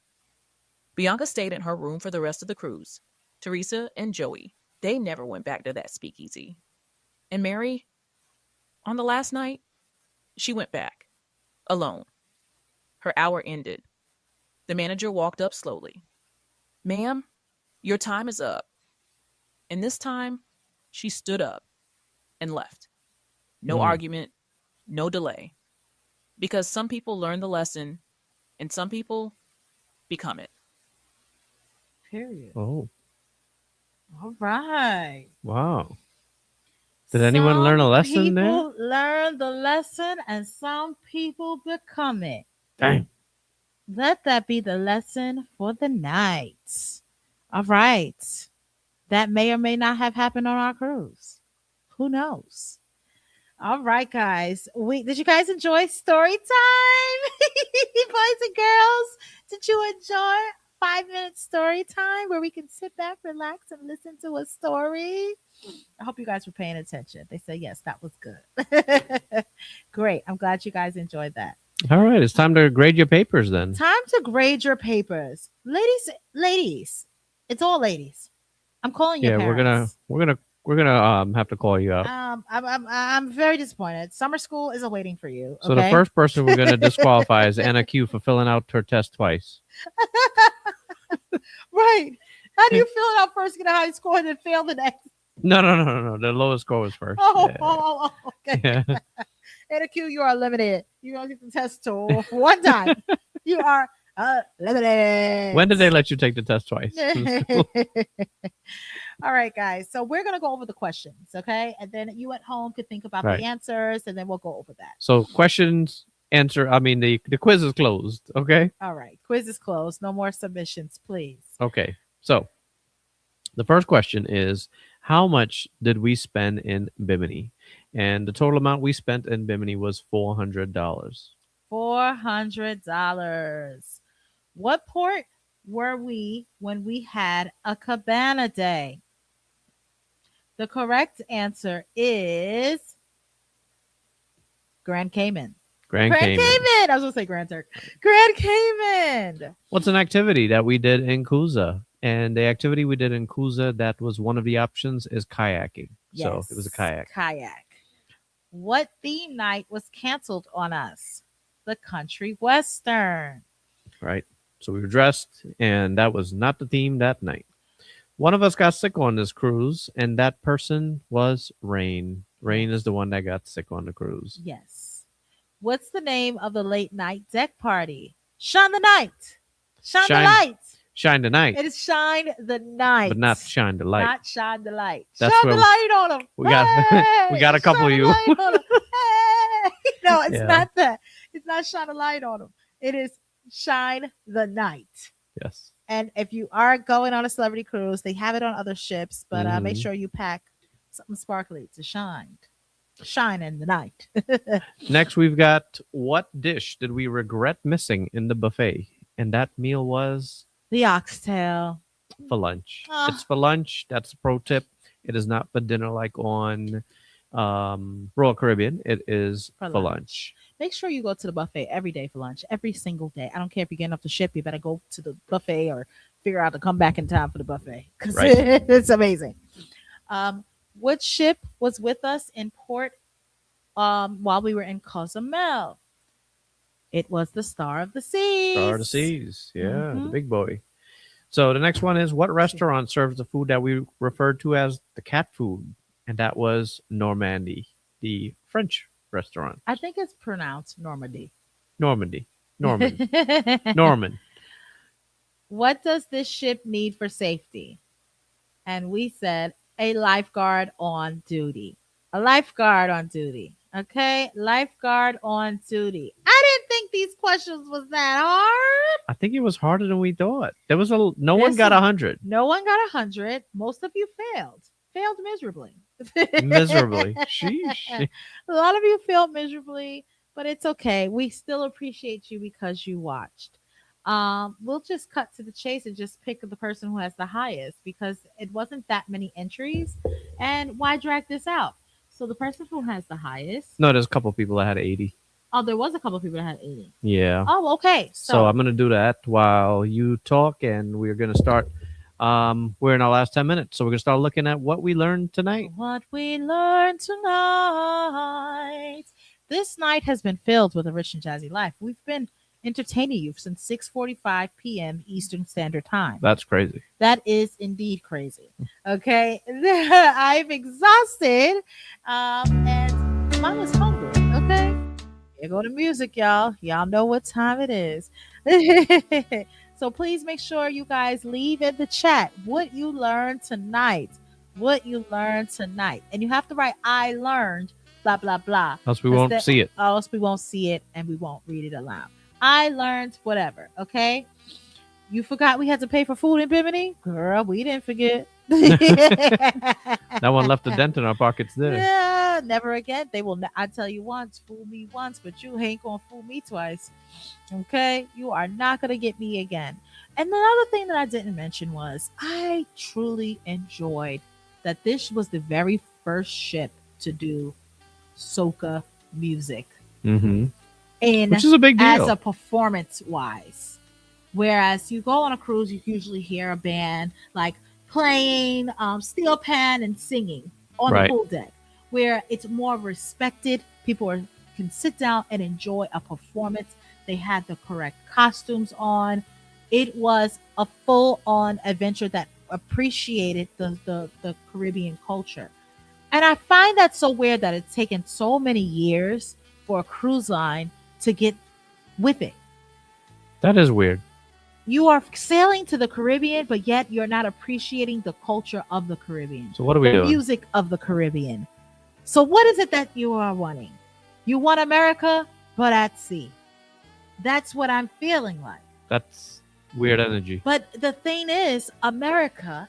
Bianca stayed in her room for the rest of the cruise. Teresa and Joey, they never went back to that speakeasy. And Mary, on the last night, she went back, alone. Her hour ended. The manager walked up slowly. Ma'am, your time is up. And this time, she stood up and left. No argument, no delay. Because some people learn the lesson, and some people become it. Period. Oh, All right. wow. Did anyone learn a lesson there? Some people learn the lesson, and some people become it. Dang. Let that be the lesson for the night. All right. That may or may not have happened on our cruise. Who knows? All right, guys. Did you guys enjoy story time? Boys and girls, did you enjoy 5-minute story time where we can sit back, relax, and listen to a story? I hope you guys were paying attention. They said, yes, that was good. Great. I'm glad you guys enjoyed that. All right, it's time to grade your papers then. Time to grade your papers. Ladies. It's all ladies. I'm calling your parents. we're gonna have to call you up. I'm very disappointed. Summer school is awaiting for you. So the first person we're gonna disqualify is Anna Q for filling out her test twice. Right. How do you fill it out first, get a high score, and then fail the next? No. The lowest score was first. Oh, okay. Yeah. Anna Q, you are eliminated. You don't get the test tool one time. You are eliminated. When did they let you take the test twice? All right, guys. So we're gonna go over the questions, okay? And then you at home could think about Right. the answers, and then we'll go over that. So questions, answer. I mean, the quiz is closed. Okay. All right. Quiz is closed. No more submissions, please. Okay. So the first question is, how much did we spend in Bimini? And the total amount we spent in Bimini was $400. $400. What port were we when we had a cabana day? The correct answer is Grand Cayman. Grand Cayman. I was going to say Grand Turk. Grand Cayman. What's an activity that we did in Kuza? And the activity we did in Kuza, that was one of the options, is kayaking. So it was a kayak. Kayak. What theme night was canceled on us? The country western. Right. So we were dressed, and that was not the theme that night. One of us got sick on this cruise, and that person was Rain. Rain is the one that got sick on the cruise. Yes. What's the name of the late night deck party? Shine the night. Shine the Shine- light. Shine the night, It is shine the night. but not shine the light. Not shine the light. That's Shine where the light on them. we got- we got a couple of you. No, it's Yeah. not that. It's not shine a light on them. It is shine the night. Yes. And if you are going on a celebrity cruise, they have it on other ships, but make Mhm. sure you pack something sparkly to shine. Shine in the night. Next, we've got what dish did we regret missing in the buffet? And that meal was The oxtail. for lunch. Ah. It's for lunch. That's a pro tip. It is not for dinner like on Royal Caribbean. It is For for lunch. lunch. Make sure you go to the buffet every day for lunch, every single day. I don't care if you're getting off the ship, you better go to the buffet or figure out to come back in time for the buffet because Right. it's amazing. What ship was with us in port while we were in Cozumel? It was the Star of the Seas. Star of the Seas. Yeah, the Mhm. big boy. So the next one is what restaurant serves the food that we referred to as the cat food? And that was Normandy, the French restaurant. I think it's pronounced Normandy. Normandy. Norman. Norman. What does this ship need for safety? And we said a lifeguard on duty. A lifeguard on duty. Okay, lifeguard on duty. I didn't think these questions was that hard. I think it was harder than we thought. There was no one This got is- 100. No one got 100. Most of you failed miserably. Miserably. Sheesh. A lot of you failed miserably, but it's okay. We still appreciate you because you watched. We'll just cut to the chase and just pick the person who has the highest because it wasn't that many entries. And why drag this out? So the person who has the highest. No, there's a couple people that had 80. Oh, there was a couple people that had 80. Yeah. Oh, okay. So I'm going to do that while you talk, and we're going to start. We're in our last 10 minutes, so we're going to start looking at what we learned tonight. What we learned tonight. This night has been filled with a rich and jazzy life. We've been entertaining you since 6:45 p.m. Eastern Standard Time. That's crazy. That is indeed crazy. Okay, I'm exhausted, and mom is hungry. Okay, here go the music, y'all. Y'all know what time it is. So please make sure you guys leave in the chat what you learned tonight. What you learned tonight, and you have to write "I learned." Blah blah blah. Else we won't That- see it. Or else we won't see it and we won't read it aloud. I learned whatever. Okay. You forgot we had to pay for food in Bimini? Girl, we didn't forget. That one left a dent in our pockets there. Yeah, never again. They will. I tell you once, fool me once, but you ain't gonna fool me twice. Okay, you are not gonna get me again. And another thing that I didn't mention was I truly enjoyed that this was the very first ship to do soca music Mm-hmm. in Which is a big as deal. a performance wise. Whereas you go on a cruise, you usually hear a band like playing steel pan and singing on Right. the pool deck, where it's more respected. People can sit down and enjoy a performance. They had the correct costumes on. It was a full-on adventure that appreciated the Caribbean culture. And I find that so weird that it's taken so many years for a cruise line to get with it. That is weird. You are sailing to the Caribbean, but yet you're not appreciating the culture of the Caribbean, So what are we the doing? music of the Caribbean. So what is it that you are wanting? You want America, but at sea. That's what I'm feeling like. That's weird energy. But the thing is, America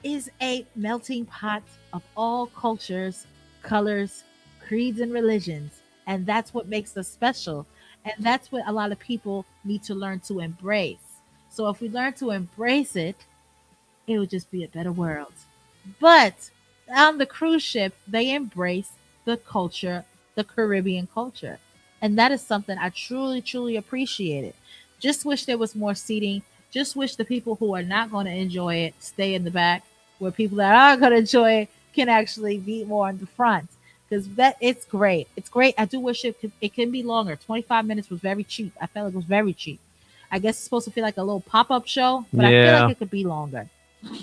is a melting pot of all cultures, colors, creeds, and religions. And that's what makes us special. And that's what a lot of people need to learn to embrace. So if we learn to embrace it, it would just be a better world. But on the cruise ship, they embrace the culture, the Caribbean culture. And that is something I truly, truly appreciated. Just wish there was more seating. Just wish the people who are not going to enjoy it stay in the back, where people that are going to enjoy it can actually be more in the front. because that it's great. It's great. I do wish it can be longer. 25 minutes was very cheap. I felt like it was very cheap. I guess it's supposed to feel like a little pop-up show, but I feel like Yeah. it could be longer.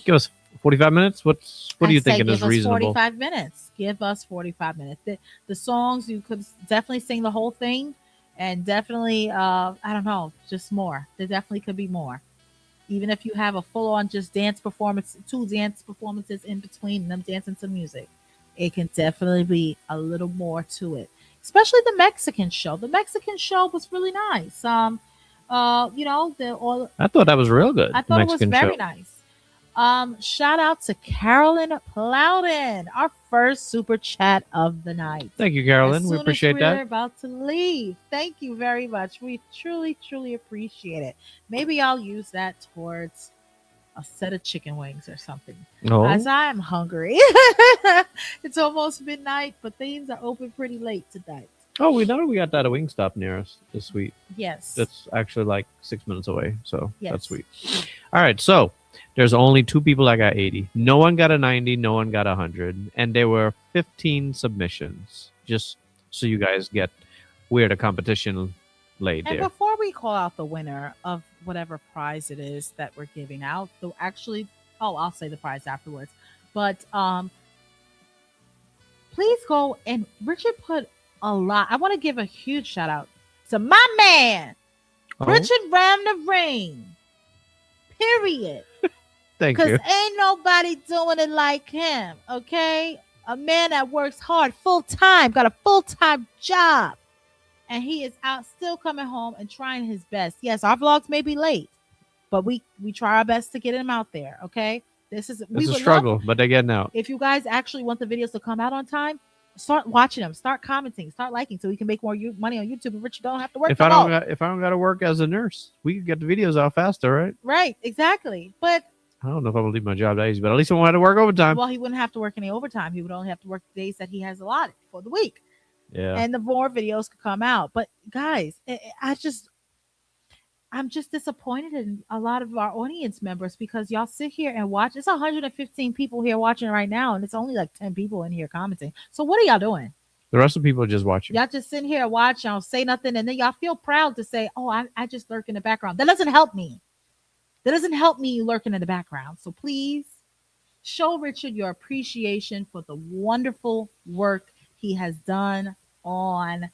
Give us 45 minutes. What are I you say thinking is give us reasonable? 45 minutes. Give us 45 minutes. The songs, you could definitely sing the whole thing, and definitely, I don't know, just more. There definitely could be more. Even if you have a full-on just dance performance, two dance performances in between them dancing to music, it can definitely be a little more to it. Especially the Mexican show. The Mexican show was really nice. The all I thought that was real good. I The thought it was Mexican very show. nice. Shout out to Carolyn Plowden, our first super chat of the night. Thank you, As Carolyn. We soon as appreciate we're that. about to leave, thank you very much. We truly, truly appreciate it. Maybe I'll use that towards a set of chicken wings or something. As Oh, I am hungry. It's almost midnight, but things are open pretty late tonight. we know we got that at Wingstop near us this week. Yes. That's actually like 6 minutes away, so Yes. that's sweet. All right, so there's only 2 people that got 80. No one got a 90. No one got 100, and there were 15 submissions. Just so you guys get where the competition laid And there. before we call out the winner of whatever prize it is that we're giving out, though actually, I'll say the prize afterwards. But please go and Richard put a lot. I want to give a huge shout out to my man, Oh, Richard ran the ring. Period. thank Because you. ain't nobody doing it like him. Okay, a man that works hard, full time, got a full time job. And he is out still coming home and trying his best. Yes, our vlogs may be late, but we try our best to get him out there. Okay, we It's a would love struggle, but they're getting out. if you guys actually want the videos to come out on time. Start watching them, start commenting, start liking, so we can make more money on YouTube. And Richard don't have to work. If I don't got to work as a nurse, we could get the videos out faster, right? Right, exactly. But I don't know if I'm gonna leave my job that easy, but at least I won't have to work overtime. well, he wouldn't have to work any overtime. He would only have to work the days that he has allotted for the week, Yeah. and the more videos could come out. But guys, I'm just disappointed in a lot of our audience members because y'all sit here and watch. It's 115 people here watching right now, and it's only like 10 people in here commenting. So what are y'all doing? The rest of the people are just watching. Y'all just sitting here and watch. Y'all say nothing, and then y'all feel proud to say, "Oh, I just lurk in the background." That doesn't help me. That doesn't help me lurking in the background. So please show Richard your appreciation for the wonderful work he has done on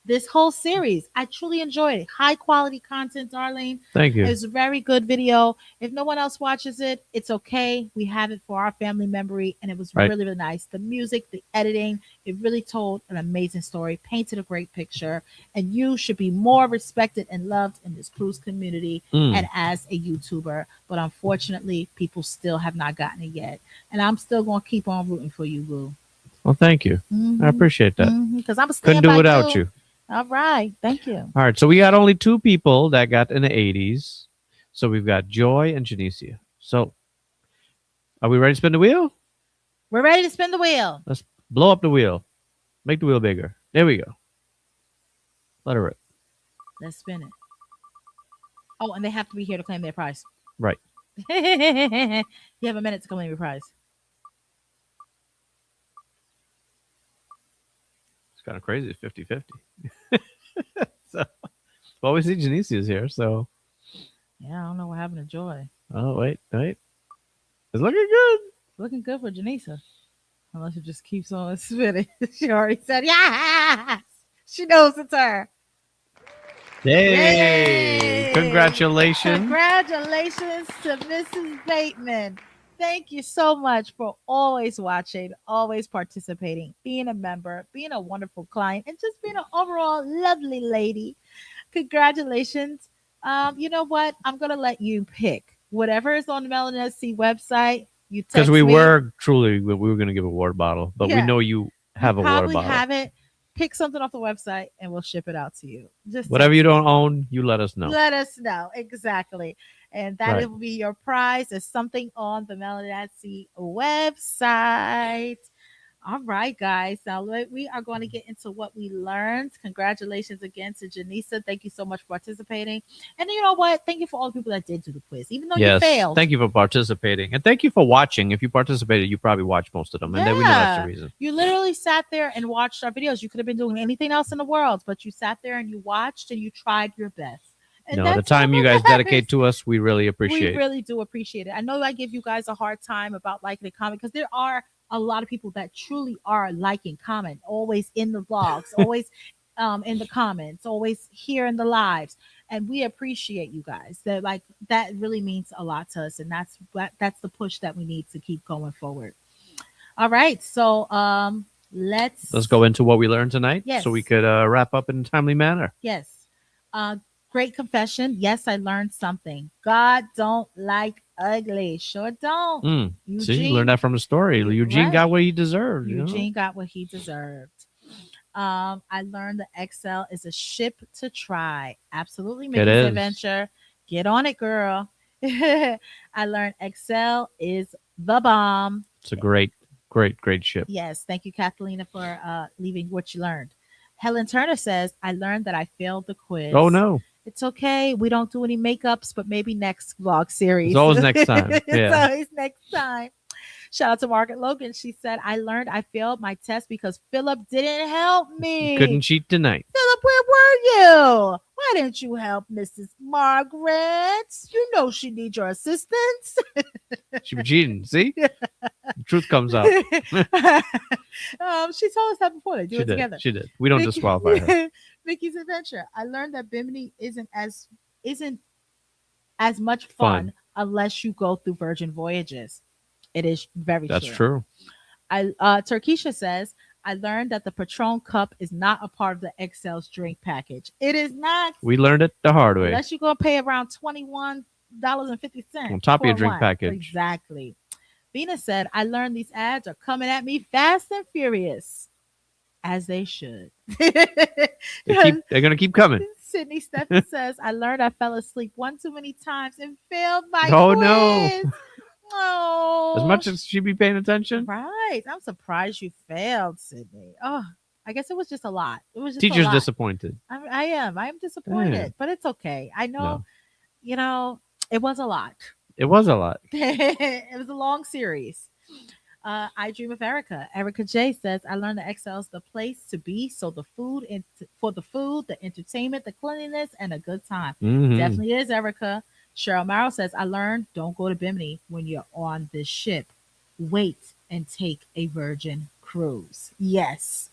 this whole series. I truly enjoyed it. High quality content, Darlene. Thank you. It's a very good video. If no one else watches it, it's okay. We have it for our family memory, and it was Right. really, really nice. The music, the editing, it really told an amazing story, painted a great picture, and you should be more respected and loved in this cruise community Mm. and as a YouTuber. But unfortunately, people still have not gotten it yet, and I'm still going to keep on rooting for you, Boo. Well, thank you. I appreciate that. Because I'm a Couldn't do without you. All right, thank you. All right, so we got only 2 people that got in the 80s. So we've got Joy and Janicia. So are we ready to spin the wheel? We're ready to spin the wheel. Let's blow up the wheel. Make the wheel bigger. There we go. Let her rip. Let's spin it. Oh, and they have to be here to claim their prize. Right. You have a minute to claim your prize. It's kind of crazy. It's 50-50. So, well, we see Janicia's here. So, Yeah, I don't know what happened to Joy. oh, wait. It's looking good. Looking good for Janisa. Unless it just keeps on spinning. She already said, yes! She knows it's her. Yay! Yay! Congratulations. Congratulations to Mrs. Bateman. Thank you so much for always watching, always participating, being a member, being a wonderful client, and just being an overall lovely lady. Congratulations. You know what? I'm going to let you pick whatever is on the Melanin SC website. You Because text we me. were going to give a water bottle, but we Yeah. know you have a water Probably bottle. have it. Pick something off the website and we'll ship it out to you. Just Whatever text you me. don't own, you let us know. Let us know. Exactly. And that Right. will be your prize. Is something on the Melanin SC website. All right, guys. Now we are going to get into what we learned. Congratulations again to Janisa. Thank you so much for participating. And you know what? Thank you for all the people that did do the quiz, even though you Yes. failed. Thank you for participating. And thank you for watching. If you participated, you probably watched most of them. And then we know that's the Yeah. reason. You literally sat there and watched our videos. You could have been doing anything else in the world, but you sat there and you watched and you tried your best. And No, the that's all time you that guys dedicate matters. to us, we really We appreciate. really do appreciate it. I know I give you guys a hard time about liking and comment because there are a lot of people that truly are liking, comment, always in the vlogs, always in the comments, always here in the lives, and we appreciate you guys. That really means a lot to us, and that's the push that we need to keep going forward. All right, so Let's go into what we learned tonight Yes. so we could wrap up in a timely manner. Yes. Great confession. Yes, I learned something. God don't like ugly. Sure don't. See, you learned that from the story. Eugene Right. got what he deserved. You know? Eugene got what he deserved. I learned that Excel is a ship to try. Absolutely, Mickey's is. Adventure. Get on it, girl. I learned Excel is the bomb. It's a great, great, great ship. Yes, thank you, Catalina, for leaving what you learned. Helen Turner says, I learned that I failed the quiz. Oh, no. It's okay. We don't do any makeups, but maybe next vlog series. It's always next time. It's Yeah. always next time. Shout out to Margaret Logan. She said, I learned I failed my test because Philip didn't help me. Couldn't cheat tonight. Philip, where were you? Why didn't you help Mrs. Margaret? You know she needs your assistance. She was cheating. See? The truth comes out. She told us that before. They do She it did. together. She did. We don't disqualify her. Mickey's Adventure. I learned that Bimini isn't as much fun unless you go through Virgin Voyages. It is very That's true. true. Turkisha says, I learned that the Patron cup is not a part of the Excel's drink package. It is not. We learned it the hard way. Unless you're gonna pay around $21.50 On top of your for drink one. package. Exactly. Venus said, I learned these ads are coming at me fast and furious. As they should. They're going to keep coming. Sydney Stephen says, I learned I fell asleep one too many times and failed my Oh, quiz. no. Oh. As much as she be paying attention. Right. I'm surprised you failed, Sydney. Oh, I guess it was just a lot. It was just Teacher's a lot. disappointed. I am disappointed, Yeah. but it's okay. I know, No. you know, it was a lot. It was a lot. It was a long series. I Dream of Erica. Erica J says, I learned that Excel is the place to be. So the food, for the food, the entertainment, the cleanliness, and a good time. Mhm. Definitely is, Erica. Cheryl Marrow says, I learned don't go to Bimini when you're on this ship. Wait and take a Virgin cruise. Yes.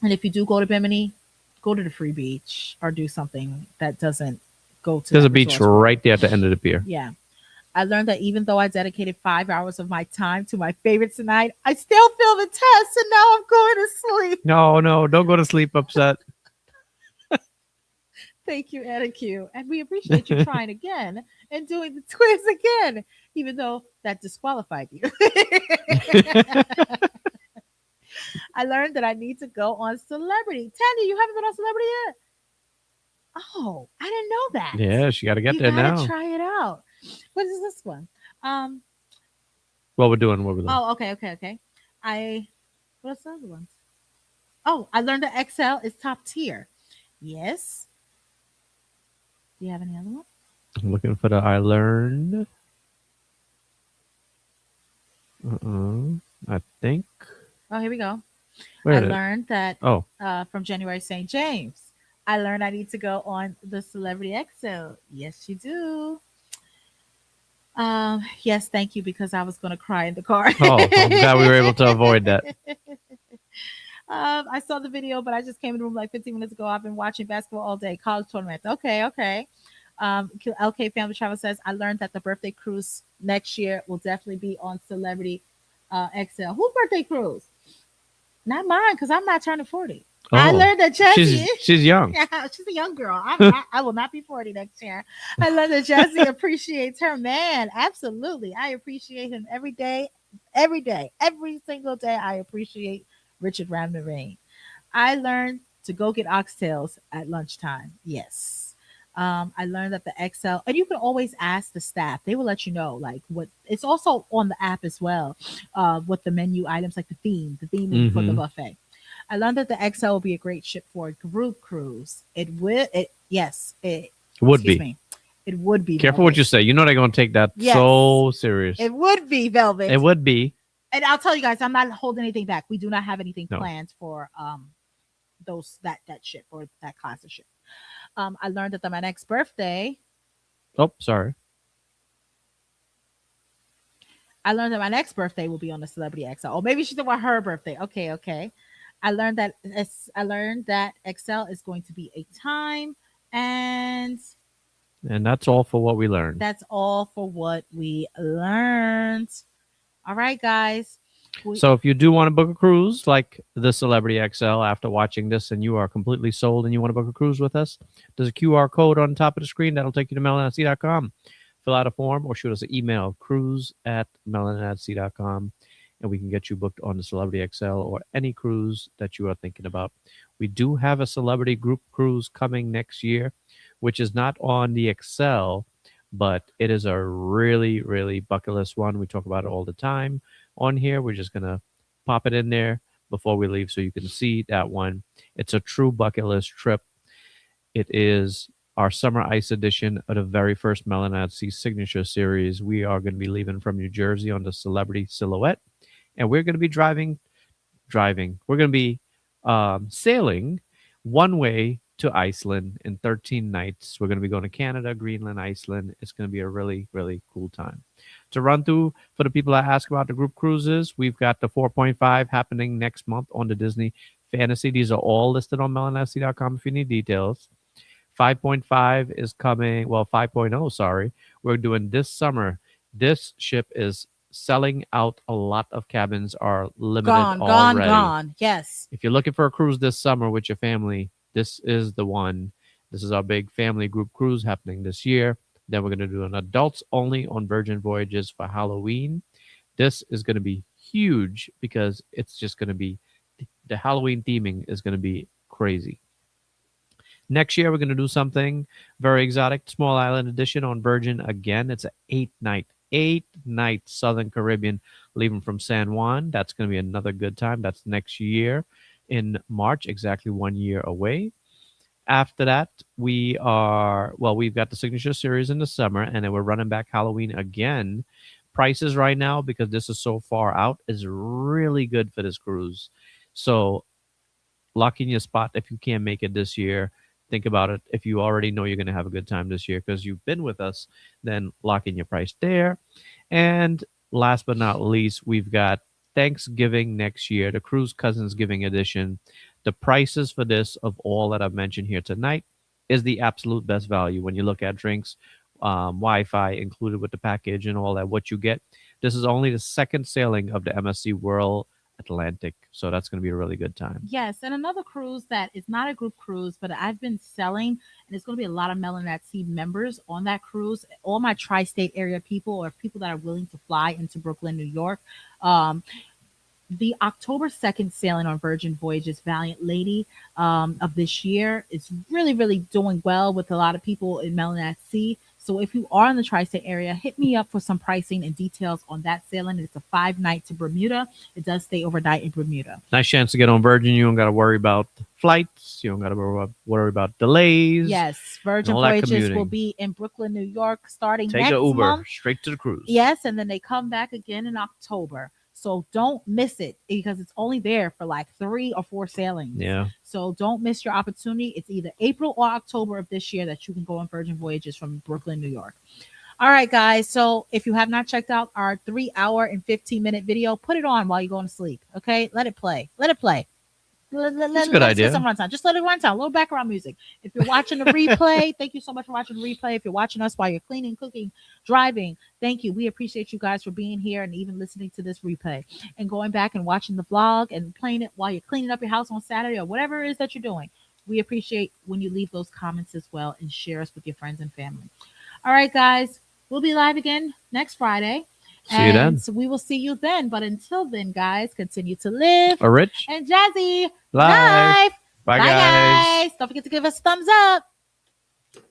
And if you do go to Bimini, go to the free beach or do something that doesn't go to There's that a beach resource. right there at the end of the pier. Yeah. I learned that even though I dedicated 5 hours of my time to my favorite tonight, I still failed the test and now I'm going to sleep. No, don't go to sleep upset. Thank you, Anna Q. And we appreciate you trying again and doing the quiz again, even though that disqualified you. I learned that I need to go on Celebrity. Tanya, you haven't been on Celebrity yet? Oh, I didn't know that. Yeah, she got to get you there gotta now. try it out. What is this one? What we're doing. What we're doing. Oh, okay. What's the other ones? Oh, I learned that Excel is top tier. Yes. Do you have any other one? I'm looking for the I learned. I think. Oh, here we go. Where I is it? learned that Oh, from January St. James. I learned I need to go on the Celebrity Excel. Yes, you do. Yes, thank you, because I was going to cry in the car. oh, I'm glad we were able to avoid that. I saw the video, but I just came in the room like 15 minutes ago. I've been watching basketball all day, college tournaments. Okay. LK Family Travel says, I learned that the birthday cruise next year will definitely be on Celebrity XL. Whose birthday cruise? Not mine, because I'm not turning 40. I Oh, learned that Jessie. she's young. Yeah, she's a young girl. I will not be 40 next year. I love that Jessie appreciates her man. Absolutely. I appreciate him every day. Every single day. I appreciate Richard Ramirez. I learned to go get oxtails at lunchtime. Yes. I learned that the XL, and you can always ask the staff. They will let you know, like what. It's also on the app as well, what the menu items, like the theming for the Mhm. buffet. I learned that the XL will be a great ship for a group cruise. It will. It yes. It Would excuse be. me. It would be Careful what Velvet. you say. You know they're gonna take that Yes, so serious. it would be Velvet. It would be. And I'll tell you guys, I'm not holding anything back. We do not have anything No. planned for those that ship or that class of ship. I learned that on my next birthday, Oh, sorry. I learned that my next birthday will be on the Celebrity XL. Or maybe she's about her birthday. Okay, okay. I learned that XL is going to be a time, and And that's all for what we learned. that's all for what we learned. All right, guys. So if you do want to book a cruise like the Celebrity XL after watching this and you are completely sold and you want to book a cruise with us, there's a QR code on top of the screen that'll take you to melansea.com. Fill out a form or shoot us an email, cruise@melansea.com, and we can get you booked on the Celebrity XL or any cruise that you are thinking about. We do have a celebrity group cruise coming next year, which is not on the XL, but it is a really, really bucket list one. We talk about it all the time on here. We're just going to pop it in there before we leave so you can see that one. It's a true bucket list trip. It is our summer ice edition of the very first Melanatsi signature series. We are going to be leaving from New Jersey on the Celebrity Silhouette, and we're going to be driving. We're going to be sailing one way to Iceland in 13 nights. We're going to be going to Canada, Greenland, Iceland. It's going to be a really, really cool time. To run through for the people that ask about the group cruises, we've got the 4.5 happening next month on the Disney Fantasy. These are all listed on melanfc.com if you need details. 5.5 is coming. Well, 5.0, sorry. We're doing this summer. This ship is selling out. A lot of cabins are limited already. Gone. Yes. If you're looking for a cruise this summer with your family, this is the one. This is our big family group cruise happening this year. Then we're going to do an adults only on Virgin Voyages for Halloween. This is going to be huge because it's just going to be, the Halloween theming is going to be crazy. Next year, we're going to do something very exotic, Small Island Edition on Virgin again. It's an 8-night Southern Caribbean leaving from San Juan. That's going to be another good time. That's next year in March, exactly 1 year away. After that, we've got the Signature Series in the summer, and then we're running back Halloween again. Prices right now, because this is so far out, is really good for this cruise. So lock in your spot if you can't make it this year. Think about it. If you already know you're going to have a good time this year because you've been with us, then lock in your price there. And last but not least, we've got Thanksgiving next year, the Cruise Cousins Giving Edition. The prices for this, of all that I've mentioned here tonight, is the absolute best value. When you look at drinks, Wi-Fi included with the package and all that, what you get. This is only the second sailing of the MSC World Atlantic. So that's going to be a really good time. Yes, and another cruise that is not a group cruise, but I've been selling, and it's going to be a lot of Melanatsi members on that cruise. All my tri-state area people or people that are willing to fly into Brooklyn, New York. The October 2nd sailing on Virgin Voyages Valiant Lady of this year is really, really doing well with a lot of people in Melanatsi. So if you are in the tri-state area, hit me up for some pricing and details on that sailing. It's a 5-night to Bermuda. It does stay overnight in Bermuda. Nice chance to get on Virgin. You don't got to worry about flights. You don't got to worry about delays. Yes, Virgin Voyages will be in Brooklyn, New York, starting Take next an Uber month. straight to the cruise. Yes, and then they come back again in October. So don't miss it because it's only there for like 3 or 4 sailings. Yeah. So don't miss your opportunity. It's either April or October of this year that you can go on Virgin Voyages from Brooklyn, New York. All right, guys. So if you have not checked out our 3-hour and 15-minute video, put it on while you're going to sleep. Okay? Let it play. Let it play. That's a good idea. Some runtime. Just let it run time. A little background music. If you're watching the replay, thank you so much for watching the replay. If you're watching us while you're cleaning, cooking, driving, thank you. We appreciate you guys for being here and even listening to this replay and going back and watching the vlog and playing it while you're cleaning up your house on Saturday or whatever it is that you're doing. We appreciate when you leave those comments as well and share us with your friends and family. All right, guys. We'll be live again next Friday. See you then. So we will see you then. But until then, guys, continue to live A rich and jazzy life. life. Bye, Bye, guys. guys. Don't forget to give us a thumbs up.